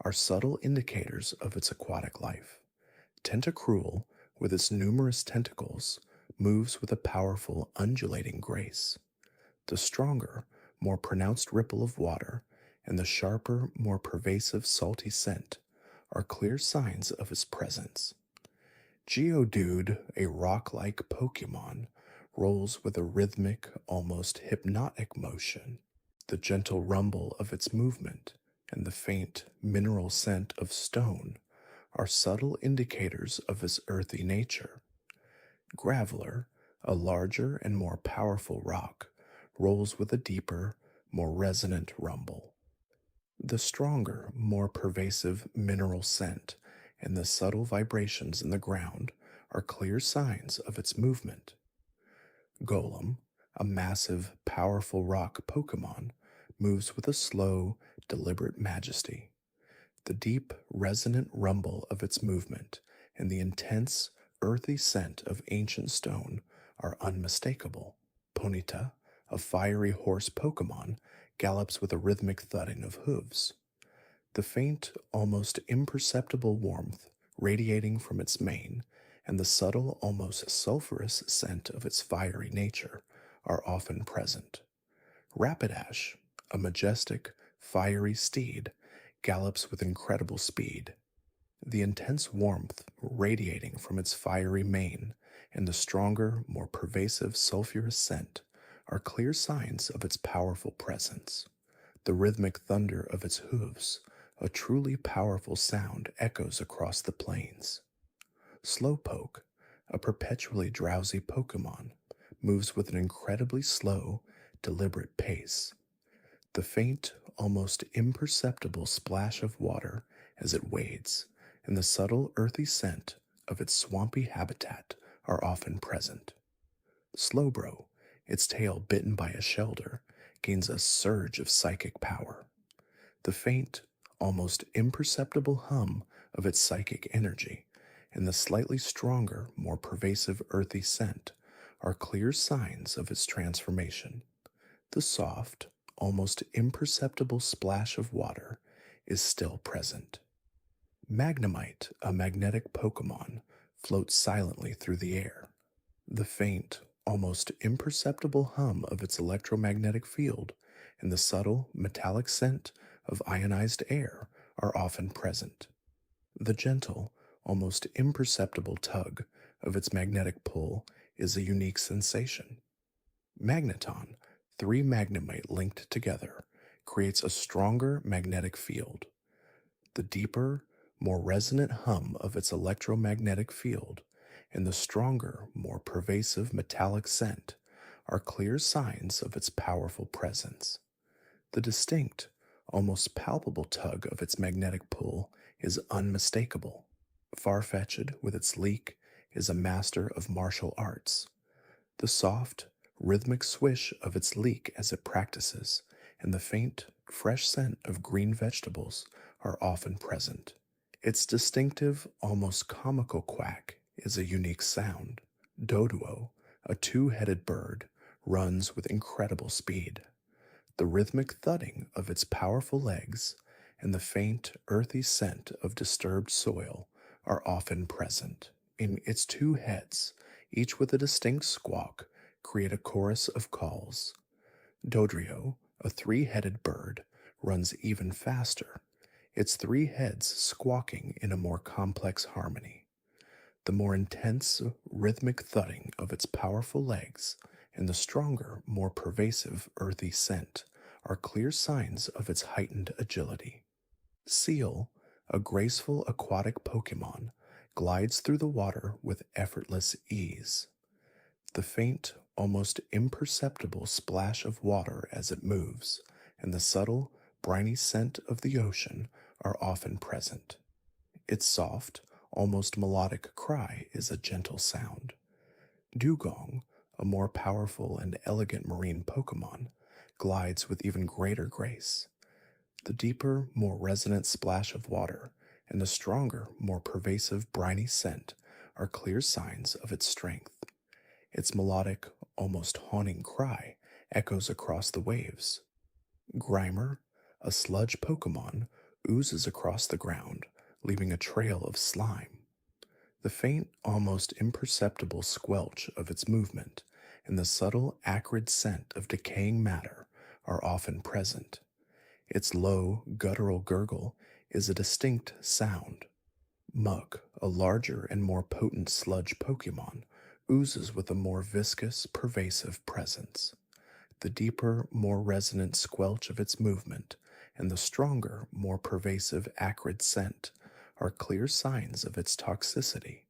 are subtle indicators of its aquatic life. Tentacruel, with its numerous tentacles, moves with a powerful, undulating grace. The stronger, more pronounced ripple of water and the sharper, more pervasive salty scent are clear signs of its presence. Geodude, a rock-like Pokemon, rolls with a rhythmic, almost hypnotic motion. The gentle rumble of its movement and the faint, mineral scent of stone are subtle indicators of its earthy nature. Graveler, a larger and more powerful rock, rolls with a deeper, more resonant rumble. The stronger, more pervasive mineral scent and the subtle vibrations in the ground are clear signs of its movement. Golem, a massive, powerful rock Pokemon, moves with a slow, deliberate majesty. The deep, resonant rumble of its movement and the intense, earthy scent of ancient stone are unmistakable. Ponyta, a fiery horse Pokemon, gallops with a rhythmic thudding of hooves. The faint, almost imperceptible warmth radiating from its mane and the subtle, almost sulphurous scent of its fiery nature are often present. Rapidash, a majestic, fiery steed, gallops with incredible speed. The intense warmth radiating from its fiery mane and the stronger, more pervasive sulphurous scent are clear signs of its powerful presence. The rhythmic thunder of its hooves, a truly powerful sound, echoes across the plains. Slowpoke, a perpetually drowsy Pokemon, moves with an incredibly slow, deliberate pace. The faint, almost imperceptible splash of water as it wades and the subtle earthy scent of its swampy habitat are often present. Slowbro, its tail bitten by a shelter, gains a surge of psychic power. The faint, almost imperceptible hum of its psychic energy and the slightly stronger, more pervasive earthy scent are clear signs of its transformation. The soft, almost imperceptible splash of water is still present. Magnemite, a magnetic Pokemon, floats silently through the air. The faint, almost imperceptible hum of its electromagnetic field and the subtle, metallic scent of ionized air are often present. The gentle, almost imperceptible tug of its magnetic pull is a unique sensation. Magneton, three Magnemite linked together, creates a stronger magnetic field. The deeper, more resonant hum of its electromagnetic field and the stronger, more pervasive metallic scent are clear signs of its powerful presence. The distinct, almost palpable tug of its magnetic pull is unmistakable. Farfetch'd, with its leek, is a master of martial arts. The soft, rhythmic swish of its leek as it practices, and the faint, fresh scent of green vegetables are often present. Its distinctive, almost comical quack is a unique sound. Doduo, a two-headed bird, runs with incredible speed. The rhythmic thudding of its powerful legs and the faint, earthy scent of disturbed soil are often present. In its two heads, each with a distinct squawk, create a chorus of calls. Dodrio, a three-headed bird, runs even faster, its three heads squawking in a more complex harmony. The more intense, rhythmic thudding of its powerful legs and the stronger, more pervasive earthy scent are clear signs of its heightened agility. Seal, a graceful aquatic Pokemon, glides through the water with effortless ease. The faint, almost imperceptible splash of water as it moves, and the subtle, briny scent of the ocean are often present. Its soft, almost melodic cry is a gentle sound. Dugong, a more powerful and elegant marine Pokemon, glides with even greater grace. The deeper, more resonant splash of water and the stronger, more pervasive briny scent are clear signs of its strength. Its melodic, almost haunting cry echoes across the waves. Grimer, a sludge Pokemon, oozes across the ground, leaving a trail of slime. The faint, almost imperceptible squelch of its movement and the subtle, acrid scent of decaying matter are often present. Its low, guttural gurgle is a distinct sound. Muk, a larger and more potent sludge Pokemon, oozes with a more viscous, pervasive presence. The deeper, more resonant squelch of its movement and the stronger, more pervasive acrid scent are clear signs of its toxicity.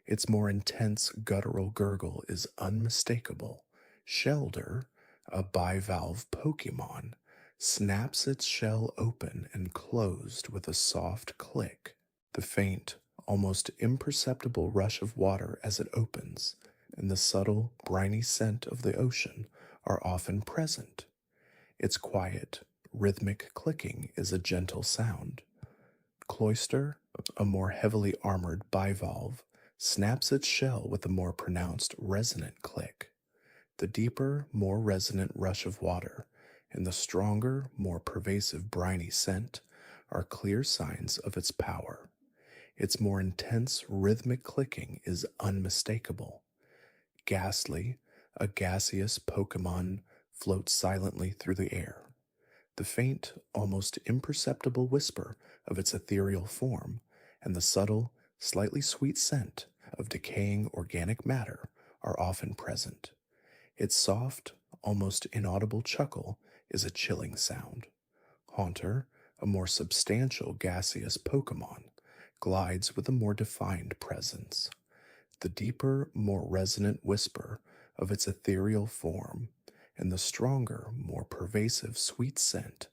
Its more intense guttural gurgle is unmistakable. Shelder, a bivalve Pokemon, snaps its shell open and closed with a soft click. The faint, almost imperceptible rush of water as it opens, and the subtle, briny scent of the ocean are often present. Its quiet, rhythmic clicking is a gentle sound. Cloyster, a more heavily armored bivalve, snaps its shell with a more pronounced resonant click. The deeper, more resonant rush of water and the stronger, more pervasive briny scent are clear signs of its power. Its more intense rhythmic clicking is unmistakable. Ghastly, a gaseous Pokemon, floats silently through the air. The faint, almost imperceptible whisper of its ethereal form and the subtle, slightly sweet scent of decaying organic matter are often present. Its soft, almost inaudible chuckle is a chilling sound. Haunter, a more substantial gaseous Pokemon, glides with a more defined presence. The deeper, more resonant whisper of its ethereal form and the stronger, more pervasive sweet scent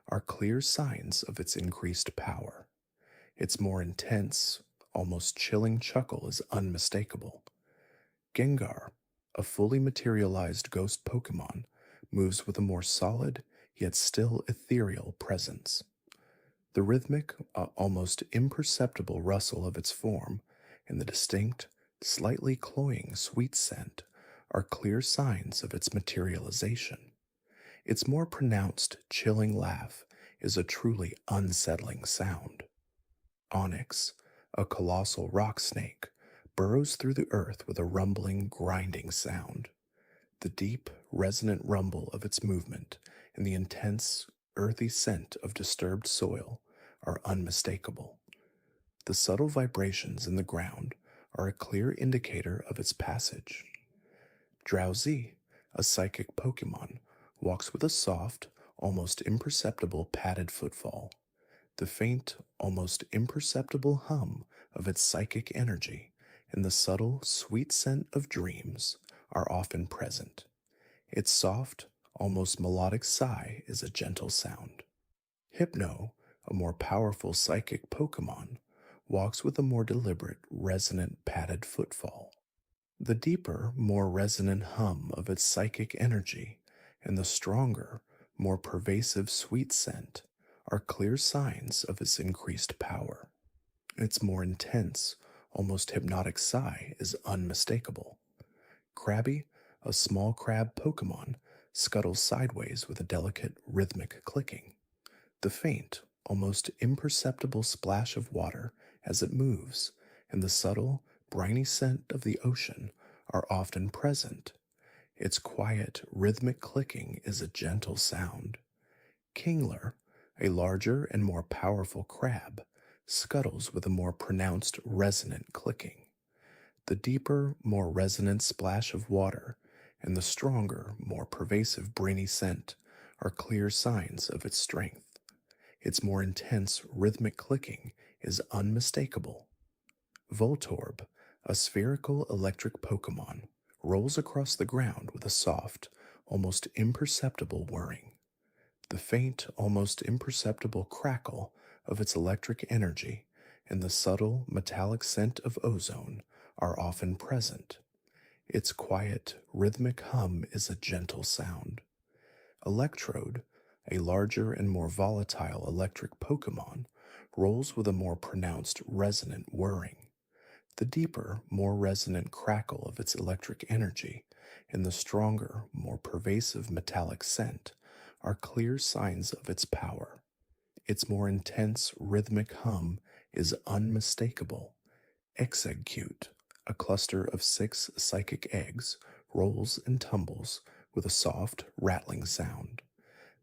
are clear signs of its increased power. Its more intense, almost chilling chuckle is unmistakable. Gengar, a fully materialized ghost Pokemon, moves with a more solid, yet still ethereal presence. The rhythmic, almost imperceptible rustle of its form and the distinct, slightly cloying sweet scent are clear signs of its materialization. Its more pronounced, chilling laugh is a truly unsettling sound. Onyx, a colossal rock snake, burrows through the earth with a rumbling, grinding sound. The deep, resonant rumble of its movement and the intense, earthy scent of disturbed soil are unmistakable. The subtle vibrations in the ground are a clear indicator of its passage. Drowsy, a psychic Pokemon, walks with a soft, almost imperceptible padded footfall. The faint, almost imperceptible hum of its psychic energy and the subtle, sweet scent of dreams are often present. Its soft, almost melodic sigh is a gentle sound. Hypno, a more powerful psychic Pokemon, walks with a more deliberate, resonant, padded footfall. The deeper, more resonant hum of its psychic energy and the stronger, more pervasive sweet scent are clear signs of its increased power. Its more intense, almost hypnotic sigh is unmistakable. Krabby, a small crab Pokemon, scuttles sideways with a delicate, rhythmic clicking. The faint, almost imperceptible splash of water as it moves and the subtle, briny scent of the ocean are often present. Its quiet, rhythmic clicking is a gentle sound. Kingler, a larger and more powerful crab, scuttles with a more pronounced, resonant clicking. The deeper, more resonant splash of water and the stronger, more pervasive briny scent are clear signs of its strength. Its more intense, rhythmic clicking is unmistakable. Voltorb, a spherical electric Pokemon, rolls across the ground with a soft, almost imperceptible whirring. The faint, almost imperceptible crackle of its electric energy and the subtle, metallic scent of ozone are often present. Its quiet, rhythmic hum is a gentle sound. Electrode, a larger and more volatile electric Pokemon, rolls with a more pronounced, resonant whirring. The deeper, more resonant crackle of its electric energy and the stronger, more pervasive metallic scent are clear signs of its power. Its more intense, rhythmic hum is unmistakable. Execute, a cluster of 6 psychic eggs, rolls and tumbles with a soft, rattling sound.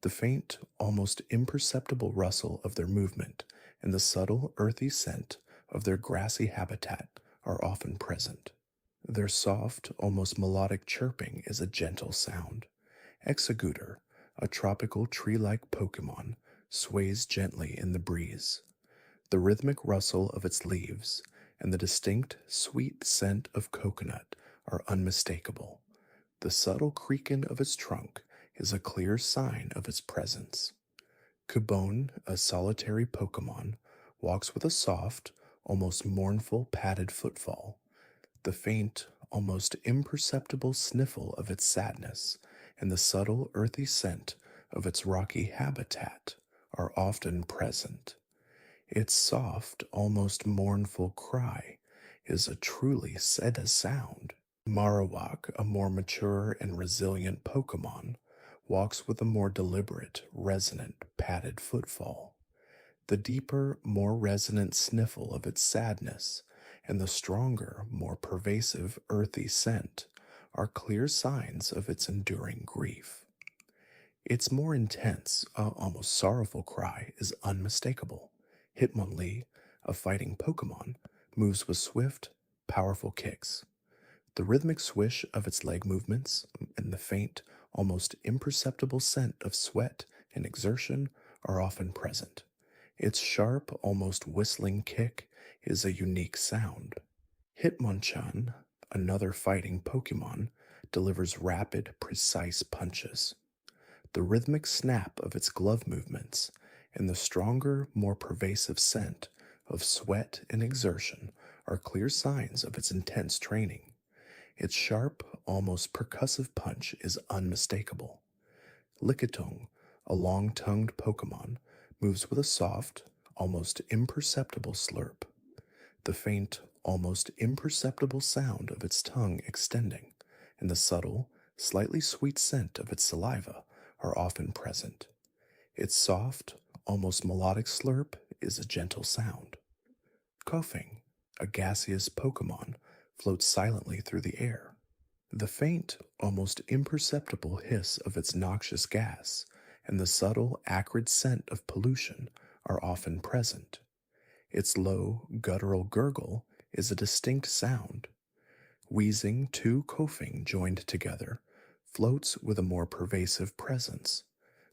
The faint, almost imperceptible rustle of their movement and the subtle, earthy scent of their grassy habitat are often present. Their soft, almost melodic chirping is a gentle sound. Executor, a tropical tree-like Pokemon, sways gently in the breeze. The rhythmic rustle of its leaves and the distinct, sweet scent of coconut are unmistakable. The subtle creaking of its trunk is a clear sign of its presence. Cubone, a solitary Pokemon, walks with a soft, almost mournful padded footfall. The faint, almost imperceptible sniffle of its sadness and the subtle earthy scent of its rocky habitat are often present. Its soft, almost mournful cry is a truly Seda sound. Marowak, a more mature and resilient Pokemon, walks with a more deliberate, resonant, padded footfall. The deeper, more resonant sniffle of its sadness and the stronger, more pervasive, earthy scent are clear signs of its enduring grief. Its more intense, almost sorrowful cry is unmistakable. Hitmonlee, a fighting Pokemon, moves with swift, powerful kicks. The rhythmic swish of its leg movements and the faint, almost imperceptible scent of sweat and exertion are often present. Its sharp, almost whistling kick is a unique sound. Hitmonchan, another fighting Pokemon, delivers rapid, precise punches. The rhythmic snap of its glove movements and the stronger, more pervasive scent of sweat and exertion are clear signs of its intense training. Its sharp, almost percussive punch is unmistakable. Lickitung, a long-tongued Pokemon, moves with a soft, almost imperceptible slurp. The faint, almost imperceptible sound of its tongue extending, and the subtle, slightly sweet scent of its saliva are often present. Its soft, almost melodic slurp is a gentle sound. Coughing, a gaseous Pokemon, floats silently through the air. The faint, almost imperceptible hiss of its noxious gas and the subtle, acrid scent of pollution are often present. Its low, guttural gurgle is a distinct sound. Wheezing to coughing joined together floats with a more pervasive presence.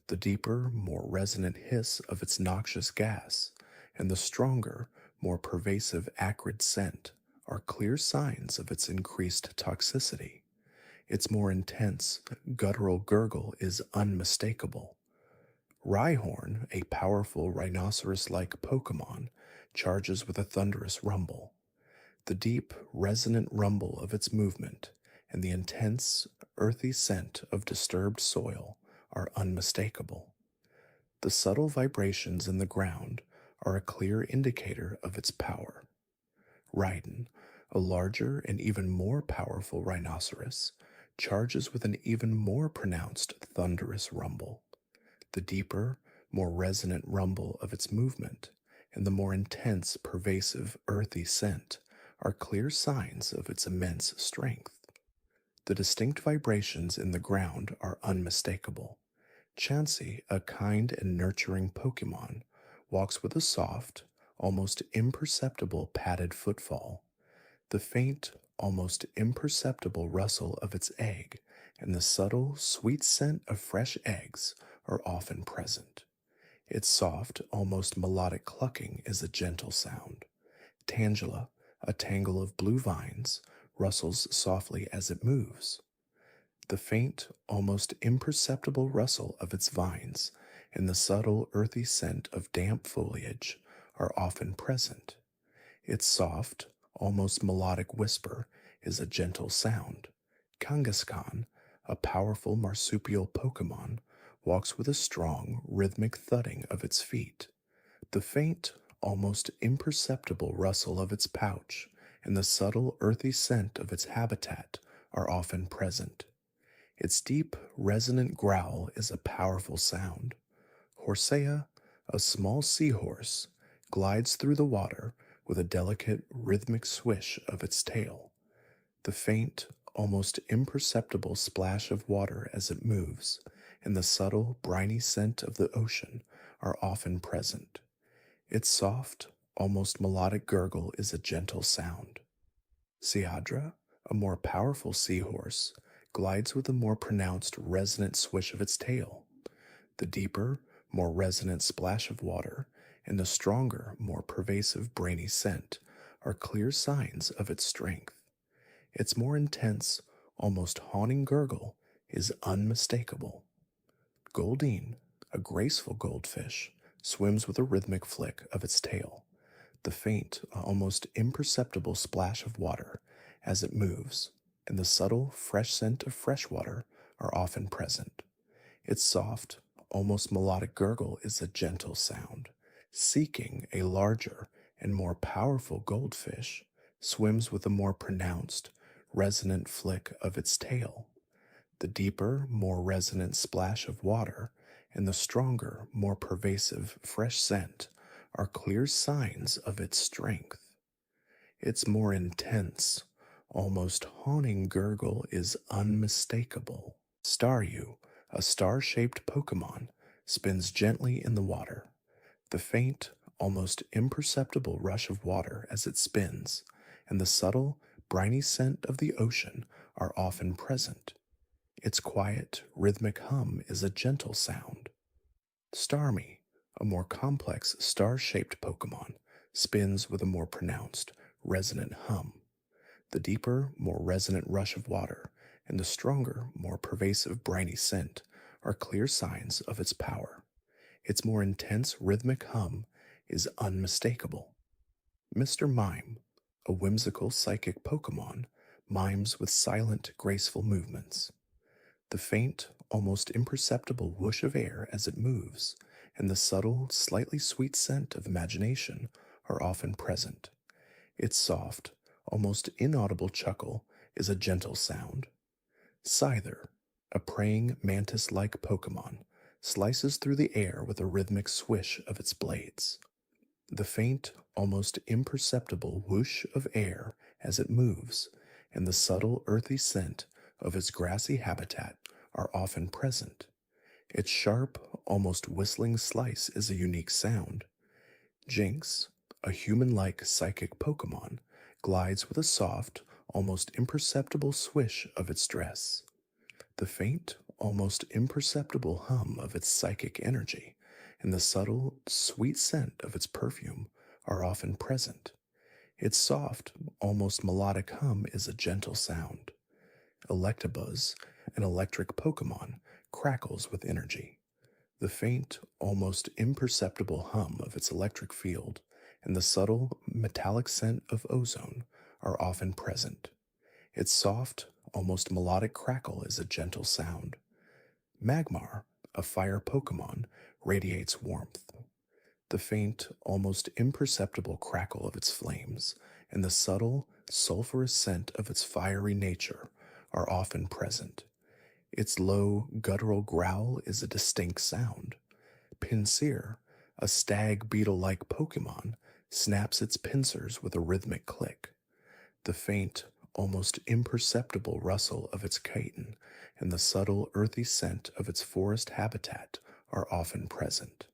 The deeper, more resonant hiss of its noxious gas and the stronger, more pervasive acrid scent are clear signs of its increased toxicity. Its more intense, guttural gurgle is unmistakable. Rhyhorn, a powerful rhinoceros-like Pokemon, charges with a thunderous rumble. The deep, resonant rumble of its movement and the intense, earthy scent of disturbed soil are unmistakable. The subtle vibrations in the ground are a clear indicator of its power. Raiden, a larger and even more powerful rhinoceros, charges with an even more pronounced thunderous rumble. The deeper, more resonant rumble of its movement and the more intense, pervasive, earthy scent are clear signs of its immense strength. The distinct vibrations in the ground are unmistakable. Chansey, a kind and nurturing Pokemon, walks with a soft, almost imperceptible padded footfall. The faint, almost imperceptible rustle of its egg and the subtle, sweet scent of fresh eggs are often present. Its soft, almost melodic clucking is a gentle sound. Tangela, a tangle of blue vines, rustles softly as it moves. The faint, almost imperceptible rustle of its vines and the subtle, earthy scent of damp foliage are often present. Its soft, almost melodic whisper is a gentle sound. Kangaskhan, a powerful marsupial Pokemon, walks with a strong, rhythmic thudding of its feet. The faint, almost imperceptible rustle of its pouch and the subtle, earthy scent of its habitat are often present. Its deep, resonant growl is a powerful sound. Horsea, a small seahorse, glides through the water with a delicate, rhythmic swish of its tail. The faint, almost imperceptible splash of water as it moves and the subtle, briny scent of the ocean are often present. Its soft, almost melodic gurgle is a gentle sound. Seadra, a more powerful seahorse, glides with a more pronounced, resonant swish of its tail. The deeper, more resonant splash of water and the stronger, more pervasive, brainy scent are clear signs of its strength. Its more intense, almost haunting gurgle is unmistakable. Goldeen, a graceful goldfish, swims with a rhythmic flick of its tail. The faint, almost imperceptible splash of water as it moves and the subtle, fresh scent of fresh water are often present. Its soft, almost melodic gurgle is a gentle sound. Seeking, a larger and more powerful goldfish, swims with a more pronounced, resonant flick of its tail. The deeper, more resonant splash of water and the stronger, more pervasive, fresh scent are clear signs of its strength. Its more intense, almost haunting gurgle is unmistakable. Staryu, a star-shaped Pokemon, spins gently in the water. The faint, almost imperceptible rush of water as it spins and the subtle, briny scent of the ocean are often present. Its quiet, rhythmic hum is a gentle sound. Starmie, a more complex star-shaped Pokemon, spins with a more pronounced, resonant hum. The deeper, more resonant rush of water and the stronger, more pervasive, briny scent are clear signs of its power. Its more intense, rhythmic hum is unmistakable. Mr. Mime, a whimsical psychic Pokemon, mimes with silent, graceful movements. The faint, almost imperceptible whoosh of air as it moves and the subtle, slightly sweet scent of imagination are often present. Its soft, almost inaudible chuckle is a gentle sound. Scyther, a praying mantis-like Pokemon, slices through the air with a rhythmic swish of its blades. The faint, almost imperceptible whoosh of air as it moves, and the subtle earthy scent of its grassy habitat are often present. Its sharp, almost whistling slice is a unique sound. Jinx, a human-like psychic Pokemon, glides with a soft, almost imperceptible swish of its dress. The faint, almost imperceptible hum of its psychic energy and the subtle, sweet scent of its perfume are often present. Its soft, almost melodic hum is a gentle sound. Electabuzz, an electric Pokemon, crackles with energy. The faint, almost imperceptible hum of its electric field and the subtle, metallic scent of ozone are often present. Its soft, almost melodic crackle is a gentle sound. Magmar, a fire Pokemon, radiates warmth. The faint, almost imperceptible crackle of its flames and the subtle, sulphurous scent of its fiery nature are often present. Its low, guttural growl is a distinct sound. Pinsir, a stag beetle-like Pokemon, snaps its pincers with a rhythmic click. The faint, almost imperceptible rustle of its chitin and the subtle, earthy scent of its forest habitat are often present.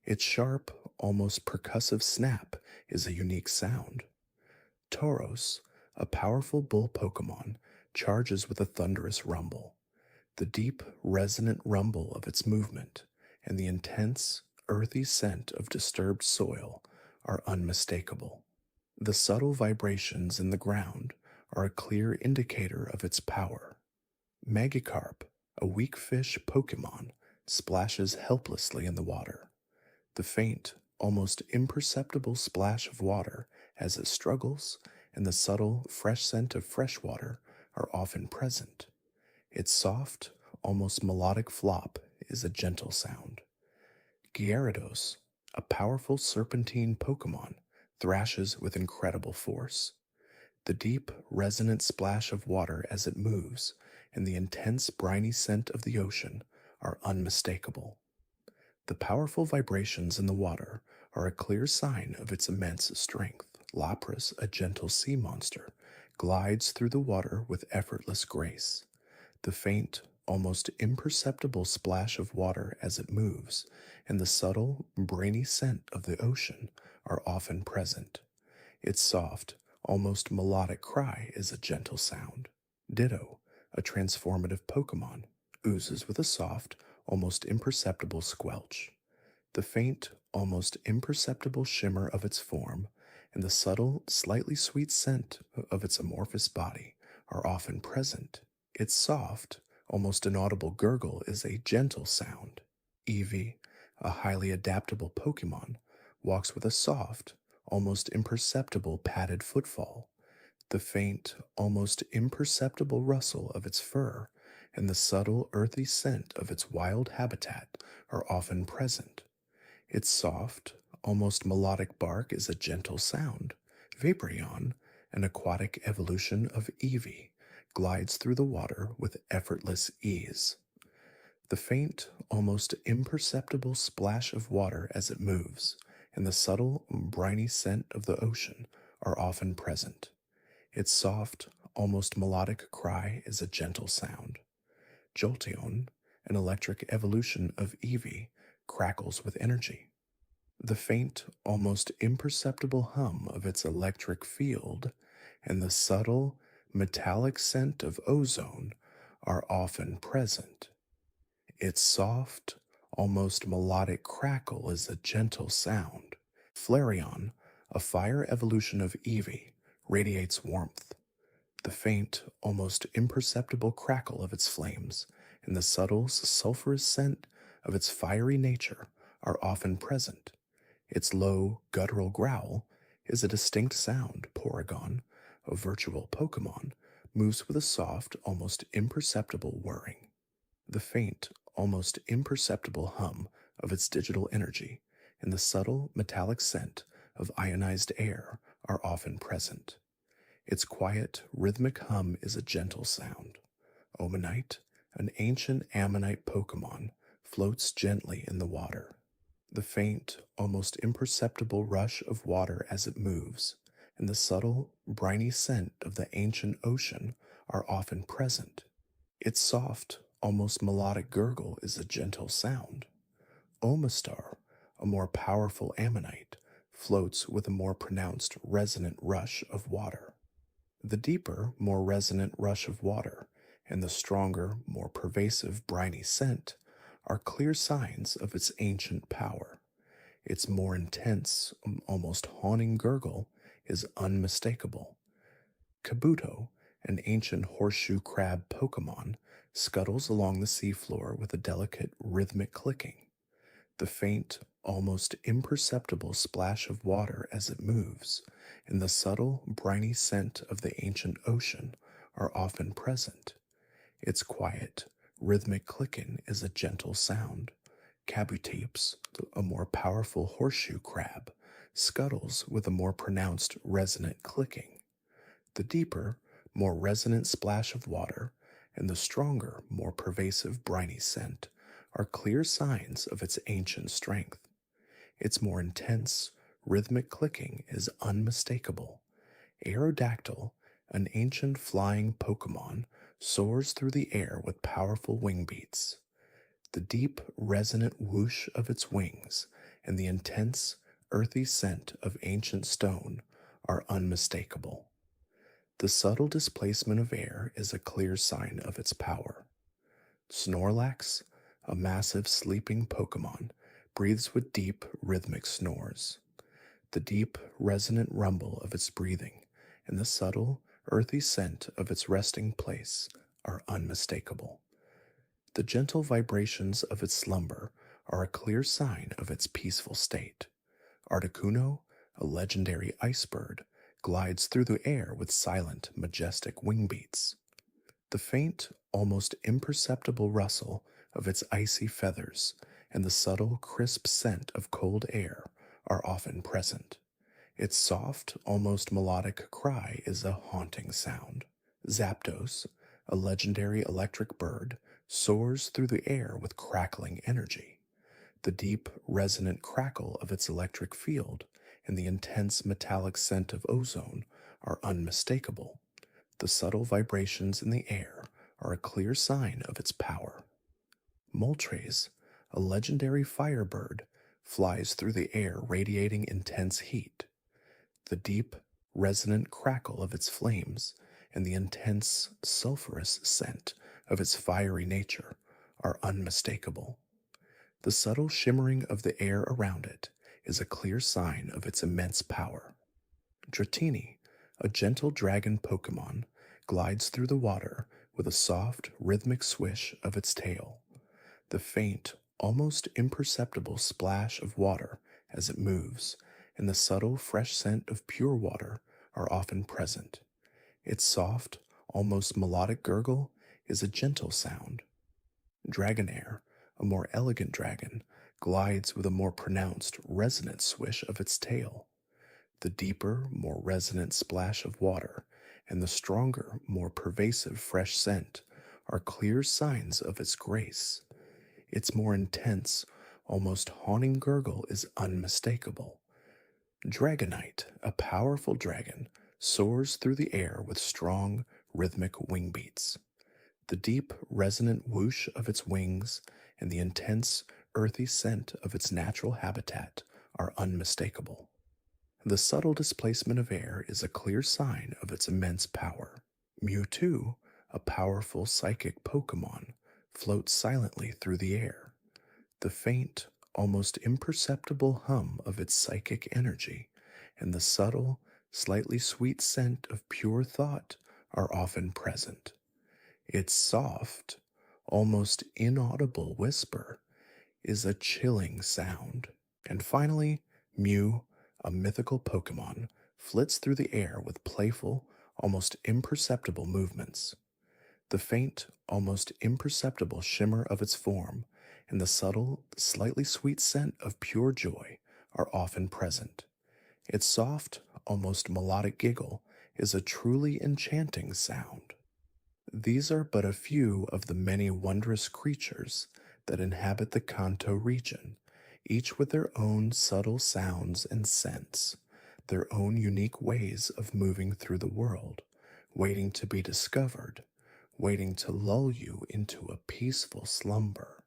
Its sharp, almost percussive snap is a unique sound. Tauros, a powerful bull Pokemon, charges with a thunderous rumble. The deep, resonant rumble of its movement and the intense, earthy scent of disturbed soil are unmistakable. The subtle vibrations in the ground are a clear indicator of its power. Magikarp, a weak fish Pokemon, splashes helplessly in the water. The faint, almost imperceptible splash of water as it struggles and the subtle, fresh scent of fresh water are often present. Its soft, almost melodic flop is a gentle sound. Gyarados, a powerful serpentine Pokemon, thrashes with incredible force. The deep, resonant splash of water as it moves and the intense, briny scent of the ocean are unmistakable. The powerful vibrations in the water are a clear sign of its immense strength. Lapras, a gentle sea monster, glides through the water with effortless grace. The faint, almost imperceptible splash of water as it moves and the subtle, brainy scent of the ocean are often present. Its soft, almost melodic cry is a gentle sound. Ditto, a transformative Pokemon, oozes with a soft, almost imperceptible squelch. The faint, almost imperceptible shimmer of its form and the subtle, slightly sweet scent of its amorphous body are often present. Its soft, almost inaudible gurgle is a gentle sound. Eevee, a highly adaptable Pokemon, walks with a soft, almost imperceptible padded footfall. The faint, almost imperceptible rustle of its fur and the subtle, earthy scent of its wild habitat are often present. Its soft, almost melodic bark is a gentle sound. Vaporeon, an aquatic evolution of Eevee, glides through the water with effortless ease. The faint, almost imperceptible splash of water as it moves and the subtle, briny scent of the ocean are often present. Its soft, almost melodic cry is a gentle sound. Jolteon, an electric evolution of Eevee, crackles with energy. The faint, almost imperceptible hum of its electric field and the subtle, metallic scent of ozone are often present. Its soft, almost melodic crackle is a gentle sound. Flareon, a fire evolution of Eevee, radiates warmth. The faint, almost imperceptible crackle of its flames and the subtle, sulphurous scent of its fiery nature are often present. Its low, guttural growl is a distinct sound. Porygon, a virtual Pokemon, moves with a soft, almost imperceptible whirring. The faint, almost imperceptible hum of its digital energy and the subtle, metallic scent of ionized air are often present. Its quiet, rhythmic hum is a gentle sound. Omanite, an ancient ammonite Pokemon, floats gently in the water. The faint, almost imperceptible rush of water as it moves, and the subtle, briny scent of the ancient ocean are often present. Its soft, almost melodic gurgle is a gentle sound. Omastar, a more powerful ammonite, floats with a more pronounced resonant rush of water. The deeper, more resonant rush of water and the stronger, more pervasive briny scent are clear signs of its ancient power. Its more intense, almost haunting gurgle is unmistakable. Kabuto, an ancient horseshoe crab Pokemon, scuttles along the seafloor with a delicate, rhythmic clicking. The faint, almost imperceptible splash of water as it moves, and the subtle, briny scent of the ancient ocean are often present. Its quiet, rhythmic clicking is a gentle sound. Kabuteps, a more powerful horseshoe crab, scuttles with a more pronounced resonant clicking. The deeper, more resonant splash of water and the stronger, more pervasive briny scent are clear signs of its ancient strength. Its more intense, rhythmic clicking is unmistakable. Aerodactyl, an ancient flying Pokemon, soars through the air with powerful wing beats. The deep, resonant whoosh of its wings and the intense, earthy scent of ancient stone are unmistakable. The subtle displacement of air is a clear sign of its power. Snorlax, a massive sleeping Pokemon, breathes with deep, rhythmic snores. The deep, resonant rumble of its breathing and the subtle, earthy scent of its resting place are unmistakable. The gentle vibrations of its slumber are a clear sign of its peaceful state. Articuno, a legendary ice bird, glides through the air with silent, majestic wing beats. The faint, almost imperceptible rustle of its icy feathers and the subtle, crisp scent of cold air are often present. Its soft, almost melodic cry is a haunting sound. Zapdos, a legendary electric bird, soars through the air with crackling energy. The deep, resonant crackle of its electric field and the intense metallic scent of ozone are unmistakable. The subtle vibrations in the air are a clear sign of its power. Moltres, a legendary firebird, flies through the air radiating intense heat. The deep, resonant crackle of its flames and the intense, sulphurous scent of its fiery nature are unmistakable. The subtle shimmering of the air around it is a clear sign of its immense power. Dratini, a gentle dragon Pokemon, glides through the water with a soft, rhythmic swish of its tail. The faint, almost imperceptible splash of water as it moves and the subtle, fresh scent of pure water are often present. Its soft, almost melodic gurgle is a gentle sound. Dragonair, a more elegant dragon, glides with a more pronounced, resonant swish of its tail. The deeper, more resonant splash of water and the stronger, more pervasive fresh scent are clear signs of its grace. Its more intense, almost haunting gurgle is unmistakable. Dragonite, a powerful dragon, soars through the air with strong, rhythmic wing beats. The deep, resonant whoosh of its wings and the intense, earthy scent of its natural habitat are unmistakable. The subtle displacement of air is a clear sign of its immense power. Mewtwo, a powerful psychic Pokemon, floats silently through the air. The faint, almost imperceptible hum of its psychic energy and the subtle, slightly sweet scent of pure thought are often present. Its soft, almost inaudible whisper is a chilling sound. And finally, Mew, a mythical Pokemon, flits through the air with playful, almost imperceptible movements. The faint, almost imperceptible shimmer of its form and the subtle, slightly sweet scent of pure joy are often present. Its soft, almost melodic giggle is a truly enchanting sound. These are but a few of the many wondrous creatures that inhabit the Kanto region, each with their own subtle sounds and scents, their own unique ways of moving through the world, waiting to be discovered, waiting to lull you into a peaceful slumber.